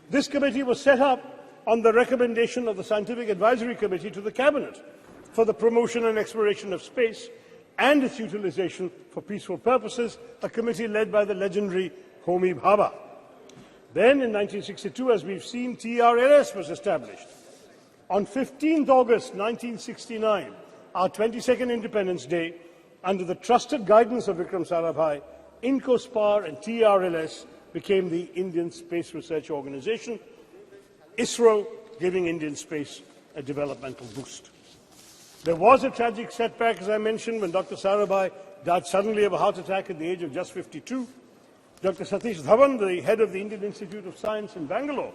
This committee was set up on the recommendation of the Scientific Advisory Committee to the Cabinet for the promotion and exploration of space and its utilization for peaceful purposes, a committee led by the legendary Homi Bhabha. Then, in 1962, as we've seen, TRLS was established. On 15th August 1969, our 22nd Independence Day, under the trusted guidance of Vikram Sarabhai, INCOSPAR and TRLS became the Indian Space Research Organization, ISRO giving Indian space a developmental boost. There was a tragic setback, as I mentioned, when Dr. Sarabhai died suddenly of a heart attack at the age of just 52. Dr. Satish Dhawan, the head of the Indian Institute of Science in Bangalore,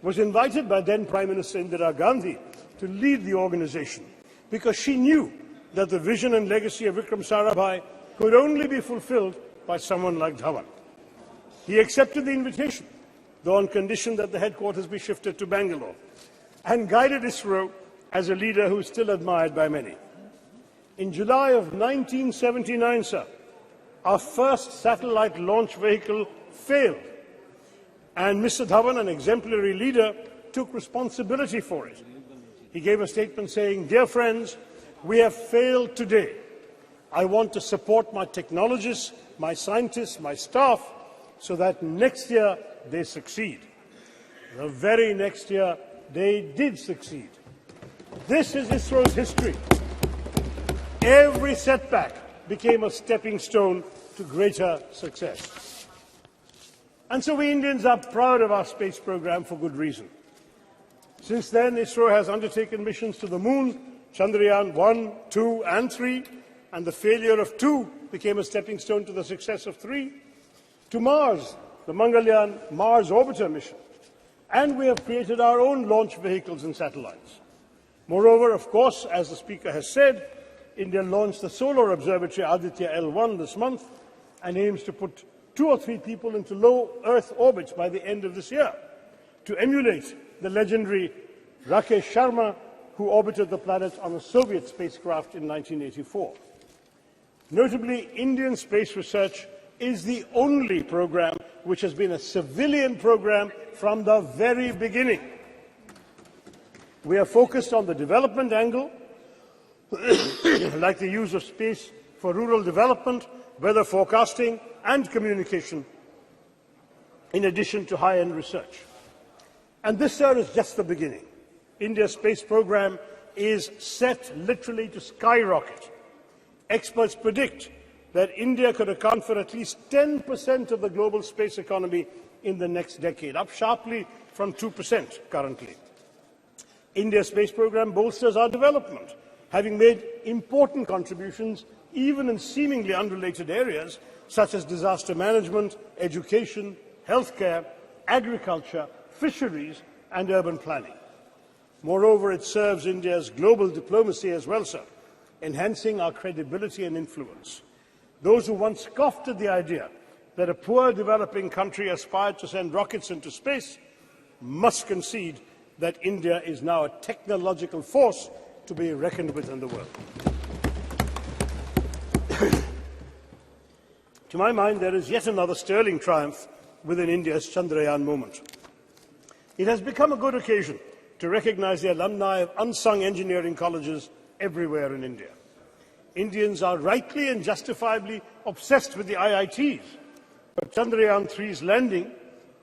was invited by then Prime Minister Indira Gandhi to lead the organization, because she knew that the vision and legacy of Vikram Sarabhai could only be fulfilled by someone like Dhawan. He accepted the invitation, though on condition that the headquarters be shifted to Bangalore, and guided ISRO as a leader who is still admired by many. In July of 1979, sir, our first satellite launch vehicle failed, and Mr. Dhawan, an exemplary leader, took responsibility for it. He gave a statement saying, "Dear friends, we have failed today. I want to support my technologists, my scientists, my staff, so that next year they succeed." The very next year, they did succeed. This is ISRO's history. Every setback became a stepping stone to greater success. And so we Indians are proud of our space program for good reason. Since then, ISRO has undertaken missions to the Moon, Chandrayaan 1, 2 and 3, and the failure of 2 became a stepping stone to the success of 3, to Mars, the Mangalyaan Mars Orbiter mission, and we have created our own launch vehicles and satellites. Moreover, of course, as the Speaker has said, India launched the Solar Observatory Aditya L1 this month and aims to put 2 or 3 people into low Earth orbits by the end of this year, to emulate the legendary Rakesh Sharma, who orbited the planet on a Soviet spacecraft in 1984. Notably, Indian space research is the only program which has been a civilian program from the very beginning. We are focused on the development angle, like the use of space for rural development, weather forecasting and communication, in addition to high-end research. And this, sir, is just the beginning. India's space program is set literally to skyrocket. Experts predict that India could account for at least 10% of the global space economy in the next decade, up sharply from 2% currently. India's space program bolsters our development, having made important contributions even in seemingly unrelated areas such as disaster management, education, healthcare, agriculture, fisheries and urban planning. Moreover, it serves India's global diplomacy as well, sir, enhancing our credibility and influence. Those who once scoffed at the idea that a poor developing country aspired to send rockets into space must concede that India is now a technological force to be reckoned with in the world. To my mind, there is yet another sterling triumph within India's Chandrayaan moment. It has become a good occasion to recognize the alumni of unsung engineering colleges everywhere in India. Indians are rightly and justifiably obsessed with the IITs, but Chandrayaan 3's landing,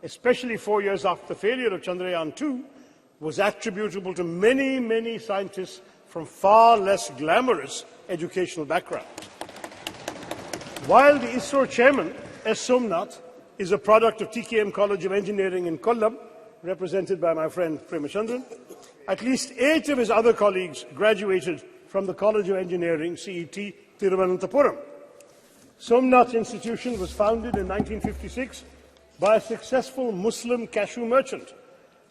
especially 4 years after the failure of Chandrayaan 2, was attributable to many, many scientists from far less glamorous educational backgrounds. While the ISRO chairman, S. Somnath, is a product of TKM College of Engineering in Kollam, represented by my friend Premachandran, at least 8 of his other colleagues graduated from the College of Engineering, CET, Thiruvananthapuram. Somnath Institution was founded in 1956 by a successful Muslim cashew merchant,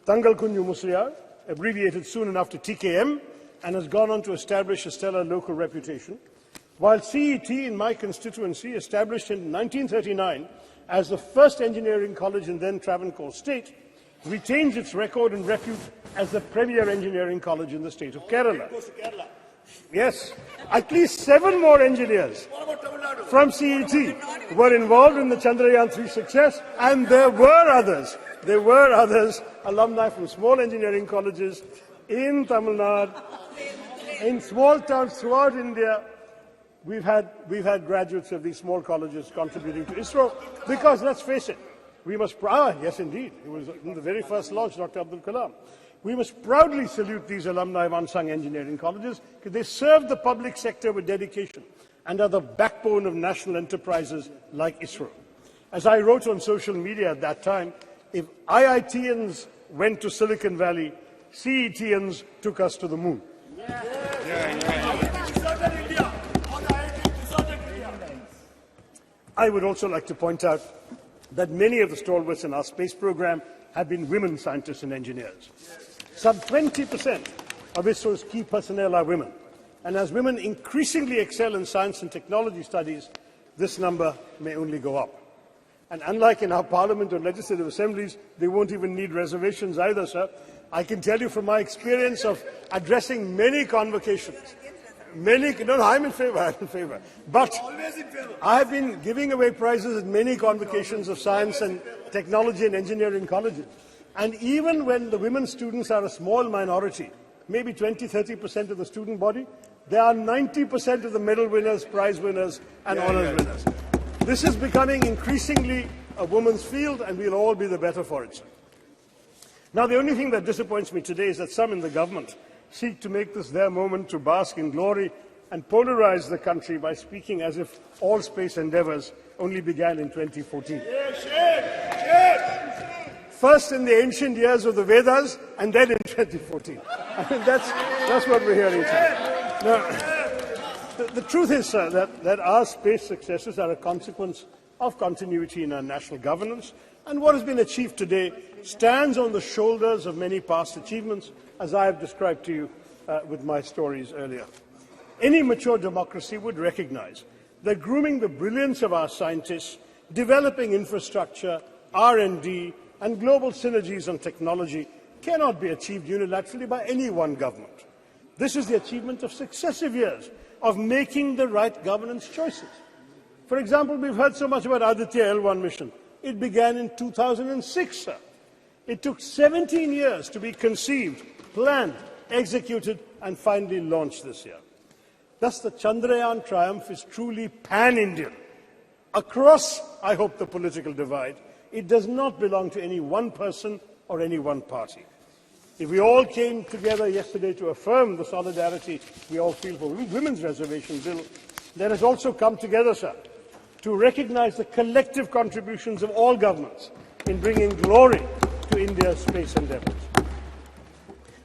Tangal Kunju Musliar, abbreviated soon enough to TKM, and has gone on to establish a stellar local reputation, while CET in my constituency, established in 1939 as the first engineering college in then Travancore state, retains its record and repute as the premier engineering college in the state of Kerala. Yes, at least 7 more engineers from CET were involved in the Chandrayaan 3 success, and there were others, alumni from small engineering colleges in Tamil Nadu, in small towns throughout India. We've had graduates of these small colleges contributing to ISRO because, let's face it, we must, yes indeed, it was in the very first launch, Dr. Abdul Kalam. We must proudly salute these alumni of unsung engineering colleges because they serve the public sector with dedication and are the backbone of national enterprises like ISRO. As I wrote on social media at that time, if IITians went to Silicon Valley, CETians took us to the moon. I would also like to point out that many of the stalwarts in our space program have been women scientists and engineers. Some 20% of ISRO's key personnel are women. And as women increasingly excel in science and technology studies, this number may only go up. And unlike in our parliament or legislative assemblies, they won't even need reservations either, sir. I can tell you from my experience of addressing many convocations, I'm in favor, But I have been giving away prizes at many convocations of science and technology and engineering colleges. And even when the women students are a small minority, maybe 20–30% of the student body, they are 90% of the medal winners, prize winners, and honours winners. This is becoming increasingly a woman's field, and we'll all be the better for it, sir. Now, the only thing that disappoints me today is that some in the government seek to make this their moment to bask in glory and polarize the country by speaking as if all space endeavours only began in 2014. First in the ancient years of the Vedas, and then in 2014. I mean, that's what we're hearing today. Now, the truth is, sir, that our space successes are a consequence of continuity in our national governance, and what has been achieved today stands on the shoulders of many past achievements, as I have described to you with my stories earlier. Any mature democracy would recognize that grooming the brilliance of our scientists, developing infrastructure, R&D, and global synergies on technology cannot be achieved unilaterally by any one government. This is the achievement of successive years of making the right governance choices. For example, we've heard so much about Aditya L1 mission. It began in 2006, sir. It took 17 years to be conceived, planned, executed, and finally launched this year. Thus, the Chandrayaan triumph is truly pan-Indian. Across, I hope, the political divide, it does not belong to any one person or any one party. If we all came together yesterday to affirm the solidarity we all feel for women's reservation bill, let us also come together, sir, to recognize the collective contributions of all governments in bringing glory to India's space endeavours.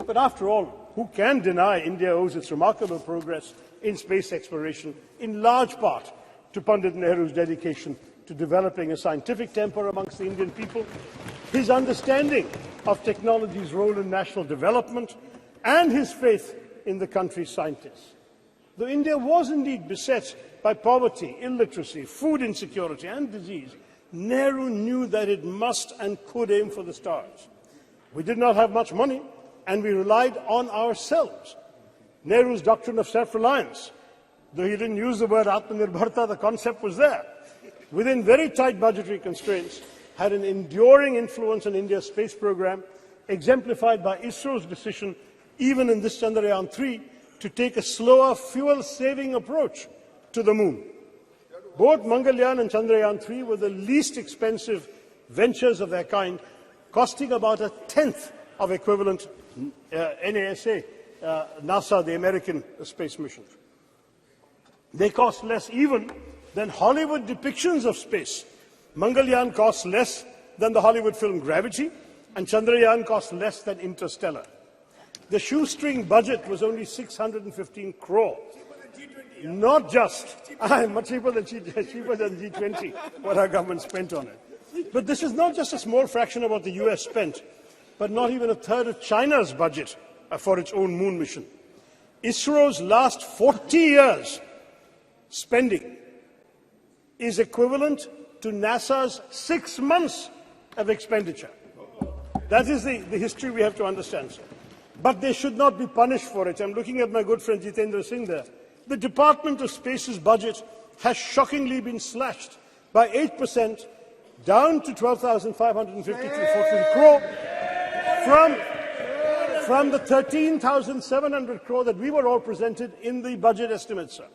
But after all, who can deny India owes its remarkable progress in space exploration in large part to Pandit Nehru's dedication to developing a scientific temper amongst the Indian people, his understanding of technology's role in national development, and his faith in the country's scientists. Though India was indeed beset by poverty, illiteracy, food insecurity, and disease, Nehru knew that it must and could aim for the stars. We did not have much money, and we relied on ourselves. Nehru's doctrine of self-reliance, though he didn't use the word Atmanirbharta, the concept was there, within very tight budgetary constraints, had an enduring influence on India's space program, exemplified by ISRO's decision, even in this Chandrayaan 3, to take a slower, fuel-saving approach to the moon. Both Mangalyaan and Chandrayaan 3 were the least expensive ventures of their kind, costing about a tenth of equivalent NASA, the American space missions. They cost less even than Hollywood depictions of space. Mangalyaan costs less than the Hollywood film Gravity, and Chandrayaan costs less than Interstellar. The shoestring budget was only 615 crore. Not just, much cheaper than G20, what our government spent on it. But this is not just a small fraction of what the US spent, but not even a third of China's budget for its own moon mission. ISRO's last 40 years spending is equivalent to NASA's 6 months of expenditure. That is the history we have to understand, sir. But they should not be punished for it. I'm looking at my good friend Jitendra Singh there. The Department of Space's budget has shockingly been slashed by 8%, down to 12,552 crore, from the 13,700 crore that we were all presented in the budget estimates, sir.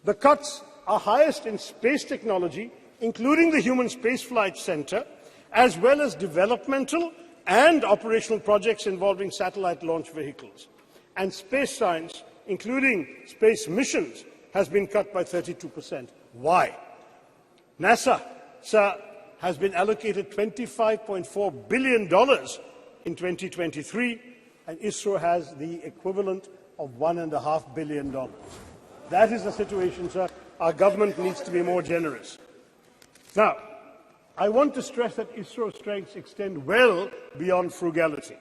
The cuts are highest in space technology, including the Human Spaceflight Center, as well as developmental and operational projects involving satellite launch vehicles. And space science, including space missions, has been cut by 32%. Why? NASA, sir, has been allocated $25.4 billion in 2023, and ISRO has the equivalent of $1.5 billion. That is the situation, sir. Our government needs to be more generous. Now, I want to stress that ISRO's strengths extend well beyond frugality.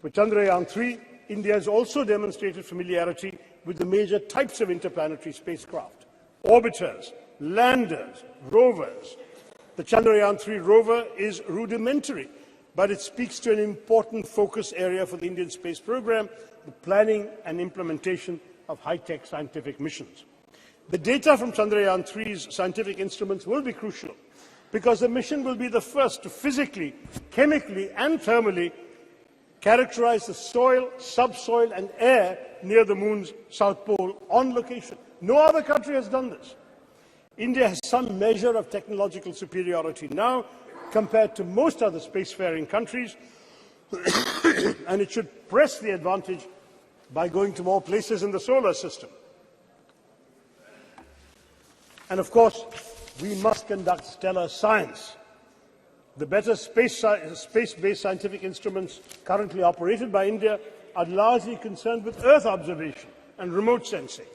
For Chandrayaan 3, India has also demonstrated familiarity with the major types of interplanetary spacecraft: orbiters, landers, rovers. The Chandrayaan-3 rover is rudimentary, but it speaks to an important focus area for the Indian space program, the planning and implementation of high-tech scientific missions. The data from Chandrayaan-3's scientific instruments will be crucial because the mission will be the first to physically, chemically and thermally characterize the soil, subsoil and air near the moon's south pole on location. No other country has done this. India has some measure of technological superiority now compared to most other spacefaring countries, and it should press the advantage by going to more places in the solar system. And of course, we must conduct stellar science. The better space-based scientific instruments currently operated by India are largely concerned with Earth observation and remote sensing.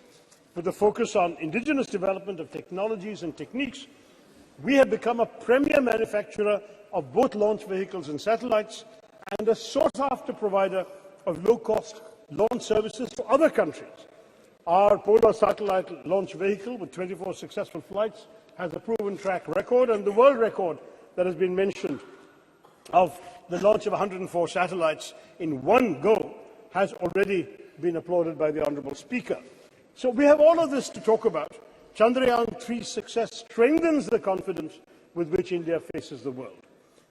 With a focus on indigenous development of technologies and techniques, we have become a premier manufacturer of both launch vehicles and satellites and a sought-after provider of low-cost launch services to other countries. Our Polar satellite launch vehicle, with 24 successful flights, has a proven track record, and the world record that has been mentioned of the launch of 104 satellites in one go has already been applauded by the Honourable Speaker. So we have all of this to talk about. Chandrayaan-3's success strengthens the confidence with which India faces the world.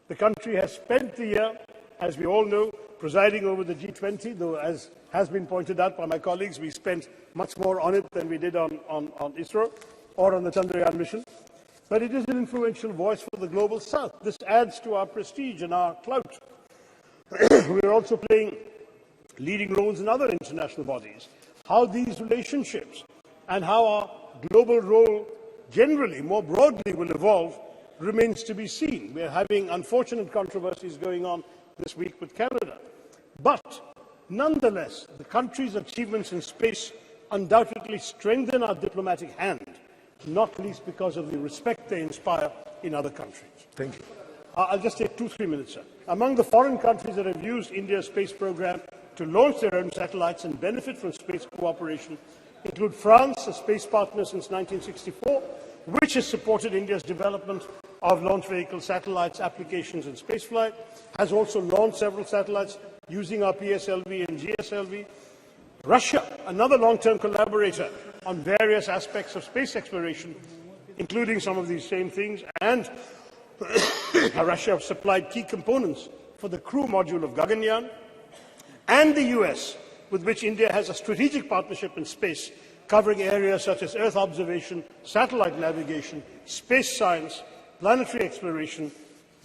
The country has spent the year, as we all know, presiding over the G20, though, as has been pointed out by my colleagues, we spent much more on it than we did on ISRO or on the Chandrayaan mission. But it is an influential voice for the global south. This adds to our prestige and our clout. We are also playing leading roles in other international bodies. How these relationships and how our global role generally, more broadly, will evolve remains to be seen. We are having unfortunate controversies going on this week with Canada. But nonetheless, the country's achievements in space undoubtedly strengthen our diplomatic hand, not least because of the respect they inspire in other countries. Thank you. I'll just take 2-3 minutes, sir. Among the foreign countries that have used India's space program to launch their own satellites and benefit from space cooperation include France, a space partner since 1964, which has supported India's development of launch vehicle satellites, applications and spaceflight, has also launched several satellites using our PSLV and GSLV. Russia, another long-term collaborator on various aspects of space exploration, including some of these same things, and Russia supplied key components for the crew module of Gaganyaan, and the US, with which India has a strategic partnership in space, covering areas such as Earth observation, satellite navigation, space science, planetary exploration,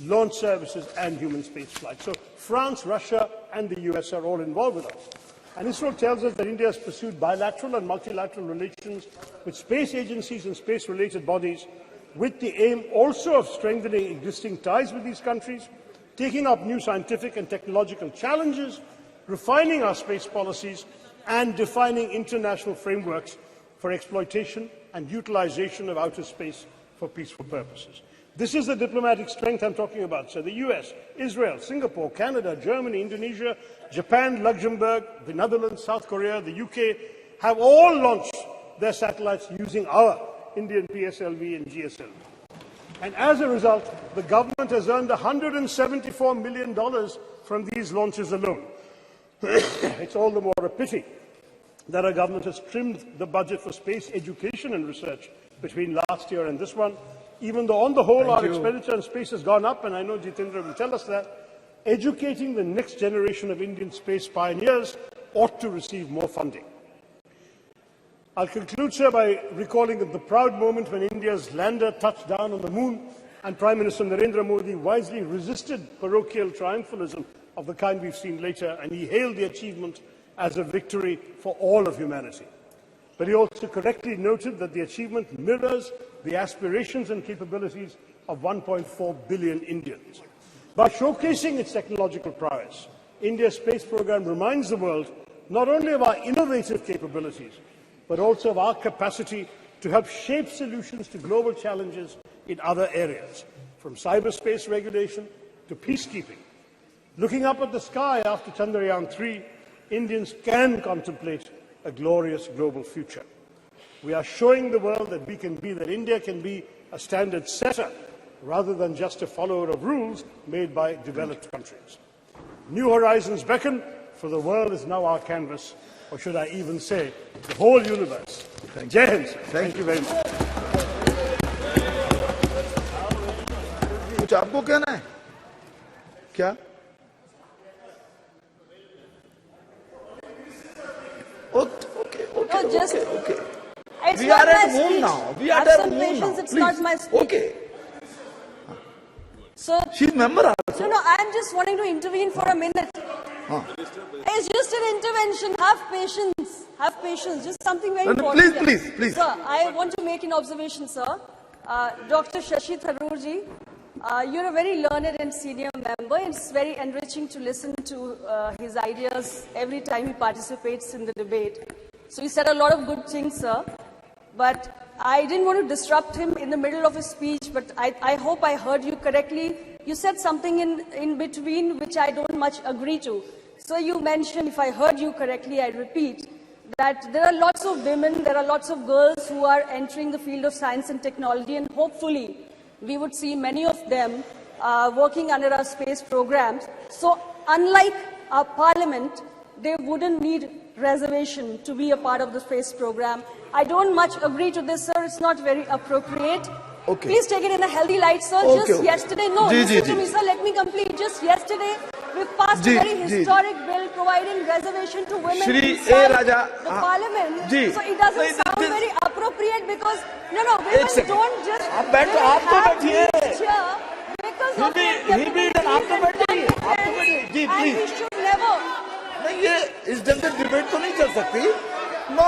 launch services, and human spaceflight. So France, Russia, and the US are all involved with us. And ISRO tells us that India has pursued bilateral and multilateral relations with space agencies and space-related bodies, with the aim also of strengthening existing ties with these countries, taking up new scientific and technological challenges, refining our space policies, and defining international frameworks for exploitation and utilization of outer space for peaceful purposes. This is the diplomatic strength I'm talking about, sir. The US, Israel, Singapore, Canada, Germany, Indonesia, Japan, Luxembourg, the Netherlands, South Korea, the UK have all launched their satellites using our Indian PSLV and GSLV. And as a result, the government has earned $174 million from these launches alone. It's all the more a pity that our government has trimmed the budget for space education and research between last year and this one, even though on the whole our expenditure on space has gone up, and I know Jitendra will tell us that. Educating the next generation of Indian space pioneers ought to receive more funding. I'll conclude, sir, by recalling the proud moment when India's lander touched down on the moon and Prime Minister Narendra Modi wisely resisted parochial triumphalism of the kind we've seen later, and he hailed the achievement as a victory for all of humanity. But he also correctly noted that the achievement mirrors the aspirations and capabilities of 1.4 billion Indians. By showcasing its technological prowess, India's space program reminds the world not only of our innovative capabilities, but also of our capacity to help shape solutions to global challenges in other areas, from cyberspace regulation to peacekeeping. Looking up at the sky after Chandrayaan-3, Indians can contemplate a glorious global future. We are showing the world that that India can be a standard setter rather than just a follower of rules made by developed countries. New horizons beckon, for the world is now our canvas, or should I even say, the whole universe. Jai Hind. Thank you very much. कुछ आपको कहना है क्या? Okay. We are at home now. We are at home now. It's not my speech. Okay. So, she's member also. No, I am just wanting to intervene for a minute. It's just an intervention. Have patience. Have patience. Just something very important. Please. Sir, I want to make an observation, sir. Dr. Shashi Tharoor ji, you're a very learned and senior member. It's very enriching to listen to his ideas every time he participates in the debate. So he said a lot of good things, sir. But I didn't want to disrupt him in the middle of his speech, but I hope I heard you correctly. You said something in between which I don't much agree to. So you mentioned, if I heard you correctly, I repeat, that there are lots of women, there are lots of girls who are entering the field of science and technology, and hopefully we would see many of them working under our space programs. So unlike our parliament, they wouldn't need reservation to be a part of the space program. I don't much agree to this, sir. It's not very appropriate. Okay. Please take it in a healthy light, sir. Yesterday, listen to me, sir. Let me complete. Just yesterday, we passed a very historic bill providing reservation to women inside the parliament. So it doesn't sound very appropriate because, women don't just have these here because of and we should never. नहीं ये इस ढंग से debate तो नहीं चल सकती. No.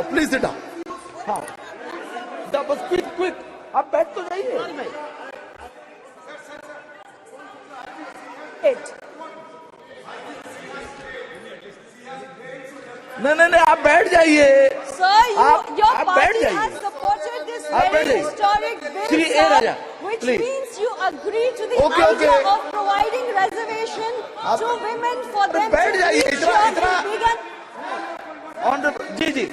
Please sit down. हाँ. बस quick. आप बैठ तो जाइए. नहीं आप बैठ जाइए. Sir, your party has supported this very historic bill, sir, which means you agree to the idea of providing reservation to women for them to reach ji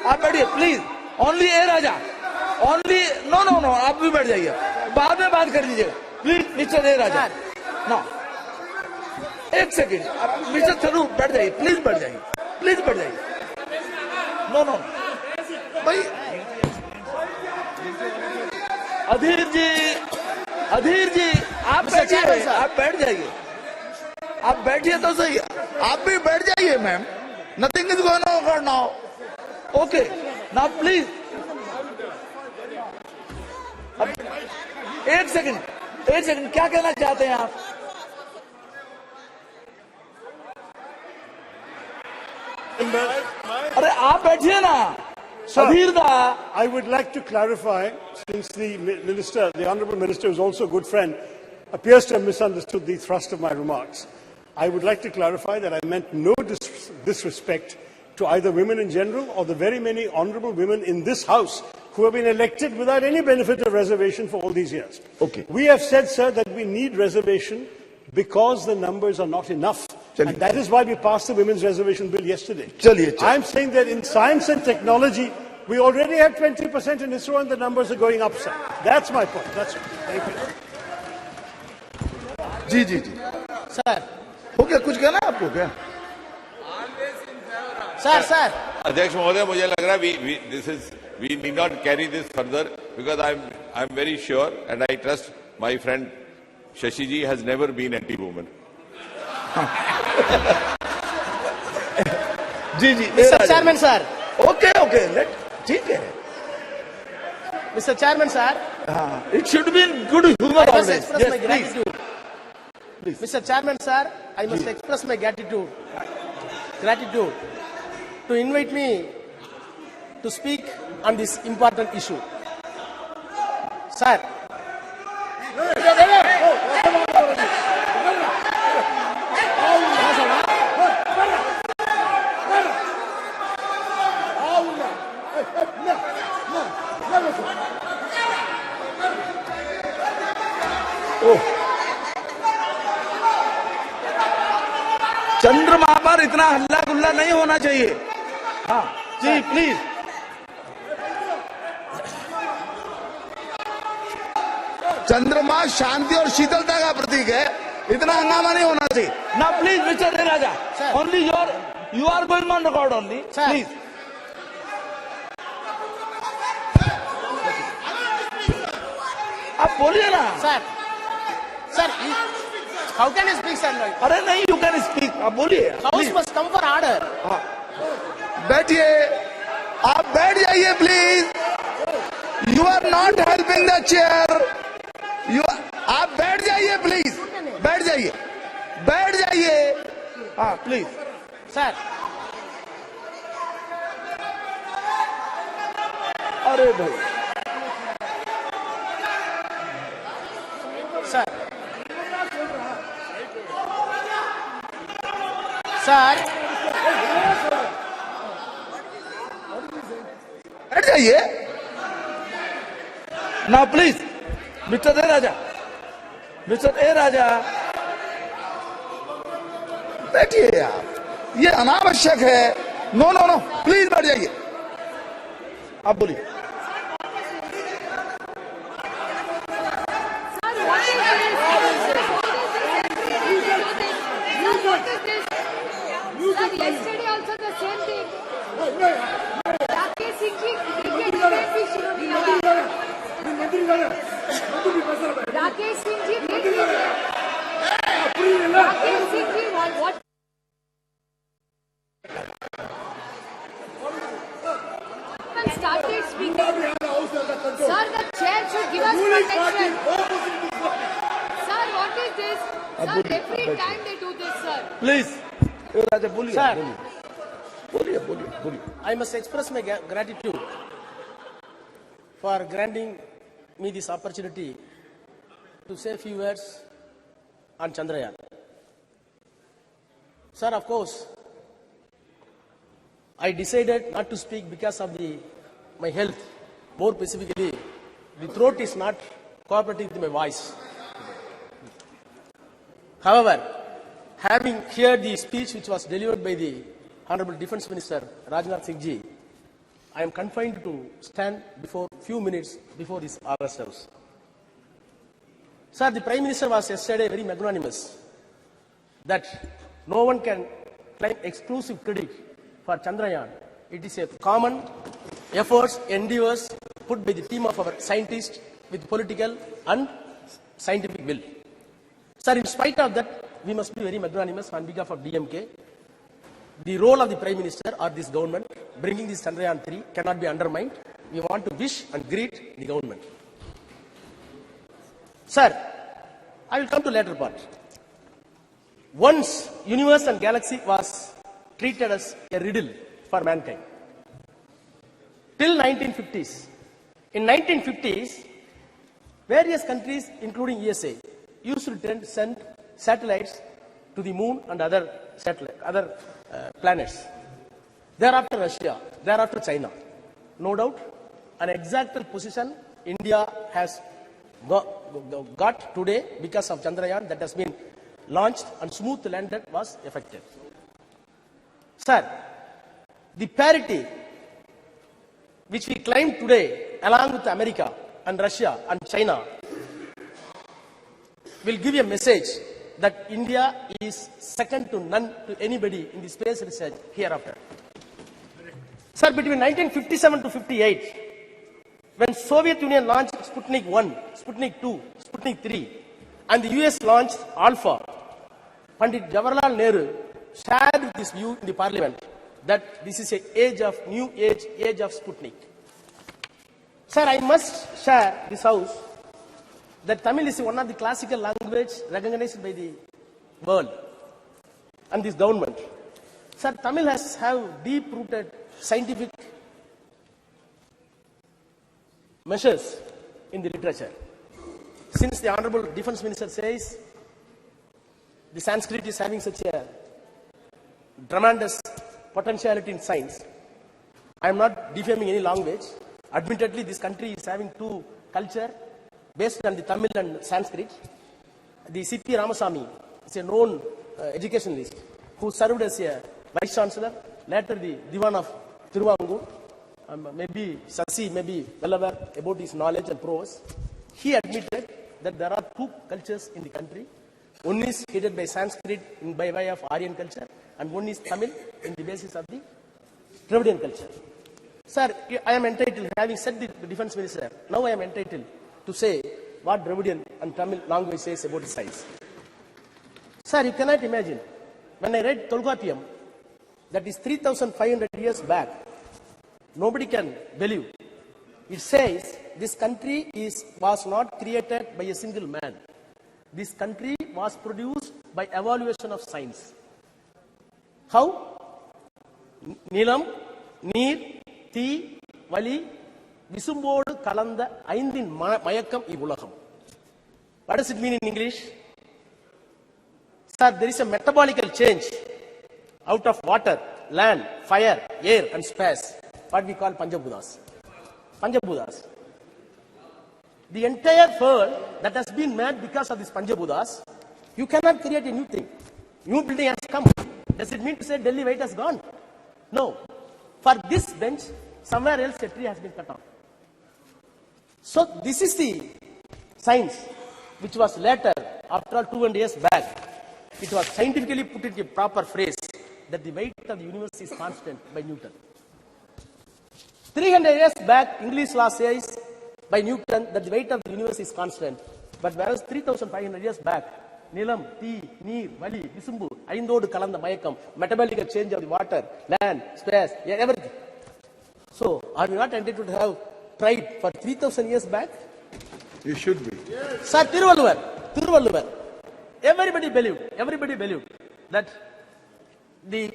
आप बैठिए please. Only A Raja. Only no आप भी बैठ जाइए. बाद में बात कर लीजिएगा please mister A Raja. No एक सेकेंड आप मिस्टर थरूर बैठ जाइए. प्लीज बैठ जाइए. नो भाई अधीर जी आप बैठिए. आप बैठ जाइए. आप बैठिए तो सही. आप भी बैठ जाइए ma'am. Nothing is going on now. Okay now please. एक सेकंड क्या कहना चाहते हैं आप? अरे आप बैठिए ना. I would like to clarify, since the Honourable Minister, who is also a good friend, appears to have misunderstood the thrust of my remarks. I would like to clarify that I meant no disrespect to either women in general or the very many honourable women in this House who have been elected without any benefit of reservation for all these years. Okay. We have said, sir, that we need reservation because the numbers are not enough. And that is why we passed the Women's Reservation Bill yesterday. I am saying that in science and technology, we already have 20% in ISRO and the numbers are going up, sir. That's my point. That's it. Thank you. जी. Sir हो गया. कुछ कहना है आपको क्या? Sir अध्यक्ष महोदय मुझे लग रहा है we need not carry this further because I'm very sure and I trust my friend Shashi ji has never been anti-woman. Ji Mr. Chairman, sir. Okay. ठीक है. Mr. Chairman, sir. It should be in good humor always. Yes, my gratitude. Please. Mr. Chairman, sir, I must express my gratitude to invite me to speak on this important issue. Sir. चंद्रमा पर इतना हल्ला गुल्ला नहीं होना चाहिए. हाँ जी please. चंद्रमा शांति और शीतलता का प्रतीक है, इतना हंगामा नहीं होना चाहिए ना। Please mister Raja, only you are going on record only, please. आप बोलिए ना sir. Sir, how can you speak sir? अरे नहीं, यू कैन स्पीक, आप बोलिए। House must come for order. बैठिए, आप बैठ जाइए please. You are not helping the chair. आप बैठ जाइए प्लीज, बैठ जाइए, बैठ जाइए। हाँ प्लीज सर। अरे भाई सर, सर बैठ जाइए ना please. Mister A Raja, mister A Raja, बैठिए आप, ये अनावश्यक है। नो नो नो, प्लीज बैठ जाइए। आप बोलिए। Yesterday also the same thing. Rakesh Singh ji cricket event भी शुरू नहीं हुआ। राकेश सिंह जी देख लीजिए। Rakesh Singh ji what? Started speaking. Sir, the chair should give us protection. Sir, what is this? Sir, every time they do this, sir. Please Raja बोलिए। Sir, बोलिए बोलिए बोलिए। I must express my gratitude for granting me this opportunity to say a few words on Chandrayaan. Sir, of course, I decided not to speak because of my health. More specifically, the throat is not cooperating with my voice. However, having heard the speech which was delivered by the Honorable Defence Minister Rajnath Singh ji, I am confined to stand before few minutes before this August House. Sir, the Prime Minister was yesterday very magnanimous that no one can claim exclusive credit for Chandrayaan. It is a common efforts, endeavors put by the team of our scientists with political and scientific will. Sir, in spite of that, we must be very magnanimous on behalf of DMK. The role of the Prime Minister or this government bringing this Chandrayaan 3 cannot be undermined. We want to wish and greet the government. Sir, I will come to later part. Once universe and galaxy was treated as a riddle for mankind. Till 1950s. In 1950s, various countries, including USA, used to send satellites to the moon and other planets. Thereafter Russia, thereafter China. No doubt, an exact position India has got today because of Chandrayaan that has been launched and smooth landed was effective. Sir, the parity which we claim today along with America and Russia and China will give a message that India is second to none to anybody in the space research hereafter. Sir, between 1957 to 58, when Soviet Union launched Sputnik 1, Sputnik 2, Sputnik 3, and the US launched Alpha, Pandit Jawaharlal Nehru shared this view in the parliament that this is an age of new age, age of Sputnik. Sir, I must share this house that Tamil is one of the classical language recognized by the world and this government. Sir, Tamil has have deep-rooted scientific measures in the literature. Since the Honorable Defence Minister says the Sanskrit is having such a tremendous potentiality in science, I am not defaming any language. Admittedly, this country is having two culture based on the Tamil and Sanskrit. The C.P. Ramasamy is a known educationalist who served as a Vice Chancellor, later the Diwan of Tiruvangur. Maybe Sasi may be well aware about his knowledge and prowess. He admitted that there are two cultures in the country. One is headed by Sanskrit by way of Aryan culture, and one is Tamil in the basis of the Dravidian culture. Sir, I am entitled, having said the defense minister, now I am entitled to say what Dravidian and Tamil language says about the science. Sir, you cannot imagine, when I read Tolkappiyam, that is 3,500 years back, nobody can believe. It says this country was not created by a single man. This country was produced by evaluation of science. How? Nilam, Neer, Thi, Vali, Visumbodu, Kalanda, Aindin Mayakam, Ibulakam. What does it mean in English? Sir, there is a metabolical change out of water, land, fire, air and space, what we call Panchabhutas. Panchabhutas. The entire world that has been made because of these Panchabhutas, you cannot create a new thing. New building has come. Does it mean to say Delhi weight has gone? No. For this bench, somewhere else a tree has been cut off. So this is the science which was later, after all 200 years back, it was scientifically put in a proper phrase that the weight of the universe is constant by Newton. 300 years back, English law says by Newton that the weight of the universe is constant. But whereas 3,500 years back, Nilam, Thi, Neer, Vali, Visumbu, Aindodu Kalanda Mayakam, metabolic change of the water, land, space, everything. So, are we not entitled to have tried for 3,000 years back? You should be. Yes. Sir, Tiruvalluvar. Everybody believed that the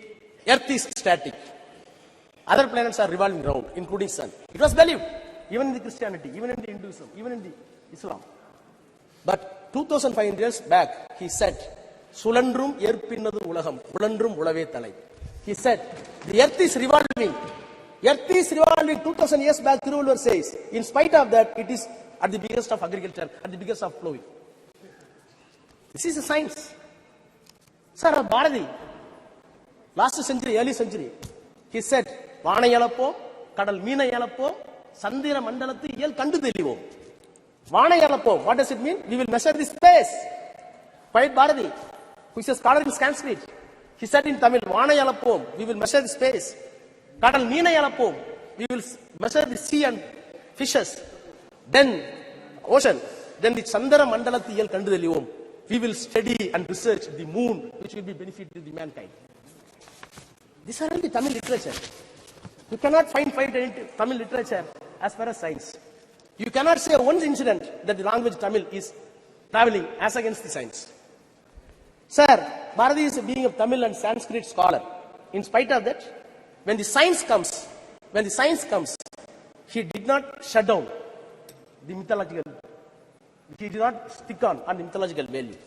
earth is static. Other planets are revolving around, including sun. It was believed, even in the Christianity, even in the Hinduism, even in the Islam. But 2,500 years back, he said, Sulandrum Yerpinnadu Ulagam, Ulandrum Ulave Talai. He said, the earth is revolving. Earth is revolving 2,000 years back, Tiruvalluvar says. In spite of that, it is at the biggest of agriculture, at the biggest of plowing. This is a science. Sir, Bharati, last century, early century, he said, Vana Yalapo, Kadal Meena Yalapo, Sandira Mandalati Yel Kandu Delivo. Vana Yalapo, what does it mean? We will measure the space. Quiet Bharati, who is a scholar in Sanskrit, he said in Tamil, Vana Yalapo, we will measure the space. Kadal Meena Yalapo, we will measure the sea and fishes. Then ocean. Then the Sandara Mandalati Yel Kandu Delivo. We will study and research the moon, which will be benefit to the mankind. These are only Tamil literature. You cannot find Tamil literature as far as science. You cannot say one incident that the language Tamil is traveling as against the science. Sir, Bharati is being a Tamil and Sanskrit scholar. In spite of that, when the science comes, he did not shut down the mythological. He did not stick on the mythological value.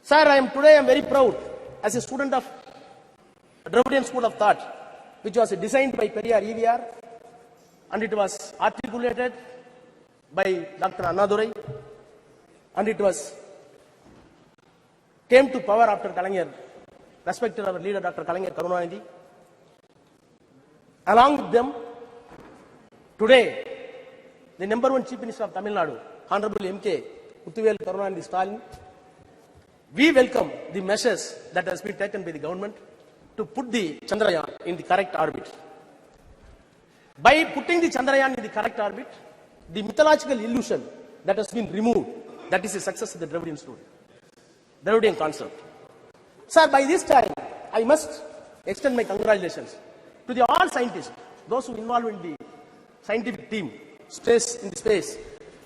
Sir, today I am very proud as a student of Dravidian School of Thought, which was designed by Periyar EVR, and it was articulated by Dr. Annadurai, and it came to power after Kalaignar, respected our leader Dr. Kalaignar Karunanidhi. Along with them, today, the number one Chief Minister of Tamil Nadu, Honorable M.K. Muthuvel Karunanidhi Stalin, we welcome the measures that has been taken by the government to put the Chandrayaan in the correct orbit. By putting the Chandrayaan in the correct orbit, the mythological illusion that has been removed, that is a success of the Dravidian story, Dravidian concept. Sir, by this time, I must extend my congratulations to the all scientists, those who involved in the scientific team, in the space,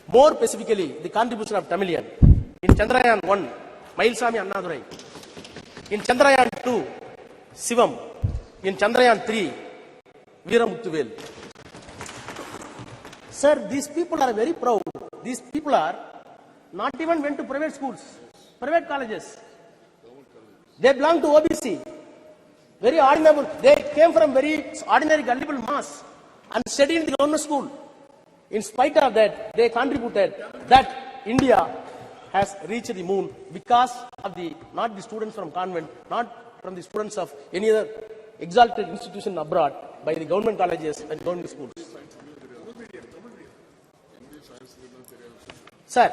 more specifically the contribution of Tamilian. In Chandrayaan 1, Mailsami Annadurai. In Chandrayaan 2, Sivam. In Chandrayaan 3, Veeramuthuvel. Sir, these people are very proud. These people are not even went to private schools, private colleges. They belong to OBC. Very ordinary. They came from very ordinary gullible mass and studied in the government school. In spite of that, they contributed that India has reached the moon because of not the students from convent, not from the students of any other exalted institution abroad, by the government colleges and government schools. Sir,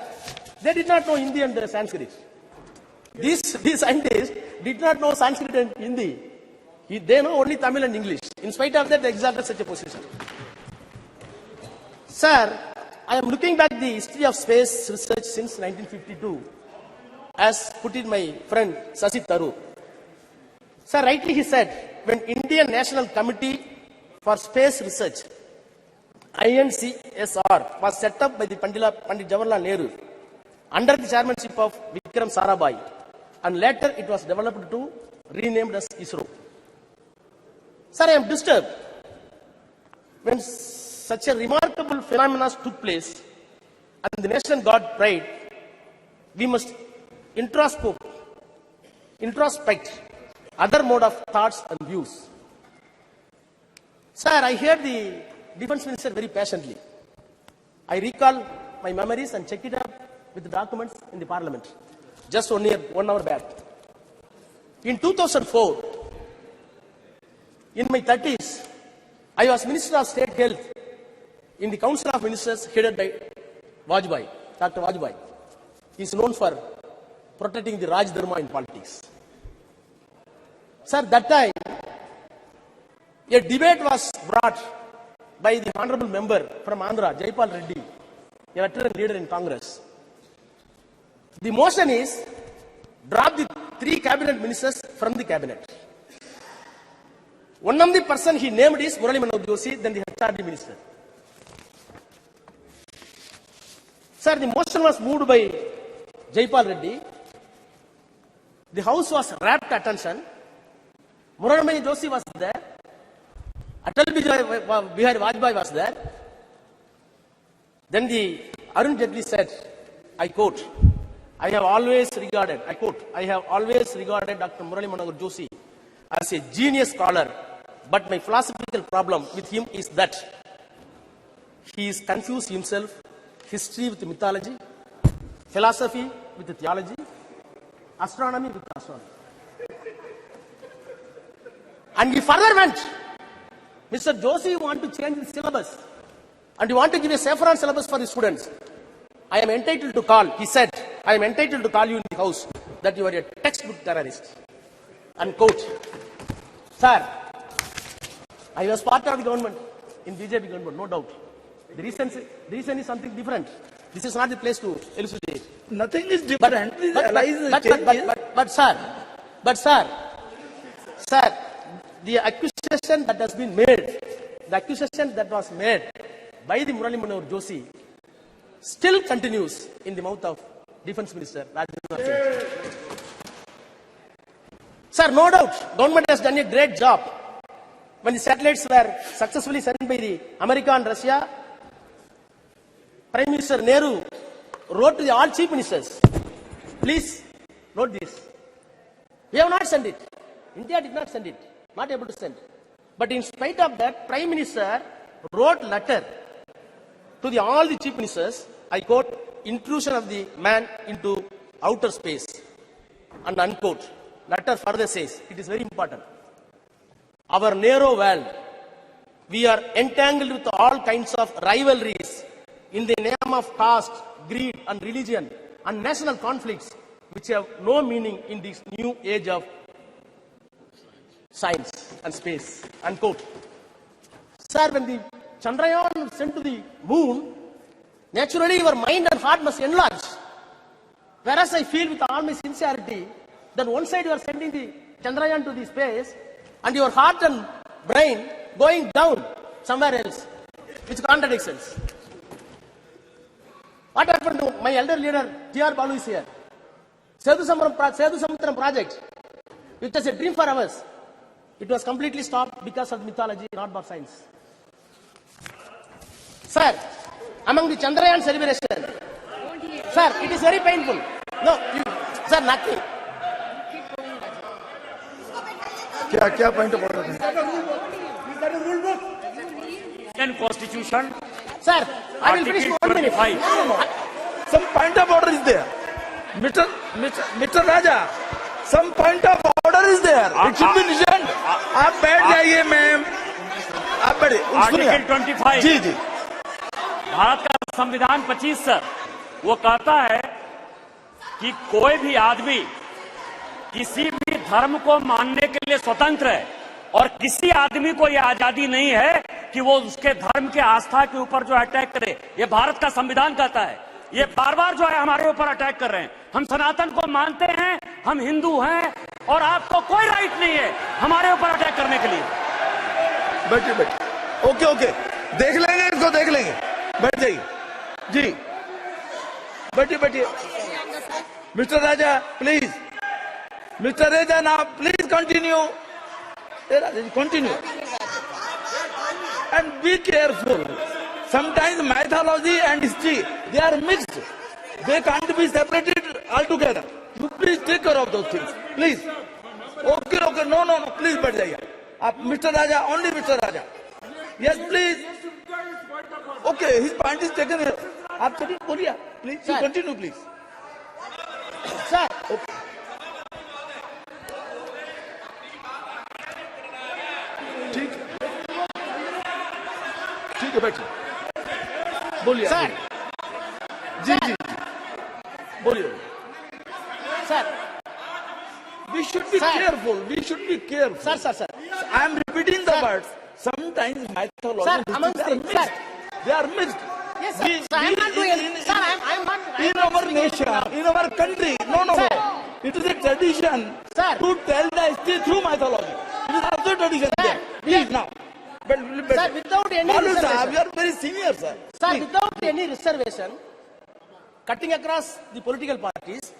They did not know Hindi and Sanskrit. These scientists did not know Sanskrit and Hindi. They know only Tamil and English. In spite of that, they exalted such a position. Sir, I am looking back the history of space research since 1952, as put in my friend Shashi Tharoor. Sir, rightly he said, when Indian National Committee for Space Research, INCSR, was set up by the Pandit Jawaharlal Nehru under the chairmanship of Vikram Sarabhai, and later it was developed to renamed as ISRO. Sir, I am disturbed when such a remarkable phenomenon took place and the nation got pride. We must introspect other mode of thoughts and views. Sir, I heard the defense minister very patiently. I recall my memories and check it up with the documents in the parliament just 1 hour back. In 2004, in my 30s, I was Minister of State Health in the Council of Ministers headed by Vajpayee, Dr. Vajpayee. He is known for protecting the Raj Dharma in politics. Sir, that time, a debate was brought by the honorable member from Andhra, Jaipal Reddy, a veteran leader in Congress. The motion is, drop the 3 cabinet ministers from the cabinet. One of the person he named is Murali Manohar Joshi, then the HRD minister. Sir, the motion was moved by Jaipal Reddy. The house was rapt attention. Murali Manohar Joshi was there. Atal Bihari Vajpayee was there. Then the Arun Jaitley said, I quote, I have always regarded Dr. Murali Manohar Joshi as a genius scholar, but my philosophical problem with him is that he is confused himself, history with mythology, philosophy with theology, astronomy with astronomy. And he further went, Mr. Joshi, you want to change the syllabus and you want to give a saffron syllabus for the students. I am entitled to call, he said, I am entitled to call you in the house that you are a textbook terrorist. Unquote. Sir, I was part of the government, in BJP government, no doubt. The reason is something different. This is not the place to elucidate. Nothing is different. But sir, the accusation that has been made, the accusation that was made by the Murali Manohar Joshi still continues in the mouth of Defense Minister Rajnath Singh. Sir, no doubt, government has done a great job. When the satellites were successfully sent by the America and Russia, Prime Minister Nehru wrote to the all chief ministers, please note this. We have not sent it. India did not send it. Not able to send. But in spite of that, Prime Minister wrote letter to all the chief ministers, I quote, intrusion of the man into outer space, and unquote. Letter further says, it is very important. Our narrow world, we are entangled with all kinds of rivalries in the name of caste, greed and religion and national conflicts which have no meaning in this new age of science and space, unquote. Sir, when the Chandrayaan sent to the moon, naturally your mind and heart must enlarge. Whereas I feel with all my sincerity that one side you are sending the Chandrayaan to the space and your heart and brain going down somewhere else, which contradictions. What happened to my elder leader, T.R. Balu is here. Sethu Samudram project, which was a dream for us. It was completely stopped because of mythology, not for science. Sir, among the Chandrayaan celebration, sir, it is very painful. No, sir, nothing. क्या point of order है? Indian Constitution. Sir, I will finish 1 minute. Some point of order is there. Mr. Raja, some point of order is there. It should be listened. आप बैठ जाइए ma'am. आप बैठिए. Article 25. जी. भारत का संविधान 25 sir, वो कहता है कि कोई भी आदमी किसी भी धर्म को मानने के लिए स्वतंत्र है और किसी आदमी को यह आजादी नहीं है कि वो उसके धर्म के आस्था के ऊपर जो अटैक करे। ये भारत का संविधान कहता है। ये बार बार जो है हमारे ऊपर अटैक कर रहे हैं। हम सनातन को मानते हैं, हम हिंदू हैं और आपको कोई राइट नहीं है हमारे ऊपर अटैक करने के लिए। बैठिए बैठिए, ओके ओके, देख लेंगे इसको, देख लेंगे, बैठ जाइए जी, बैठिए बैठिए। Mister Raja please, mister Raja now please continue. Continue and be careful. Sometimes mythology and history, they are mixed. They can't be separated altogether. You please take care of those things, please. Okay, okay, no, no, no, please बैठ जाइए आप। Mr. Raja, only Mr. Raja. Yes, please. Okay, his point is taken here. आप चलिए बोलिए, please. You continue, please. Sir. Okay. ठीक है, बैठिए, बोलिए सर। जी जी बोलिए sir. We should be careful. We should be careful. Sir. I am repeating the words. Sometimes mythology, Sir, amongst they are mixed. sir. They are mixed. Yes, sir. Sir, I am not doing anything. Sir, I am not. In our nation, in our country, no. It is a tradition to tell the history through mythology. It is also a tradition there. Please now. Sir, without any Balu reservation. sahab, you are very senior, sir. Sir, Please. without any reservation, cutting across the political parties,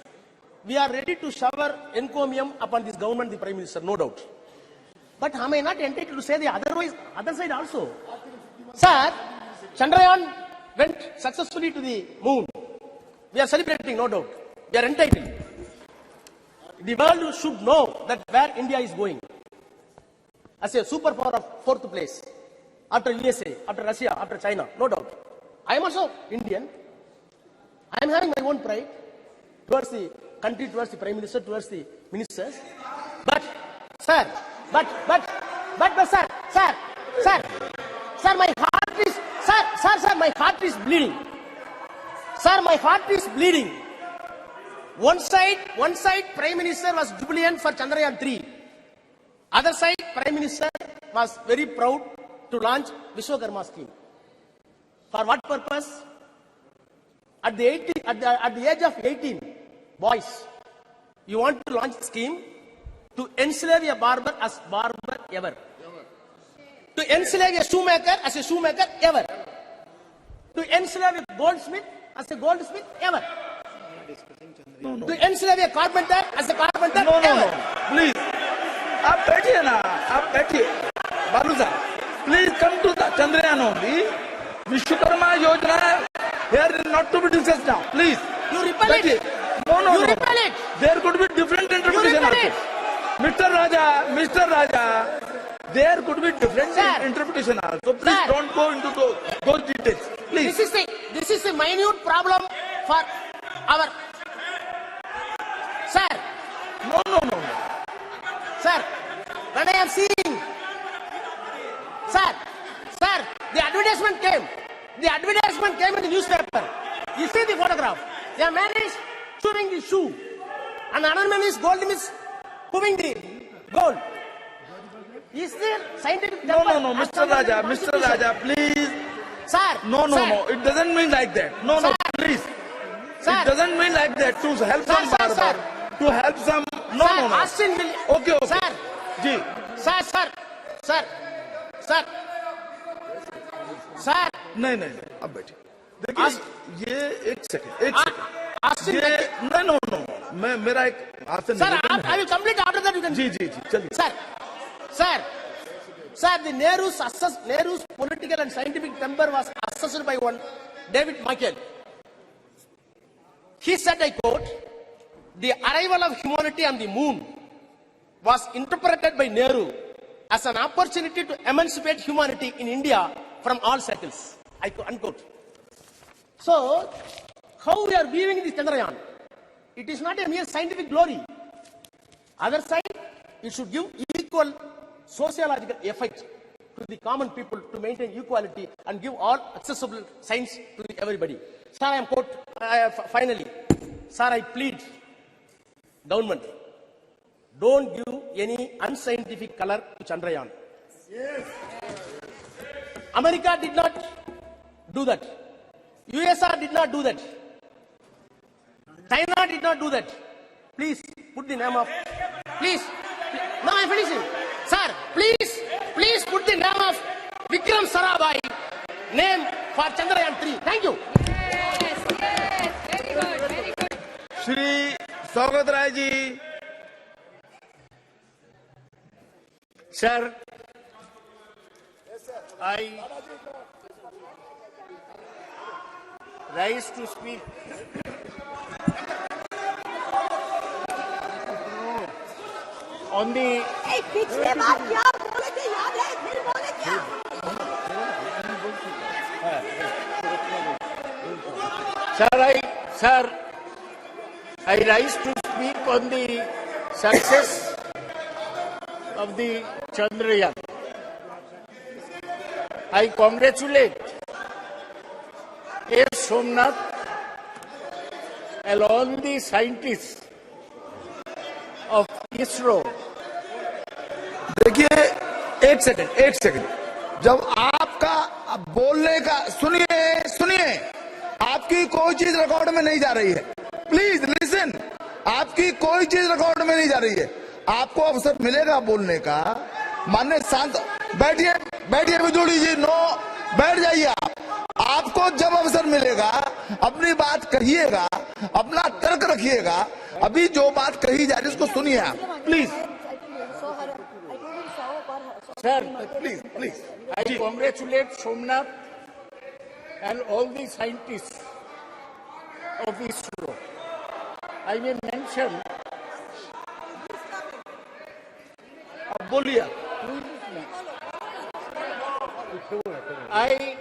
we are ready to shower encomium upon this government, the Prime Minister, no doubt. But am I not entitled to say the other side also? Sir, Chandrayaan went successfully to the moon. We are celebrating, no doubt. We are entitled. The world should know that where India is going. As a superpower of fourth place, after USA, after Russia, after China, no doubt. I am also Indian. I am having my own pride towards the country, towards the Prime Minister, towards the ministers. But, sir, but, sir, my heart is, sir, my heart is bleeding. Sir, my heart is bleeding. One side, Prime Minister was jubilant for Chandrayaan 3. Other side, Prime Minister was very proud to launch Vishwakarma scheme. For what purpose? At the age of 18, boys, you want to launch a scheme to enslave a barber as barber ever. To enslave a shoemaker as a shoemaker ever. To enslave a goldsmith as a goldsmith ever. No. To enslave a carpenter as a carpenter ever. No. Please. आप बैठिए ना, आप बैठिए। बालू साहब, please come to the Chandrayaan only. Vishwakarma Yojana here not to be discussed now. Please. You repel it. No. You repel it. There could be different interpretation. You repel it. Mr. Raja, there could be different interpretation also. Please don't go into those details. Please. This is a minute problem for our. Sir. No. Sir, when I am seeing, sir, the advertisement came. The advertisement came in the newspaper. You see the photograph. The man is chewing the shoe, and another man is moving the gold. Is there scientific? No, Mr. Raja, please. Sir. No. It doesn't mean like that. No, please. Sir. It doesn't mean like that. To help some barber, to help some. No. Austin will. Okay. Sir. Ji. Sir. नहीं, अब बैठिए। देखिए, ये एक second. ये no. मेरा एक आपसे Sir, I will complete after that. You can. जी, चलिए। Sir, the Nehru's political and scientific temper was assessed by one David Michael. He said, I quote, "The arrival of humanity on the moon was interpreted by Nehru as an opportunity to emancipate humanity in India from all shackles." Unquote. So, how we are viewing this Chandrayaan? It is not a mere scientific glory. Other side, it should give equal sociological effect to the common people to maintain equality and give all accessible science to everybody. Sir, I am quote finally. sir, I plead, government, don't give any unscientific color to Chandrayaan. Yes. America did not do that. USSR did not do that. China did not do that. Please put the name of. Please. No, I'm finishing. Sir, please put the name of Vikram Sarabhai name for Chandrayaan 3. Thank you. Yes, very good, very good. Shri Saugat Rai ji. Sir, I rise to speak on the पिछले बार क्या बोले थे याद है फिर बोले क्या Sir, I rise to speak on the success of the Chandrayaan. I congratulate S. Somnath and all the scientists of ISRO. देखिए एक सेकंड जब आपका बोलने का सुनिए आपकी कोई चीज रिकॉर्ड में नहीं जा रही है प्लीज लिसन आपकी कोई चीज रिकॉर्ड में नहीं जा रही है आपको अवसर मिलेगा बोलने का माननीय शांत बैठिए बिजोड़ी जी नो बैठ जाइए आपको जब अवसर मिलेगा अपनी बात कहिएगा अपना तर्क रखिएगा अभी जो बात कही जा रही है उसको सुनिए आप please Sir, please. I congratulate Somnath and all the scientists of ISRO. I may mention. बोलिए I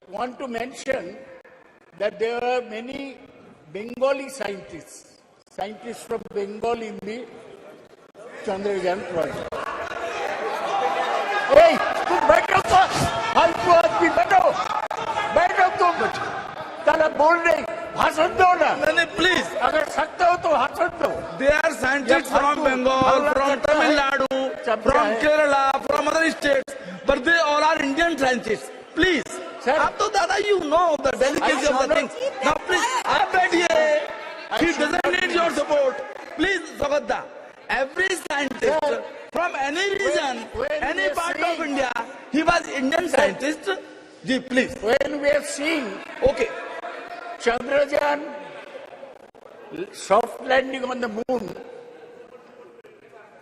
want to mention that there are many Bengali scientists from Bengal in the Chandrayaan project. Hey, तुम बैठो तो, फालतू आदमी बैठो तुम, चलो बोल नहीं, भाषण दो ना। नहीं प्लीज, अगर सकते हो तो भाषण दो। They are scientists from Bengal, from Tamil Nadu, from Kerala, from other states, but they all are Indian scientists. Please, आप तो दादा you know the delicacy of the thing. Now please, आप बैठिए. He doesn't need your support. Please, Sagadda. Every scientist from any region, any part of India, he was Indian scientist. Ji, please. When we are seeing, okay, Chandrayaan soft landing on the moon,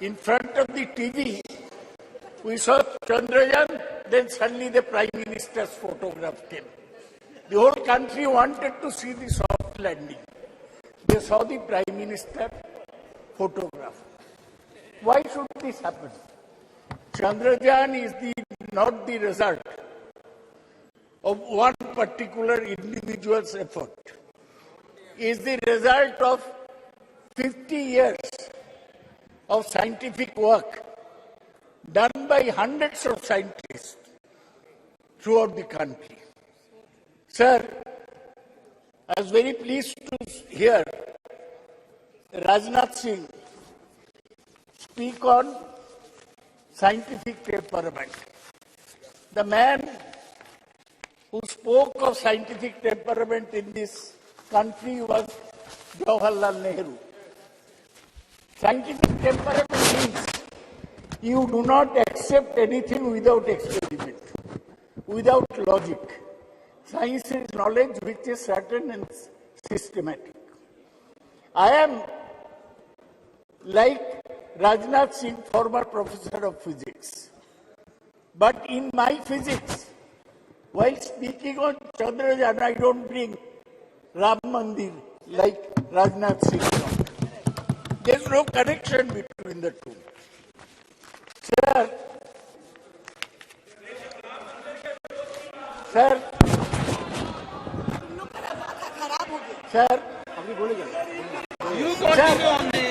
in front of the TV, we saw Chandrayaan, then suddenly the Prime Minister's photograph came. The whole country wanted to see the soft landing. They saw the Prime Minister photograph. Why should this happen? Chandrayaan is not the result of one particular individual's effort. It is the result of 50 years of scientific work done by hundreds of scientists throughout the country. Sir, I was very pleased to hear Rajnath Singh speak on scientific temperament. The man who spoke of scientific temperament in this country was Jawaharlal Nehru. Scientific temperament means you do not accept anything without experiment, without logic. Science is knowledge which is certain and systematic. I am like Rajnath Singh, former professor of physics. But in my physics, while speaking on Chandrayaan, I don't bring Ram Mandir like Rajnath Singh. There's no connection between the two. Sir,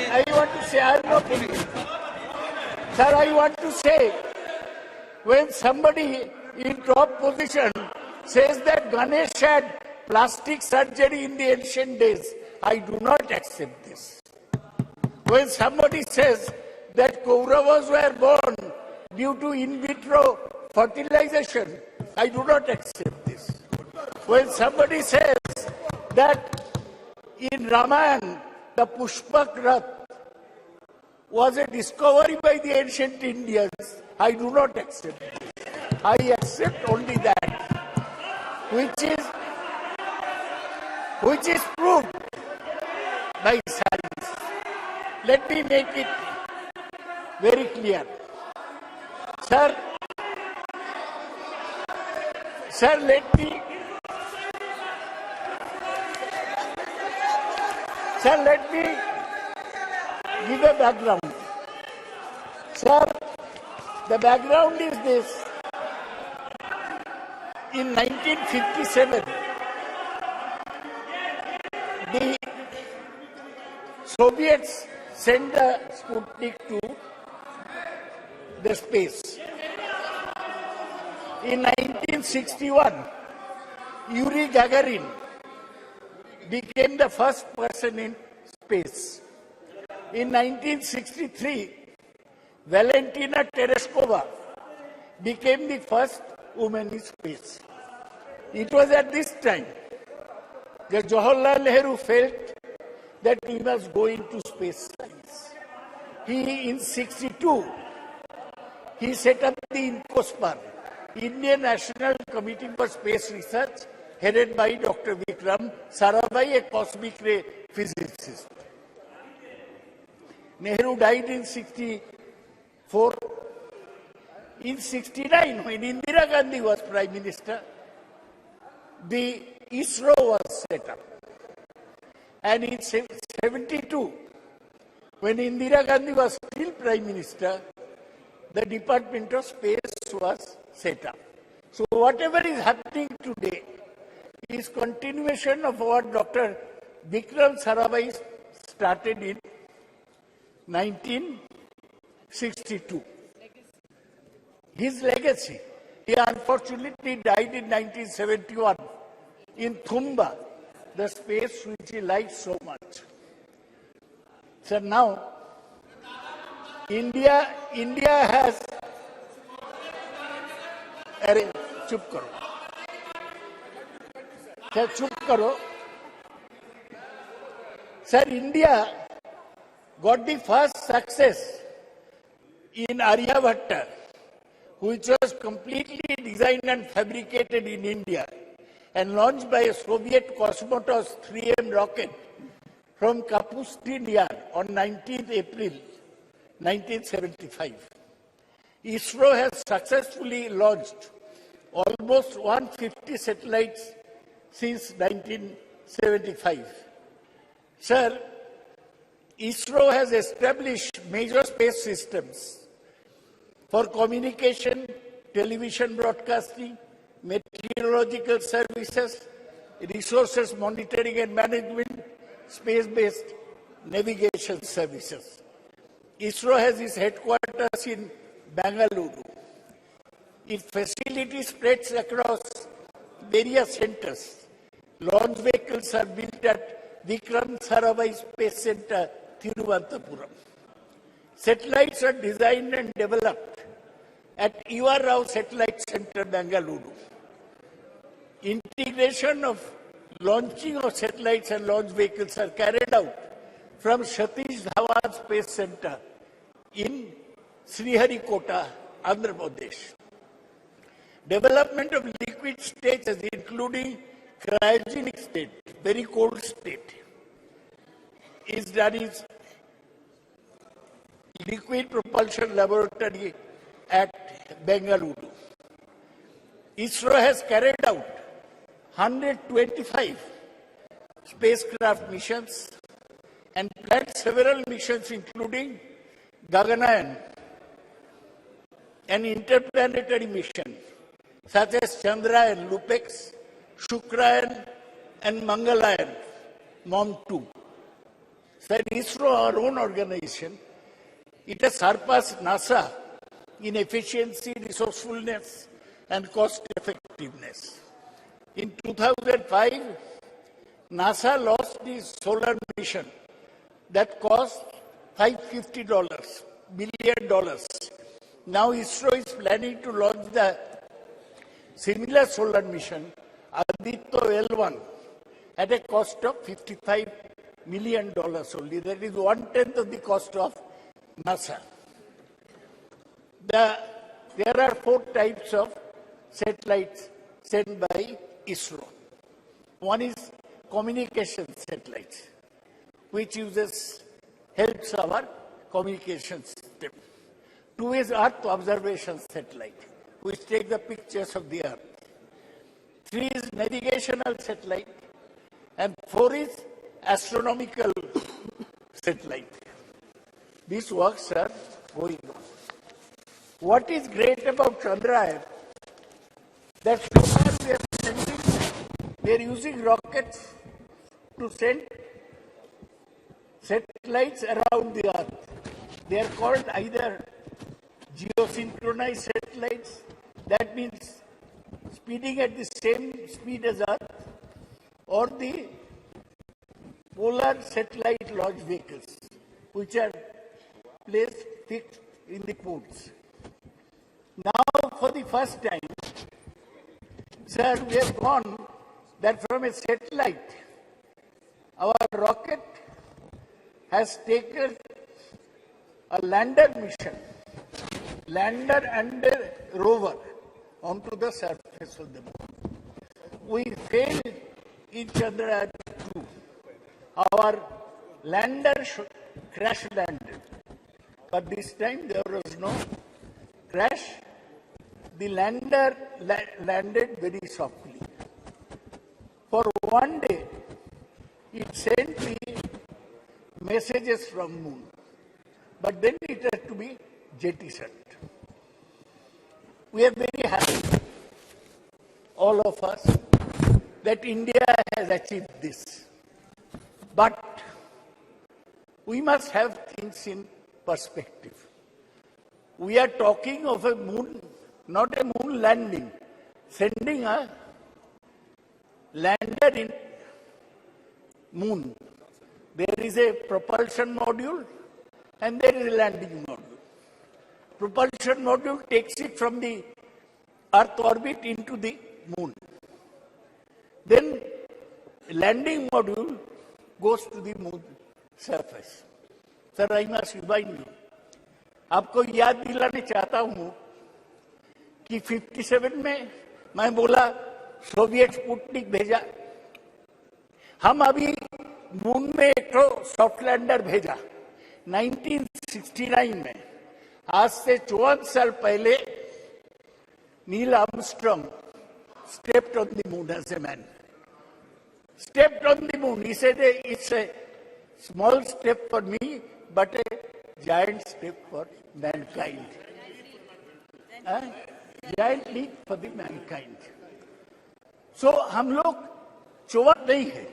I want to say, I'm not finished. Sir, I want to say, when somebody in top position says that Ganesh had plastic surgery in the ancient days, I do not accept this. When somebody says that Kauravas were born due to in vitro fertilization, I do not accept this. When somebody says that in Ramayana, the Pushpak Rath was a discovery by the ancient Indians, I do not accept this. I accept only that which is proved by science. Let me make it very clear. Sir, let me give a background. Sir, the background is this. In 1957, the Soviets sent the Sputnik to the space. In 1961, Yuri Gagarin became the first person in space. In 1963, Valentina Tereshkova became the first woman in space. It was at this time that Jawaharlal Nehru felt that we must go into space science. In 1962, he set up the INCOSPAR, Indian National Committee for Space Research, headed by Dr. Vikram Sarabhai, a cosmic ray physicist. Nehru died in 1964. In 1969, when Indira Gandhi was Prime Minister, the ISRO was set up. And in 1972, when Indira Gandhi was still Prime Minister, the Department of Space was set up. So whatever is happening today is continuation of what Dr. Vikram Sarabhai started in 1962. His legacy. He unfortunately died in 1971 in Thumba, the space which he liked so much. So now, India has... Arey, chup karo. Sir, chup karo. Sir, India got the first success in Aryabhatta, which was completely designed and fabricated in India and launched by a Soviet Cosmotos 3M rocket from Kapustin Yar on 19th April 1975. ISRO has successfully launched almost 150 satellites since 1975. Sir, ISRO has established major space systems for communication, television broadcasting, meteorological services, resources monitoring and management, space-based navigation services. ISRO has its headquarters in Bengaluru. Its facility spreads across various centers. Launch vehicles are built at Vikram Sarabhai Space Center, Thiruvananthapuram. Satellites are designed and developed at E.R. Rao Satellite Center, Bengaluru. Integration of launching of satellites and launch vehicles are carried out from Satish Dhawan Space Center in Sriharikota, Andhra Pradesh. Development of liquid stages, including cryogenic state, very cold state, is done in Liquid Propulsion Laboratory at Bengaluru. ISRO has carried out 125 spacecraft missions and planned several missions including Gaganayan, an interplanetary mission such as Chandrayaan, Lupex, Shukrayan and Mangalayan, MOM-2. So ISRO, our own organization, it has surpassed NASA in efficiency, resourcefulness and cost effectiveness. In 2005, NASA lost the solar mission that cost $550 billion. Now ISRO is planning to launch the similar solar mission, Aditya L1, at a cost of $55 million only. That is 1/10 of the cost of NASA. There are 4 types of satellites sent by ISRO. One is communication satellites, which helps our communication system. 2 is Earth observation satellite, which take the pictures of the Earth. 3 is navigational satellite, and 4 is astronomical satellite. These works are going on. What is great about Chandrayaan, that so far we are using rockets to send satellites around the Earth. They are called either geosynchronized satellites, that means speeding at the same speed as Earth, or the polar satellite launch vehicles, which are placed fixed in the poles. Now, for the first time, sir, we have gone that from a satellite, our rocket has taken a lander mission, lander and a rover, onto the surface of the moon. We failed in Chandrayaan 2. Our lander crash landed, but this time there was no crash. The lander landed very softly. For one day, it sent me messages from moon, but then it had to be jettisoned. We are very happy, all of us, that India has achieved this. But we must have things in perspective. We are talking of a moon, not a moon landing, sending a lander in moon. There is a propulsion module and there is a landing module. Propulsion module takes it from the Earth orbit into the moon. Then landing module goes to the moon surface. Sir, I must remind you, आपको याद दिलाने चाहता हूं कि 57 में मैं बोला Soviet Sputnik भेजा, हम अभी मून में एक तो सॉफ्ट लैंडर भेजा 1969 में. आज से 54 साल पहले Neil Armstrong stepped on the moon as a man. Stepped on the moon. He said, it's a small step for me, but a giant step for mankind. Giant leap for the mankind. So, हम लोग चौवत नहीं है,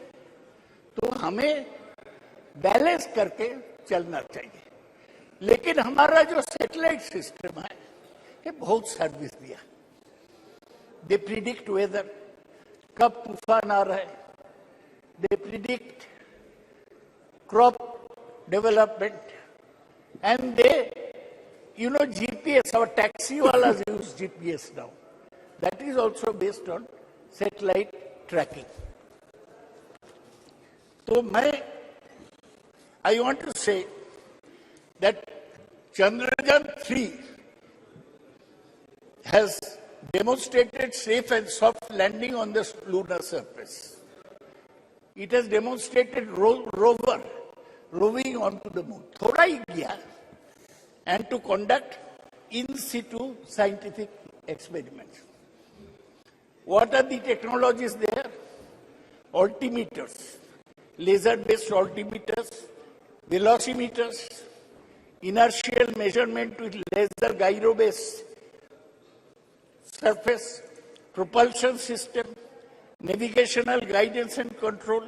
तो हमें balance करके चलना चाहिए. लेकिन हमारा जो सैटेलाइट सिस्टम है, ये बहुत सर्विस दिया. They predict weather, कब तूफान आ रहा है. They predict crop development, and they, GPS, our taxi walas use GPS now. That is also based on satellite tracking. So I want to say that Chandrayaan 3 has demonstrated safe and soft landing on the lunar surface. It has demonstrated rover roving onto the moon. Thoda hi gaya, and to conduct in situ scientific experiments. What are the technologies there? Altimeters, laser-based altimeters, velocimeters, inertial measurement with laser gyro-based surface, propulsion system, navigational guidance and control,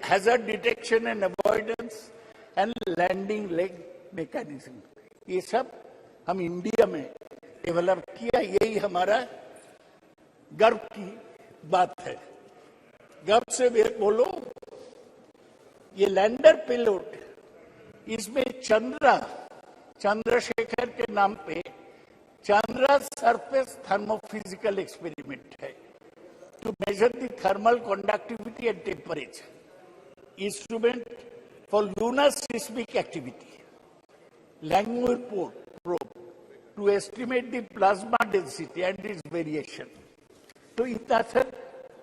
hazard detection and avoidance, and landing leg mechanism. ये सब हम India में develop किया. यही हमारा गर्व की बात है. गप से बोलो। ये लैंडर पेलोड, इसमें चंद्रशेखर के नाम पे चंद्रा सरफेस थर्मोफिजिकल एक्सपेरिमेंट है to measure the thermal conductivity and temperature. Instrument for lunar seismic activity. Langmuir probe to estimate the plasma density and its variation. So in that sense,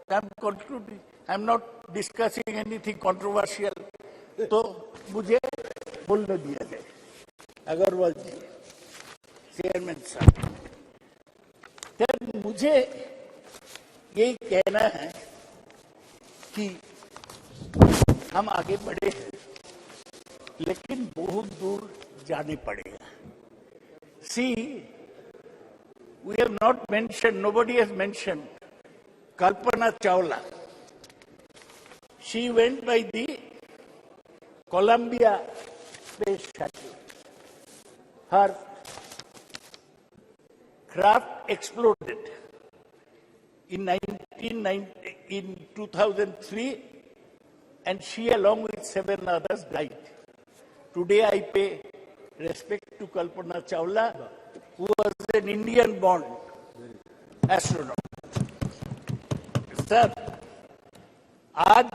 I'm concluding. I'm not discussing anything controversial. तो मुझे बोलने दिया जाए। अग्रवाल जी, chairman साहब, तो मुझे यही कहना है कि हम आगे बढ़े हैं, लेकिन बहुत दूर जाने पड़ेगा। See, we have not mentioned, nobody has mentioned Kalpana Chawla. She went by the Columbia Space Shuttle. Her craft exploded in 2003, and she along with 7 others died. Today I pay respect to Kalpana Chawla, who was an Indian-born astronaut. Sir, आज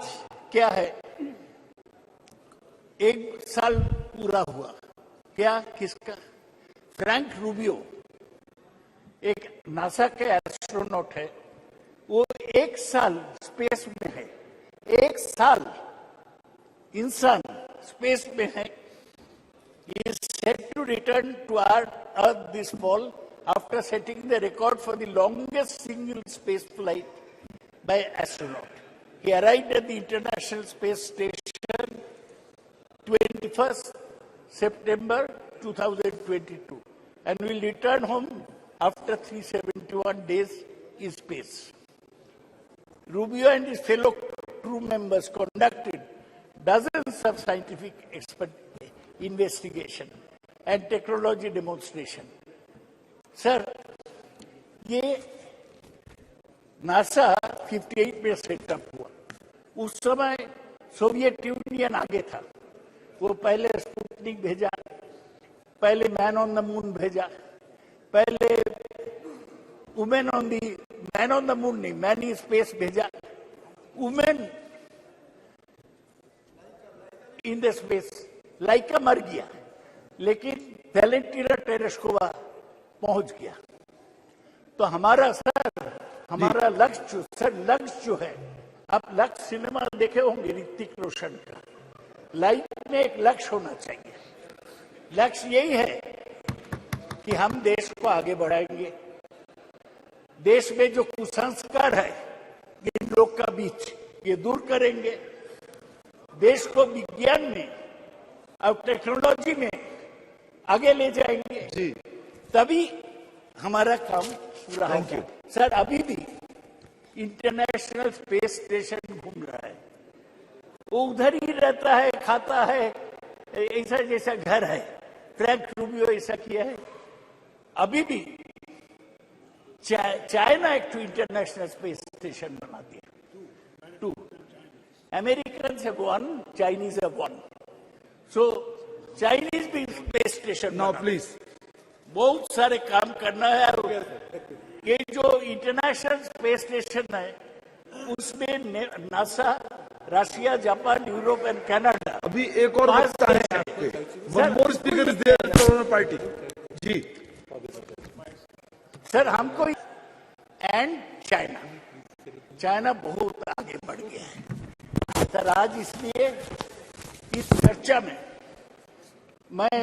क्या है? 1 साल पूरा हुआ। क्या किसका? Frank Rubio एक NASA के एस्ट्रोनॉट है, वो 1 साल स्पेस में है, 1 साल इंसान स्पेस में है। He is set to return to Earth this fall after setting the record for the longest single space flight by astronaut. He arrived at the International Space Station 21st September 2022 and will return home after 371 days in space. Rubio and his fellow crew members conducted dozens of scientific investigation and technology demonstration. Sir, ये NASA 58 में setup हुआ। उस समय Soviet union आगे था। वो पहले Sputnik भेजा, पहले मैन ऑन द मून भेजा, पहले women on the, man on the moon नहीं, मैन इन स्पेस भेजा, वुमेन इन द स्पेस। लाइका मर गया, लेकिन वैलेंटीना टेरेस्कोवा पहुंच गया। तो हमारा लक्ष्य जो है, आप लक्ष्य सिनेमा देखे होंगे ऋतिक रोशन का, लाइफ में एक लक्ष्य होना चाहिए। लक्ष्य यही है कि हम देश को आगे बढ़ाएंगे, देश में जो कुसंस्कार है इन लोग का बीच, ये दूर करेंगे, देश को विज्ञान में और टेक्नोलॉजी में आगे ले जाएंगे जी, तभी हमारा काम पूरा होगा। सर, अभी भी इंटरनेशनल स्पेस स्टेशन घूम रहा है, वो उधर ही रहता है, खाता है, ऐसा जैसा घर है। फ्रैंक रूबियो ऐसा किया है। अभी भी चाइना एक इंटरनेशनल स्पेस स्टेशन बना दिया, 2 American have 1, Chinese have 1। So Chinese भी स्पेस स्टेशन नाउ प्लीज, बहुत सारे काम करना है। ये जो इंटरनेशनल स्पेस स्टेशन है, उसमें NASA, Russia, Japan, Europe and Canada. अभी एक और वक्ता है आपके, one more speaker is there party जी। सर, हमको एंड चाइना बहुत आगे बढ़ गया है। सर, आज इसलिए इस चर्चा में मैं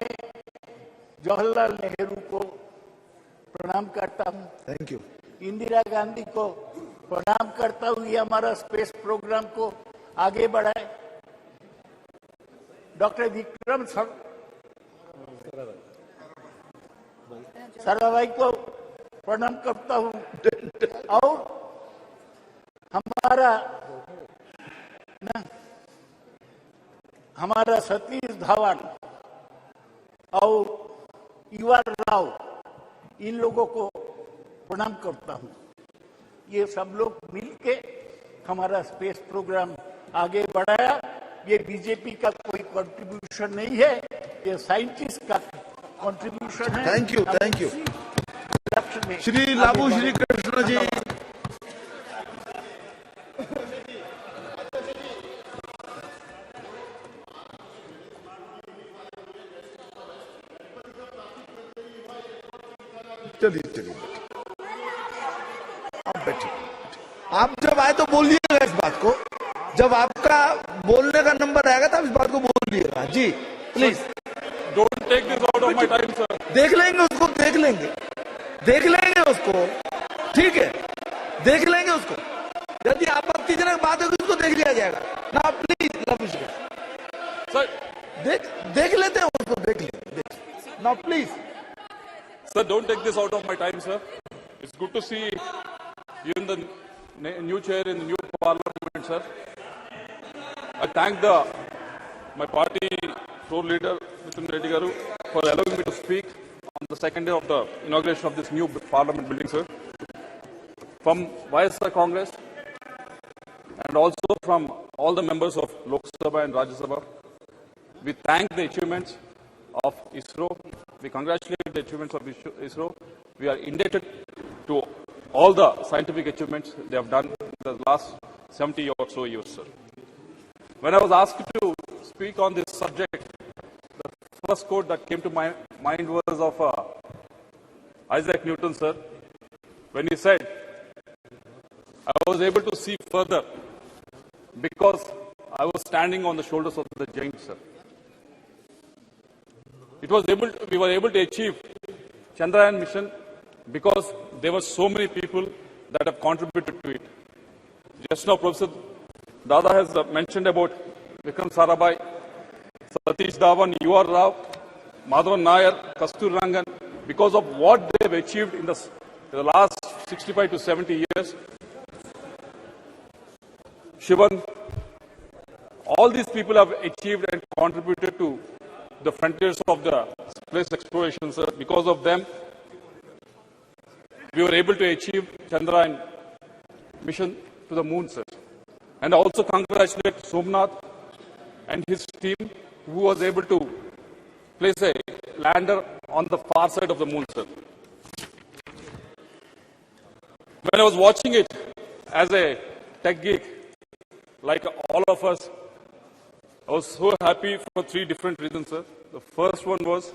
जवाहरलाल नेहरू को प्रणाम करता हूं, थैंक यू। इंदिरा गांधी को प्रणाम करता हूं, ये हमारा स्पेस प्रोग्राम को आगे बढ़ाए। डॉक्टर विक्रम साराभाई को प्रणाम करता हूं, और हमारा सतीश धवन और युवा राव, इन लोगों को प्रणाम करता हूं। ये सब लोग मिलके हमारा स्पेस प्रोग्राम आगे बढ़ाया। ये बीजेपी का कोई कंट्रीब्यूशन नहीं है, ये साइंटिस्ट का कंट्रीब्यूशन है। Thank you, thank you. Shri Labu Shri Krishna ji. चलिए चलिए, आप बैठिए। आप जब आए तो बोलिएगा इस बात को, जब आपका बोलने का नंबर आएगा तब इस बात को बोलिएगा। जी please don't take this out of my time sir. देख लेंगे उसको, देख लेंगे उसको, ठीक है, देख लेंगे उसको। यदि आपत्तिजनक बात होगी उसको देख लिया जाएगा ना। प्लीज लव सर, देख लेते हैं उसको, देख लेते ना please. Sir, don't take this out of my time, sir. It's good to see you in the new chair in the new parliament, sir. I thank my party floor leader, Mr. Reddy Garu, for allowing me to speak on the second day of the inauguration of this new parliament building, sir. From ISRO Congress and also from all the members of Lok Sabha and Rajya Sabha, we thank the achievements of ISRO. We congratulate the achievements of ISRO. We are indebted to all the scientific achievements they have done in the last 70 or so years, sir. When I was asked to speak on this subject, the first quote that came to my mind was of Isaac Newton, sir, when he said, I was able to see further because I was standing on the shoulders of the giants, sir. We were able to achieve Chandrayaan mission because there were so many people that have contributed to it. Just now, Professor Dada has mentioned about Vikram Sarabhai, Satish Dhawan, U.R. Rao, Madhavan Nair, Kastur Rangan. Because of what they have achieved in the last 65 to 70 years, Shivan, all these people have achieved and contributed to the frontiers of the space exploration, sir. Because of them, we were able to achieve Chandrayaan mission to the moon, sir. And I also congratulate Somnath and his team, who was able to place a lander on the far side of the moon, sir. When I was watching it as a tech geek, like all of us, I was so happy for three different reasons, sir. The first one was,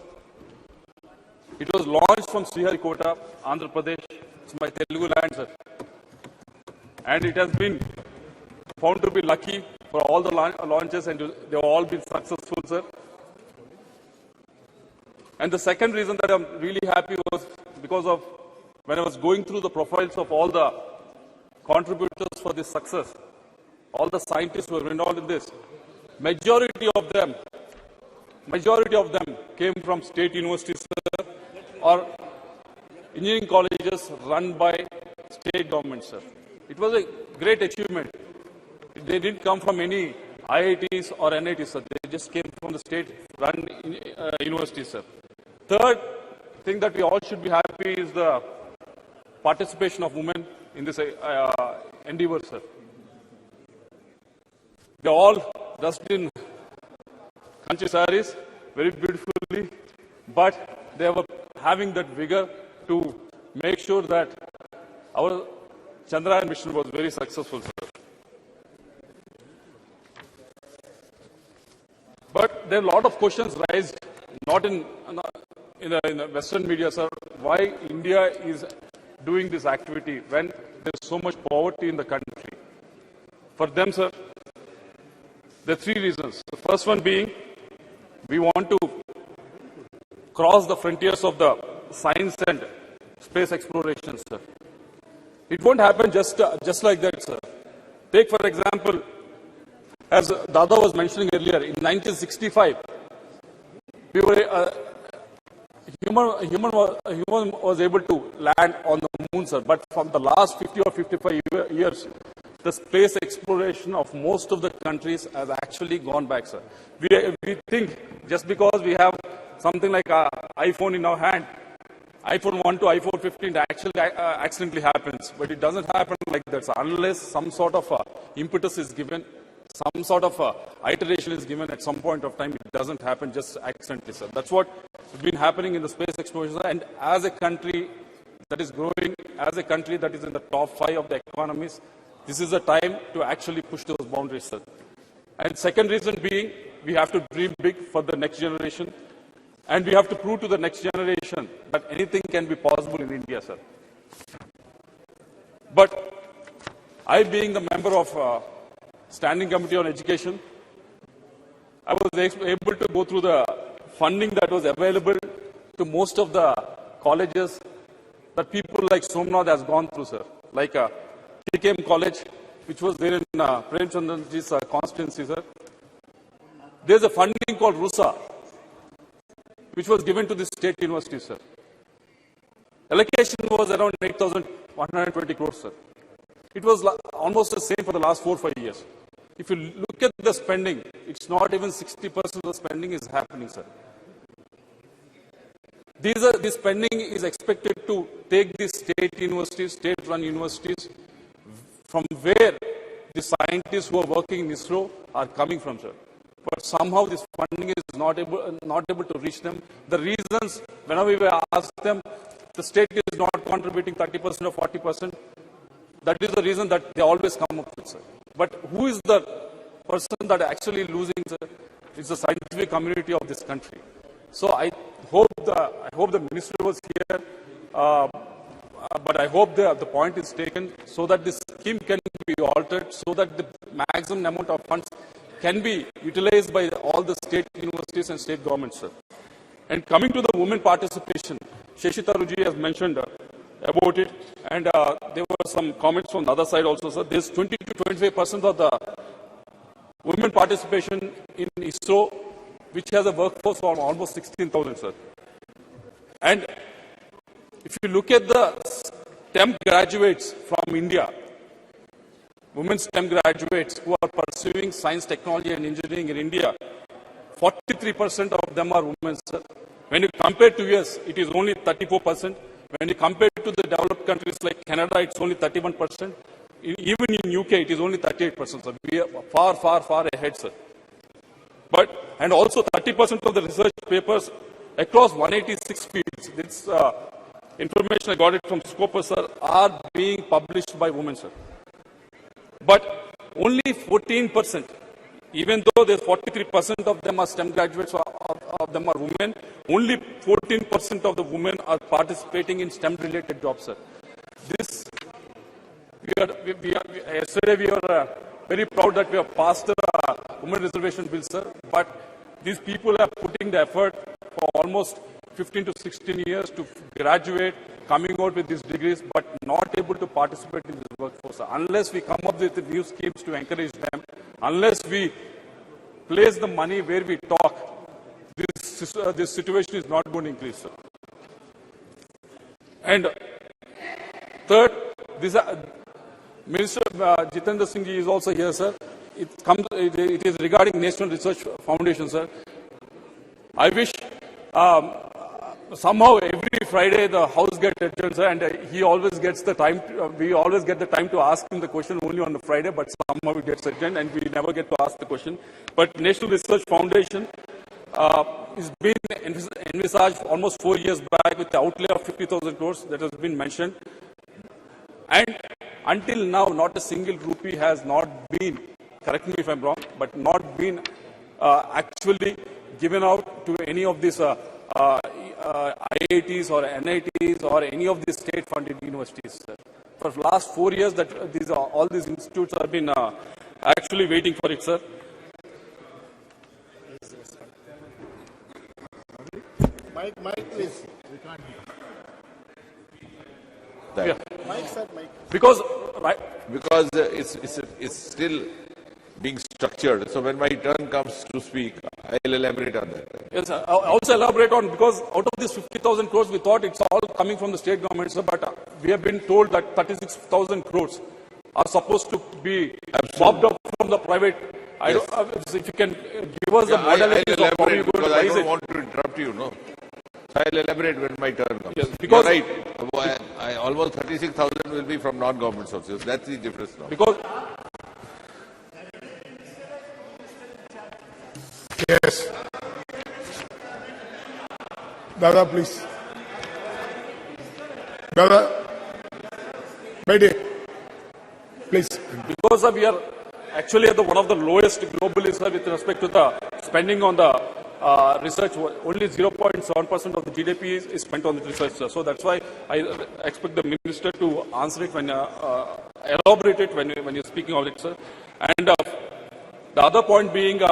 it was launched from Sriharikota, Andhra Pradesh. It's my Telugu land, sir. And it has been found to be lucky for all the launches, and they have all been successful, sir. And the second reason that I'm really happy was because of when I was going through the profiles of all the contributors for this success, all the scientists who were involved in this, majority of them came from state universities, sir, or engineering colleges run by state governments, sir. It was a great achievement. They didn't come from any IITs or NITs, sir. They just came from the state-run universities, sir. Third thing that we all should be happy is the participation of women in this endeavor, sir. They all dressed in country saris, very beautifully, but they were having that vigor to make sure that our Chandrayaan mission was very successful, sir. But there are a lot of questions raised, not in the Western media, sir, why India is doing this activity when there's so much poverty in the country. For them, sir, there are three reasons. The first one being, we want to cross the frontiers of the science and space exploration, sir. It won't happen just like that, sir. Take, for example, as Dada was mentioning earlier, in 1965, we were, human was able to land on the moon, sir. But from the last 50 or 55 years, the space exploration of most of the countries has actually gone back, sir. We think just because we have something like an iPhone in our hand, iPhone 1 to iPhone 15 actually accidentally happens, but it doesn't happen like that. So unless some sort of impetus is given, some sort of iteration is given at some point of time, it doesn't happen just accidentally, sir. That's what has been happening in the space exploration, sir. And as a country that is growing, as a country that is in the top 5 of the economies, this is the time to actually push those boundaries, sir. And second reason being, we have to dream big for the next generation. And we have to prove to the next generation that anything can be possible in India, sir. But I, being the member of Standing Committee on Education, I was able to go through the funding that was available to most of the colleges that people like Somnath has gone through, sir. Like TKM College, which was there in Prem Chandanji's constituency, sir. There's a funding called RUSA, which was given to the state university, sir. Allocation was around 8,120 crores, sir. It was almost the same for the last 4 or 5 years. If you look at the spending, it's not even 60% of the spending is happening, sir. This spending is expected to take the state universities, state-run universities, from where the scientists who are working in ISRO are coming from, sir. But somehow this funding is not able to reach them. The reasons, whenever we ask them, the state is not contributing 30% or 40%. That is the reason that they always come up with, sir. But who is the person that actually losing, sir? It's the scientific community of this country. So I hope the minister was here, but I hope the point is taken so that this scheme can be altered, so that the maximum amount of funds can be utilized by all the state universities and state governments, sir. And coming to the women participation, Shashi Tharuji has mentioned about it, and there were some comments from the other side also, sir. There's 20 to 25% of the women participation in ISRO, which has a workforce of almost 16,000, sir. And if you look at the STEM graduates from India, women STEM graduates who are pursuing science, technology and engineering in India, 43% of them are women, sir. When you compare to US, it is only 34%. When you compare to the developed countries like Canada, it's only 31%. Even in UK, it is only 38%, sir. We are far, far, far ahead, sir. And also 30% of the research papers across 186 fields, this information I got it from Scopus, sir, are being published by women, sir. But only 14%, even though there's 43% of them are STEM graduates, of them are women, only 14% of the women are participating in STEM-related jobs, sir. Yesterday we were very proud that we have passed the women reservation bill, sir, but these people are putting the effort for almost 15 to 16 years to graduate, coming out with these degrees, but not able to participate in this workforce, sir. Unless we come up with new schemes to encourage them, unless we place the money where we talk, this situation is not going to increase, sir. And third, Minister Jitendra Singh ji is also here, sir. It is regarding National Research Foundation, sir. I wish somehow every Friday the House gets adjourned, sir, and he always gets the time. We always get the time to ask him the question only on the Friday, but somehow it gets adjourned and we never get to ask the question. But National Research Foundation is being envisaged almost 4 years back with the outlay of 50,000 crores that has been mentioned. And until now, not a single rupee has not been, correct me if I'm wrong, but not been actually given out to any of these IITs or NITs or any of these state-funded universities. For the last 4 years, that all these institutes have been actually waiting for it, sir. Mike, please. Yeah. Mike, sir, Mike. Because it's still being structured. So when my turn comes to speak, I'll elaborate on that. Yes, sir. I'll also elaborate on, because out of these 50,000 crores, we thought it's all coming from the state government, sir, but we have been told that 36,000 crores are supposed to be mopped up from the private. Yes. If you can give us the modalities of how you going to I raise don't it. want to interrupt you, no. So I'll elaborate when my turn comes. Yes, because you're right. Almost 36,000 will be from non-government sources. That's the difference now. Because Yes. Dada, please. Dada, Bede, please. Because we are actually at one of the lowest globally, sir, with respect to the spending on the research. Only 0.7% of the GDP is spent on the research, sir. So that's why I expect the minister to answer it when elaborate it when you're speaking of it, sir. And the other point being,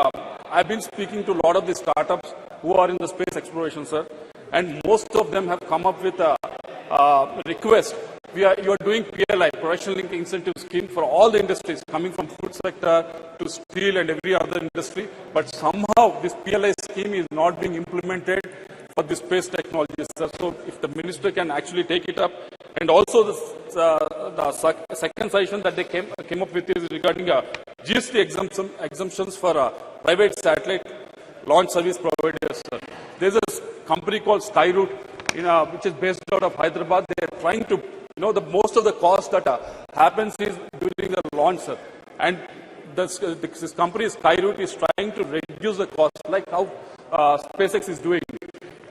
I've been speaking to a lot of the startups who are in the space exploration, sir, and most of them have come up with a request. You are doing PLI, Production Linked Incentive Scheme, for all the industries, coming from food sector to steel and every other industry. But somehow this PLI scheme is not being implemented for the space technologies, sir. So if the minister can actually take it up, and also the second suggestion that they came up with is regarding GST exemptions for private satellite launch service providers, sir. There's a company called Skyroot, which is based out of Hyderabad. They are trying to, most of the cost that happens is during the launch, sir. And this company, Skyroot, is trying to reduce the cost, like how SpaceX is doing.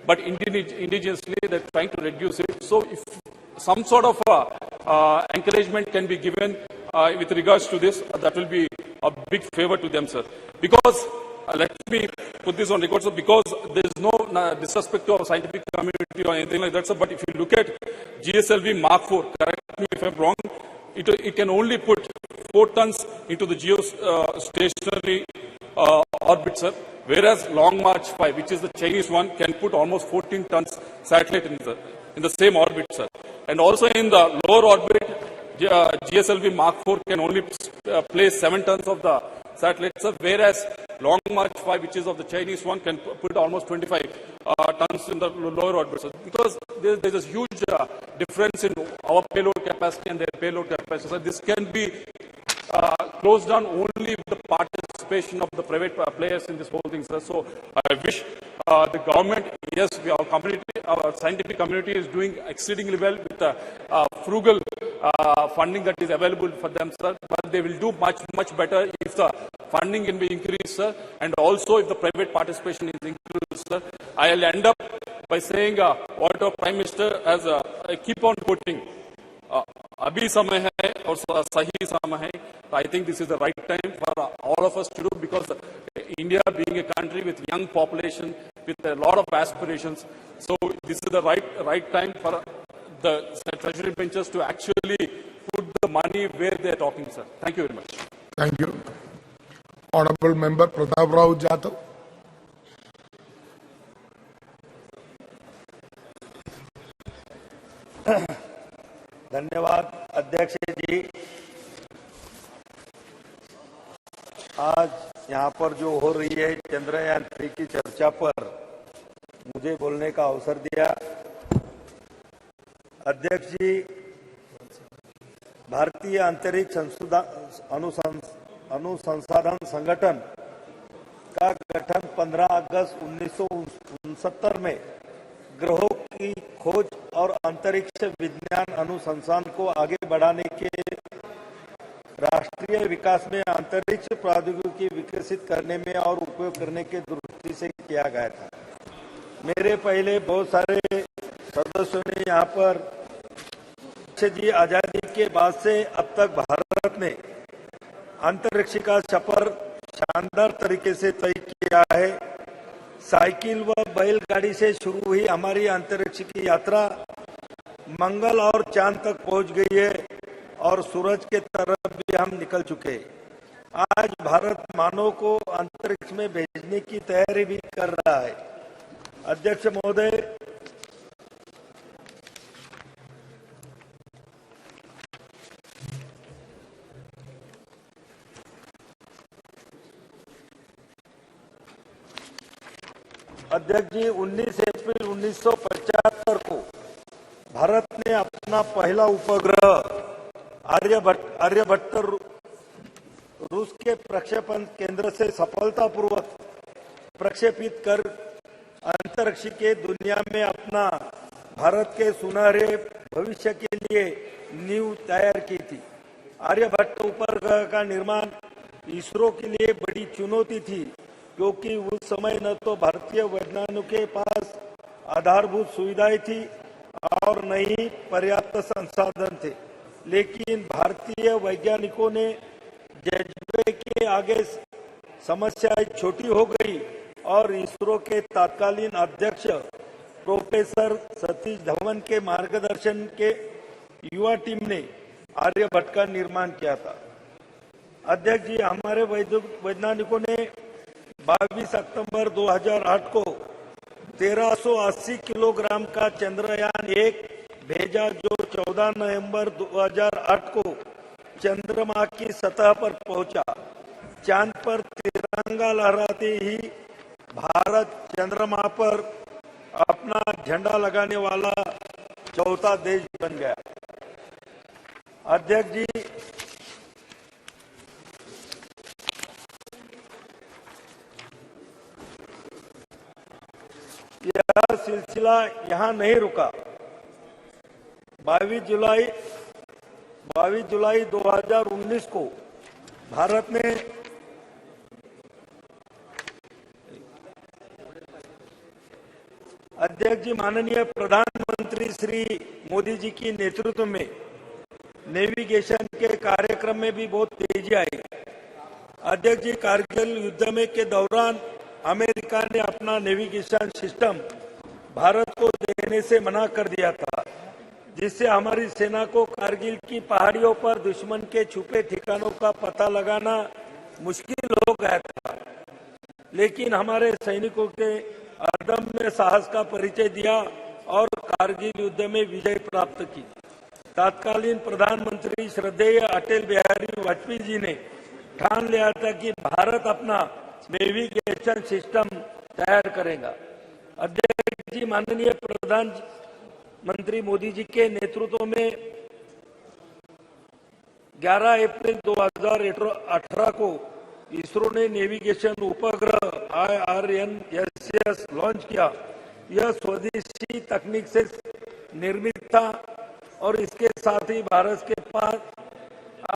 But indigenously, they're trying to reduce it. So if some sort of encouragement can be given with regards to this, that will be a big favor to them, sir. Because let me put this on record, sir, because there is no disrespect to our scientific community or anything like that, sir. But if you look at GSLV Mark 4, correct me if I'm wrong, it can only put 4 tons into the geostationary orbit, sir. Whereas Long March 5, which is the Chinese one, can put almost 14 tons satellite in the same orbit, sir. And also in the lower orbit, GSLV Mark 4 can only place 7 tons of the satellites, sir, whereas Long March 5, which is of the Chinese one, can put almost 25 tons in the lower orbit, sir. Because there's a huge difference in our payload capacity and their payload capacity, sir. This can be closed down only with the participation of the private players in this whole thing, sir. So I wish the government, yes, our scientific community is doing exceedingly well with the frugal funding that is available for them, sir. But they will do much better if the funding can be increased, sir, and also if the private participation is increased, sir. I'll end up by saying what our Prime Minister has I keep on quoting. Abhi samay hai aur sahi samay hai. I think this is the right time for all of us to do, because India being a country with young population, with a lot of aspirations, so this is the right time for the treasury benches to actually put the money where they are talking, sir. Thank you very much. Thank you. Honorable Member Pratap Rao Jadhav. धन्यवाद अध्यक्ष जी। आज यहाँ पर जो हो रही है चंद्रयान 3 की चर्चा पर मुझे बोलने का अवसर दिया। अध्यक्ष जी, भारतीय अंतरिक्ष अनुसंधान संगठन का गठन 15 अगस्त 1969 में ग्रहों की खोज और अंतरिक्ष विज्ञान अनुसंधान को आगे बढ़ाने के राष्ट्रीय विकास में अंतरिक्ष प्रौद्योगिकी विकसित करने में और उपयोग करने के दृष्टि से किया गया था। मेरे पहले बहुत सारे सदस्यों ने यहाँ पर जी आजादी के बाद से अब तक भारत ने अंतरिक्ष का सफर शानदार तरीके से तय किया है। साइकिल व बैलगाड़ी से शुरू हुई हमारी अंतरिक्ष की यात्रा मंगल और चांद तक पहुंच गई है और सूरज के तरफ भी हम निकल चुके हैं। आज भारत मानव को अंतरिक्ष में भेजने की तैयारी भी कर रहा है। अध्यक्ष महोदय, अध्यक्ष जी, 19 अप्रैल 1975 को भारत ने अपना पहला उपग्रह आर्यभट्ट रूस के प्रक्षेपण केंद्र से सफलतापूर्वक प्रक्षेपित कर अंतरिक्ष के दुनिया में अपना भारत के सुनहरे भविष्य के लिए नींव तैयार की थी। आर्यभट्ट उपग्रह का निर्माण इसरो के लिए बड़ी चुनौती थी, क्योंकि उस समय न तो भारतीय वैज्ञानिकों के पास आधारभूत सुविधाएं थी और न ही पर्याप्त संसाधन थे। लेकिन भारतीय वैज्ञानिकों ने जज्बे के आगे समस्याएं छोटी हो गई और इसरो के तत्कालीन अध्यक्ष प्रोफेसर सतीश धवन के मार्गदर्शन के युवा टीम ने आर्यभट्ट का निर्माण किया था। अध्यक्ष जी, हमारे वैज्ञानिकों ने 22 अक्टूबर 2008 को 1380 किलोग्राम का चंद्रयान 1 भेजा, जो 14 नवंबर 2008 को चंद्रमा की सतह पर पहुंचा। चांद पर तिरंगा लहराते ही भारत चंद्रमा पर अपना झंडा लगाने वाला चौथा देश बन गया। अध्यक्ष जी, यह सिलसिला यहाँ नहीं रुका। 22 जुलाई 2019 को भारत ने अध्यक्ष जी, माननीय प्रधानमंत्री श्री मोदी जी की नेतृत्व में नेविगेशन के कार्यक्रम में भी बहुत तेजी आई। अध्यक्ष जी, कारगिल युद्ध में के दौरान अमेरिका ने अपना नेविगेशन सिस्टम भारत को देने से मना कर दिया था, जिससे हमारी सेना को कारगिल की पहाड़ियों पर दुश्मन के छुपे ठिकानों का पता लगाना मुश्किल हो गया था। लेकिन हमारे सैनिकों के अदम्य साहस का परिचय दिया और कारगिल युद्ध में विजय प्राप्त की। तत्कालीन प्रधानमंत्री श्रद्धेय अटल बिहारी वाजपेयी जी ने ठान लिया था कि भारत अपना नेविगेशन सिस्टम तैयार करेगा। अध्यक्ष जी, माननीय प्रधानमंत्री मोदी जी के नेतृत्व में 11 अप्रैल 2018 को इसरो ने नेविगेशन उपग्रह ISRO लॉन्च किया। यह स्वदेशी तकनीक से निर्मित था और इसके साथ ही भारत के पास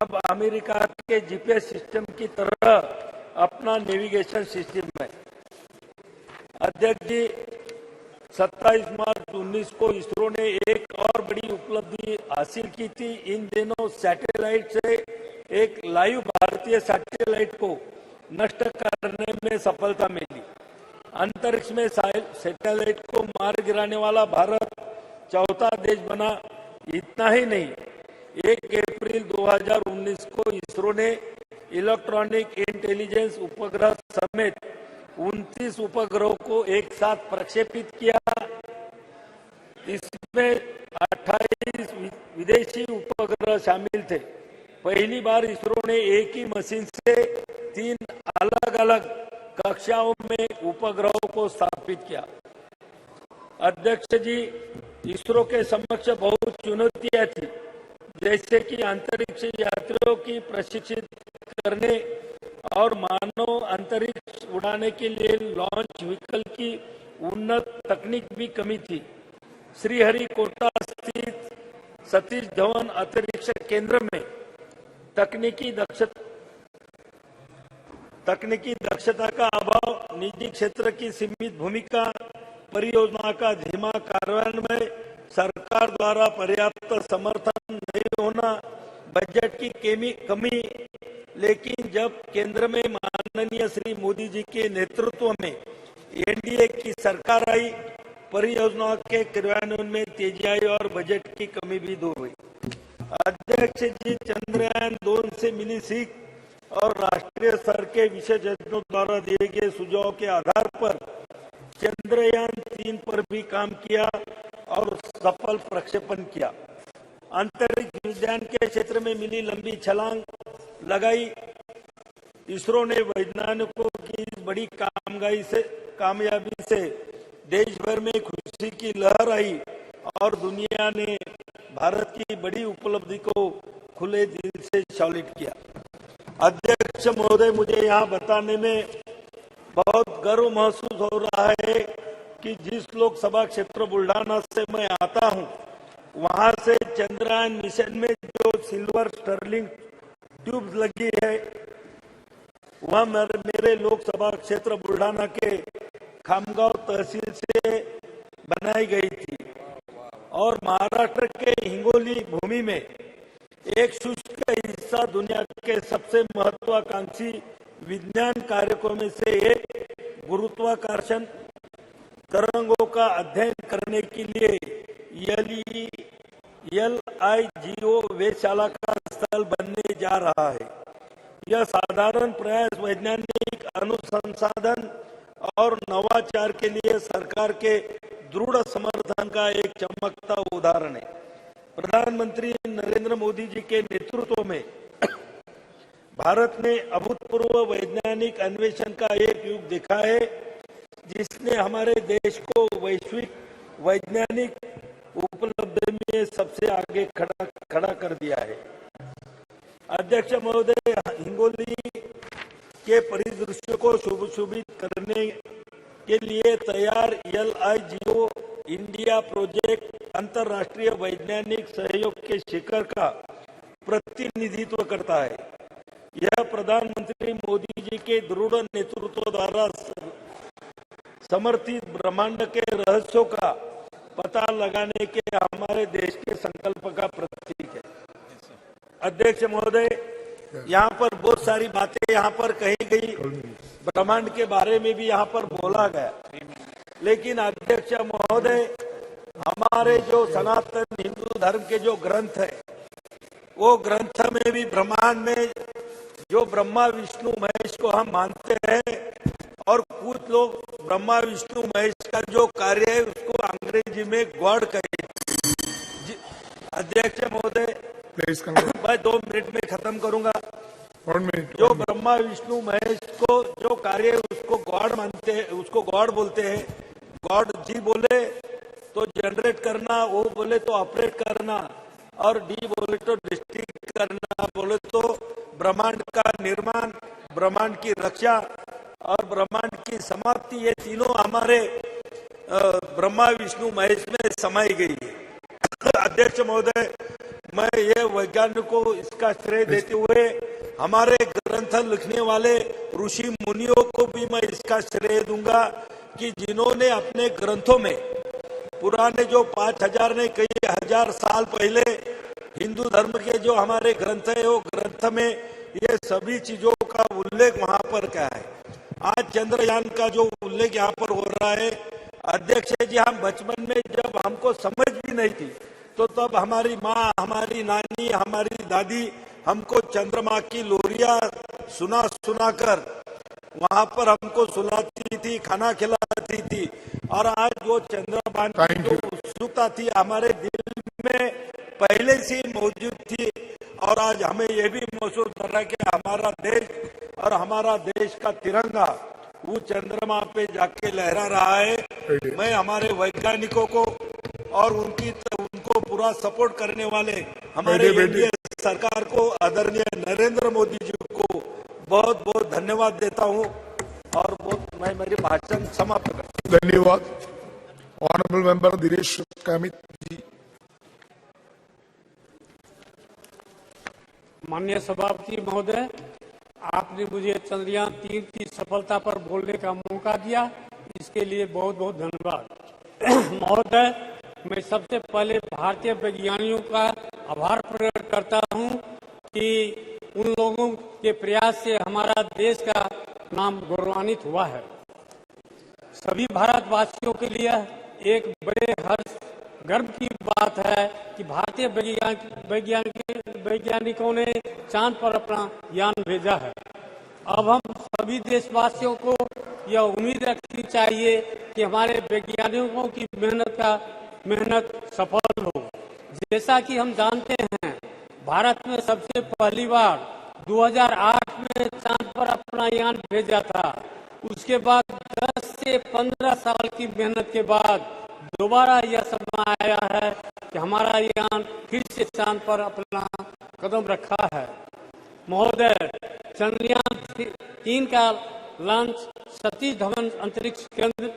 अब अमेरिका के GPS सिस्टम की तरह अपना नेविगेशन सिस्टम है। अध्यक्ष जी, 27 मार्च 19 को इसरो ने एक और बड़ी उपलब्धि हासिल की थी। इन दिनों सैटेलाइट से एक लाइव भारतीय सैटेलाइट को नष्ट करने में सफलता मिली। अंतरिक्ष में सैटेलाइट को मार गिराने वाला भारत चौथा देश बना। इतना ही नहीं, 1 अप्रैल 2019 को इसरो ने इलेक्ट्रॉनिक इंटेलिजेंस उपग्रह समेत 29 उपग्रहों को एक साथ प्रक्षेपित किया। इसमें 28 विदेशी उपग्रह शामिल थे। पहली बार इसरो ने एक ही मशीन से 3 अलग अलग कक्षाओं में उपग्रहों को स्थापित किया। अध्यक्ष जी, इसरो के समक्ष बहुत चुनौतियां थी, जैसे कि अंतरिक्ष यात्रियों की प्रशिक्षित करने और मानव अंतरिक्ष उड़ाने के लिए लॉन्च व्हीकल की उन्नत तकनीक भी कमी थी। श्रीहरिकोटा स्थित सतीश धवन अंतरिक्ष केंद्र में तकनीकी दक्षता का अभाव, निजी क्षेत्र की सीमित भूमिका, परियोजना का धीमा कार्यान्वयन, सरकार द्वारा पर्याप्त समर्थन नहीं होना, बजट की कमी। लेकिन जब केंद्र में माननीय श्री मोदी जी के नेतृत्व में NDA की सरकार आई, परियोजना के क्रियान्वयन में तेजी आई और बजट की कमी भी दूर हुई। अध्यक्ष जी, चंद्रयान 2 से मिली सीख और राष्ट्रीय स्तर के विशेषज्ञों द्वारा दिए गए सुझाव के आधार पर चंद्रयान 3 पर भी काम किया और सफल प्रक्षेपण किया। अंतरिक्ष विज्ञान के क्षेत्र में मिली लंबी छलांग लगाई। इसरो ने वैज्ञानिकों की बड़ी कामयाबी से देश भर में खुशी की लहर आई और दुनिया ने भारत की बड़ी उपलब्धि को खुले दिल से सैल्यूट किया। अध्यक्ष महोदय, मुझे यहाँ बताने में बहुत गर्व महसूस हो रहा है कि जिस लोकसभा क्षेत्र बुल्ढाना से मैं आता हूं, वहां से चंद्रयान मिशन में जो सिल्वर स्टर्लिंग ट्यूब लगी है, वह मेरे लोकसभा क्षेत्र बुल्ढाना के खामगांव तहसील से बनाई गई थी और महाराष्ट्र के हिंगोली भूमि में एक शुष्क हिस्सा दुनिया के सबसे महत्वाकांक्षी विज्ञान कार्यक्रम में से एक गुरुत्वाकर्षण तरंगों का अध्ययन करने के लिए LIGO वेधशाला का स्थल बनने जा रहा है। यह साधारण प्रयास वैज्ञानिक अनुसंधान और नवाचार के लिए सरकार के दृढ़ समर्थन का एक चमकता उदाहरण है। प्रधानमंत्री नरेंद्र मोदी जी के नेतृत्व में भारत ने अभूतपूर्व वैज्ञानिक अन्वेषण का एक युग देखा है, जिसने हमारे देश को वैश्विक वैज्ञानिक उपलब्धि में सबसे आगे खड़ा कर दिया है। अध्यक्ष महोदय, हिंगोली के परिदृश्य को शुभशोभित करने के लिए तैयार LIGO इंडिया प्रोजेक्ट अंतर्राष्ट्रीय वैज्ञानिक सहयोग के शिखर का प्रतिनिधित्व करता है। यह प्रधानमंत्री मोदी जी के दृढ़ नेतृत्व द्वारा समर्थित ब्रह्मांड के रहस्यों का पता लगाने के हमारे देश के संकल्प का प्रतीक है। अध्यक्ष महोदय, यहाँ पर बहुत सारी बातें यहाँ पर कही गई, ब्रह्मांड के बारे में भी यहाँ पर बोला गया, लेकिन अध्यक्ष महोदय, हमारे जो सनातन हिंदू धर्म के जो ग्रंथ है, वो ग्रंथ में भी ब्रह्मांड में जो ब्रह्मा विष्णु महेश को हम मानते हैं, और कुछ लोग ब्रह्मा विष्णु महेश का जो कार्य है उसको अंग्रेजी में गॉड कहते। अध्यक्ष महोदय, मैं 2 मिनट में खत्म करूंगा। जो ब्रह्मा विष्णु महेश को जो कार्य उसको गॉड मानते हैं, उसको गॉड बोलते हैं। गॉड जी बोले तो जनरेट करना, ओ बोले तो ऑपरेट करना, और डी बोले तो डिस्ट्रिक्ट करना, बोले तो ब्रह्मांड का निर्माण, ब्रह्मांड की रक्षा और ब्रह्मांड की समाप्ति, ये तीनों हमारे ब्रह्मा विष्णु महेश में समाई गई है। अध्यक्ष महोदय, मैं ये वैज्ञानिक को इसका श्रेय देते हुए हमारे ग्रंथ लिखने वाले ऋषि मुनियों को भी मैं इसका श्रेय दूंगा कि जिन्होंने अपने ग्रंथों में पुराने जो 5000 ने कई हजार साल पहले हिंदू धर्म के जो हमारे ग्रंथ है, वो ग्रंथ में ये सभी चीजों का उल्लेख वहां पर क्या है। आज चंद्रयान का जो उल्लेख यहाँ पर हो रहा है, अध्यक्ष जी, हम बचपन में जब हमको समझ भी नहीं थी, तो तब हमारी माँ, हमारी नानी, हमारी दादी हमको चंद्रमा की लोरियां सुना कर वहां पर हमको सुलाती थी, खाना खिलाती थी, और आज वो चंद्रमा की जो उत्सुकता थी हमारे दिल में पहले से मौजूद थी, और आज हमें ये भी महसूस कर रहा है कि हमारा देश और हमारा देश का तिरंगा वो चंद्रमा पे जाके लहरा रहा है। मैं हमारे वैज्ञानिकों को और उनको पूरा सपोर्ट करने वाले हमारे एनडीए सरकार को, आदरणीय नरेंद्र मोदी जी को बहुत बहुत धन्यवाद देता हूं, और मैं मेरी भाषण समाप्त करता हूं। धन्यवाद। ऑनरेबल मेंबर दिनेश कामित जी। माननीय सभापति महोदय, आपने मुझे चंद्रयान 3 की सफलता पर बोलने का मौका दिया, इसके लिए बहुत बहुत धन्यवाद। महोदय, मैं सबसे पहले भारतीय वैज्ञानिकों का आभार प्रकट करता हूं कि उन लोगों के प्रयास से हमारा देश का नाम गौरवान्वित हुआ है। सभी भारतवासियों के लिए एक बड़े हर्ष गर्व की बात है कि भारतीय वैज्ञानिकों ने चांद पर अपना यान भेजा है। अब हम सभी देशवासियों को यह उम्मीद रखनी चाहिए कि हमारे वैज्ञानिकों की मेहनत सफल हो। जैसा कि हम जानते हैं, भारत में सबसे पहली बार 2008 में चांद पर अपना यान भेजा था। उसके बाद 10 से 15 साल की मेहनत के बाद दोबारा यह समय आया है कि हमारा यान फिर से चांद पर अपना कदम रखा है। महोदय, चंद्रयान 3 का लॉन्च सतीश धवन अंतरिक्ष केंद्र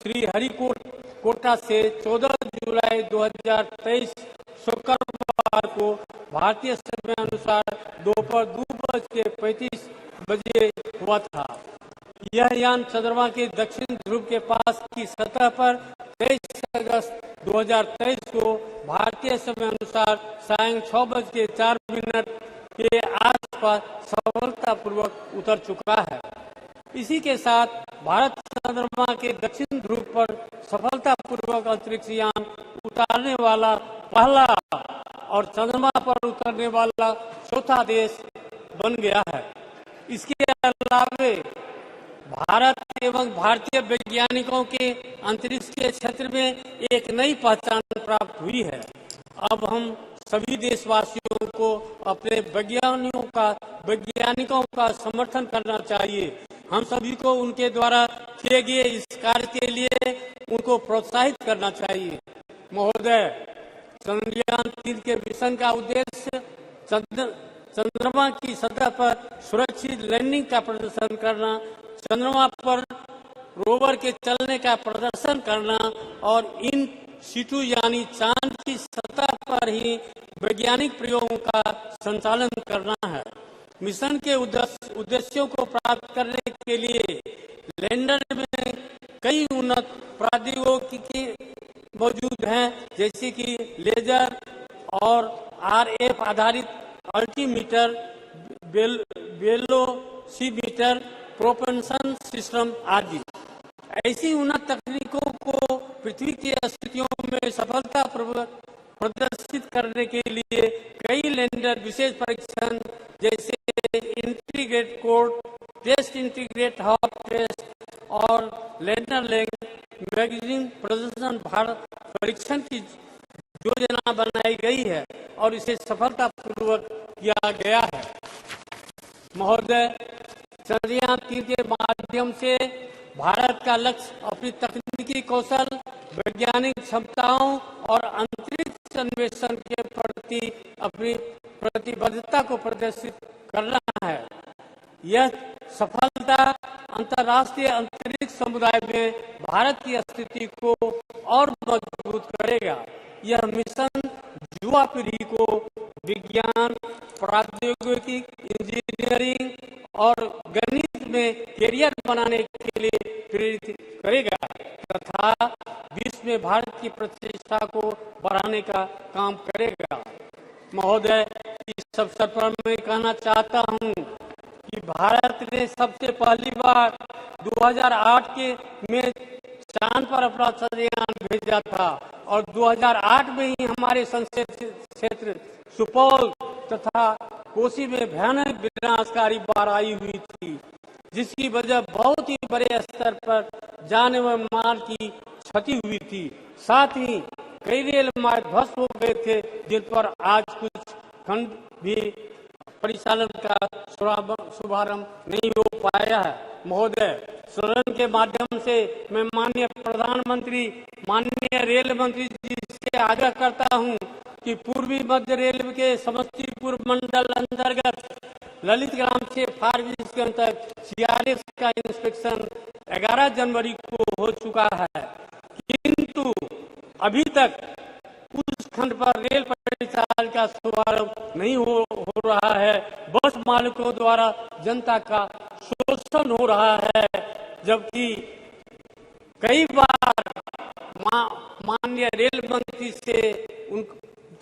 श्रीहरिकोटा से 14 जुलाई 2023 शुक्रवार को भारतीय समय अनुसार दोपहर 2:35 हुआ था। यह यान चंद्रमा के दक्षिण ध्रुव के पास की सतह पर 23 अगस्त 2023 को भारतीय समय अनुसार सायं 6:04 के आसपास सफलतापूर्वक उतर चुका है। इसी के साथ भारत चंद्रमा के दक्षिण ध्रुव पर सफलतापूर्वक अंतरिक्ष यान उतारने वाला पहला और चंद्रमा पर उतरने वाला चौथा देश बन गया है। इसके अलावा भारत एवं भारतीय वैज्ञानिकों के अंतरिक्ष के क्षेत्र में एक नई पहचान प्राप्त हुई है। अब हम सभी देशवासियों को अपने वैज्ञानिकों का समर्थन करना चाहिए। हम सभी को उनके द्वारा किए गए इस कार्य के लिए उनको प्रोत्साहित करना चाहिए। महोदय, चंद्रयान 3 के मिशन का उद्देश्य चंद्रमा की सतह पर सुरक्षित लैंडिंग का प्रदर्शन करना, चंद्रमा पर रोवर के चलने का प्रदर्शन करना और इन सीटू यानी चांद की सतह पर ही वैज्ञानिक प्रयोगों का संचालन करना है। मिशन के उद्देश्यों को प्राप्त करने के लिए लैंडर में कई उन्नत प्रौद्योगिकी मौजूद हैं, जैसे कि लेजर और RF आधारित अल्टीमीटर, वेलोसीमीटर, प्रोपल्शन सिस्टम आदि। ऐसी उन्नत तकनीकों को पृथ्वी की स्थितियों में सफलतापूर्वक प्रदर्शित करने के लिए कई लैंडर विशेष परीक्षण जैसे integrate core test, integrate hop test और लैंडर लैंड मैगजीन प्रदर्शन भारत परीक्षण की योजना बनाई गई है और इसे सफलतापूर्वक किया गया है। महोदय, चंद्रयान 3 के माध्यम से भारत का लक्ष्य अपनी तकनीकी कौशल, वैज्ञानिक क्षमताओं और अंतरिक्ष अन्वेषण के प्रति अपनी प्रतिबद्धता को प्रदर्शित करना है। यह सफलता अंतर्राष्ट्रीय अंतरिक्ष समुदाय में भारत की स्थिति को और मजबूत करेगा। यह मिशन युवा पीढ़ी को विज्ञान, प्रौद्योगिकी, इंजीनियरिंग और गणित में कैरियर बनाने के लिए प्रेरित करेगा तथा विश्व में भारत की प्रतिष्ठा को बढ़ाने का काम करेगा। महोदय, इस अवसर पर मैं कहना चाहता हूं कि भारत ने सबसे पहली बार 2008 में चांद पर अपना चंद्रयान भेजा था और 2008 में ही हमारे संसदीय क्षेत्र सुपौल तथा कोसी में भयानक विनाशकारी बाढ़ आई हुई थी, जिसकी वजह बहुत ही बड़े स्तर पर जान एवं माल की क्षति हुई थी। साथ ही कई रेल मार्ग ध्वस्त हो गए थे, जिन पर आज कुछ खंड भी परिचालन का शुभारंभ नहीं हो पाया है। महोदय, सदन के माध्यम से मैं माननीय प्रधानमंत्री, माननीय रेल मंत्री जी से आग्रह करता हूं कि पूर्वी मध्य रेलवे के समस्तीपुर मंडल अंतर्गत ललित ग्राम से फारबिसगंज तक CRS का इंस्पेक्शन 11 जनवरी को हो चुका है, किंतु अभी तक उस खंड पर रेल परिचालन का शुभारंभ नहीं हो रहा है। बस मालिकों द्वारा जनता का शोषण हो रहा है, जबकि कई बार माननीय रेल मंत्री से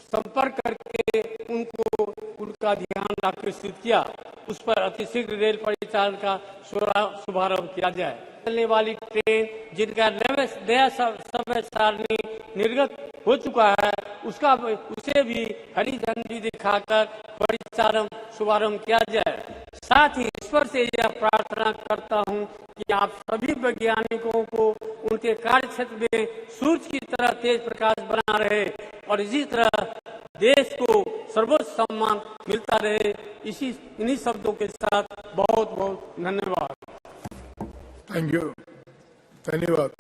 संपर्क करके उनको उनका ध्यान आकर्षित किया, उस पर अतिशीघ्र रेल परिचालन का शुभारंभ किया जाए। चलने वाली ट्रेन जिनका नया समय सारणी निर्गत हो चुका है, उसे भी हरी झंडी दिखाकर परिचालन शुभारंभ किया जाए। साथ ही ईश्वर से यह प्रार्थना करता हूं कि आप सभी वैज्ञानिकों को उनके कार्य क्षेत्र में सूर्य की तरह तेज प्रकाश बना रहे और इसी तरह देश को सर्वोच्च सम्मान मिलता रहे। इन्हीं शब्दों के साथ बहुत बहुत धन्यवाद। थैंक यू, धन्यवाद।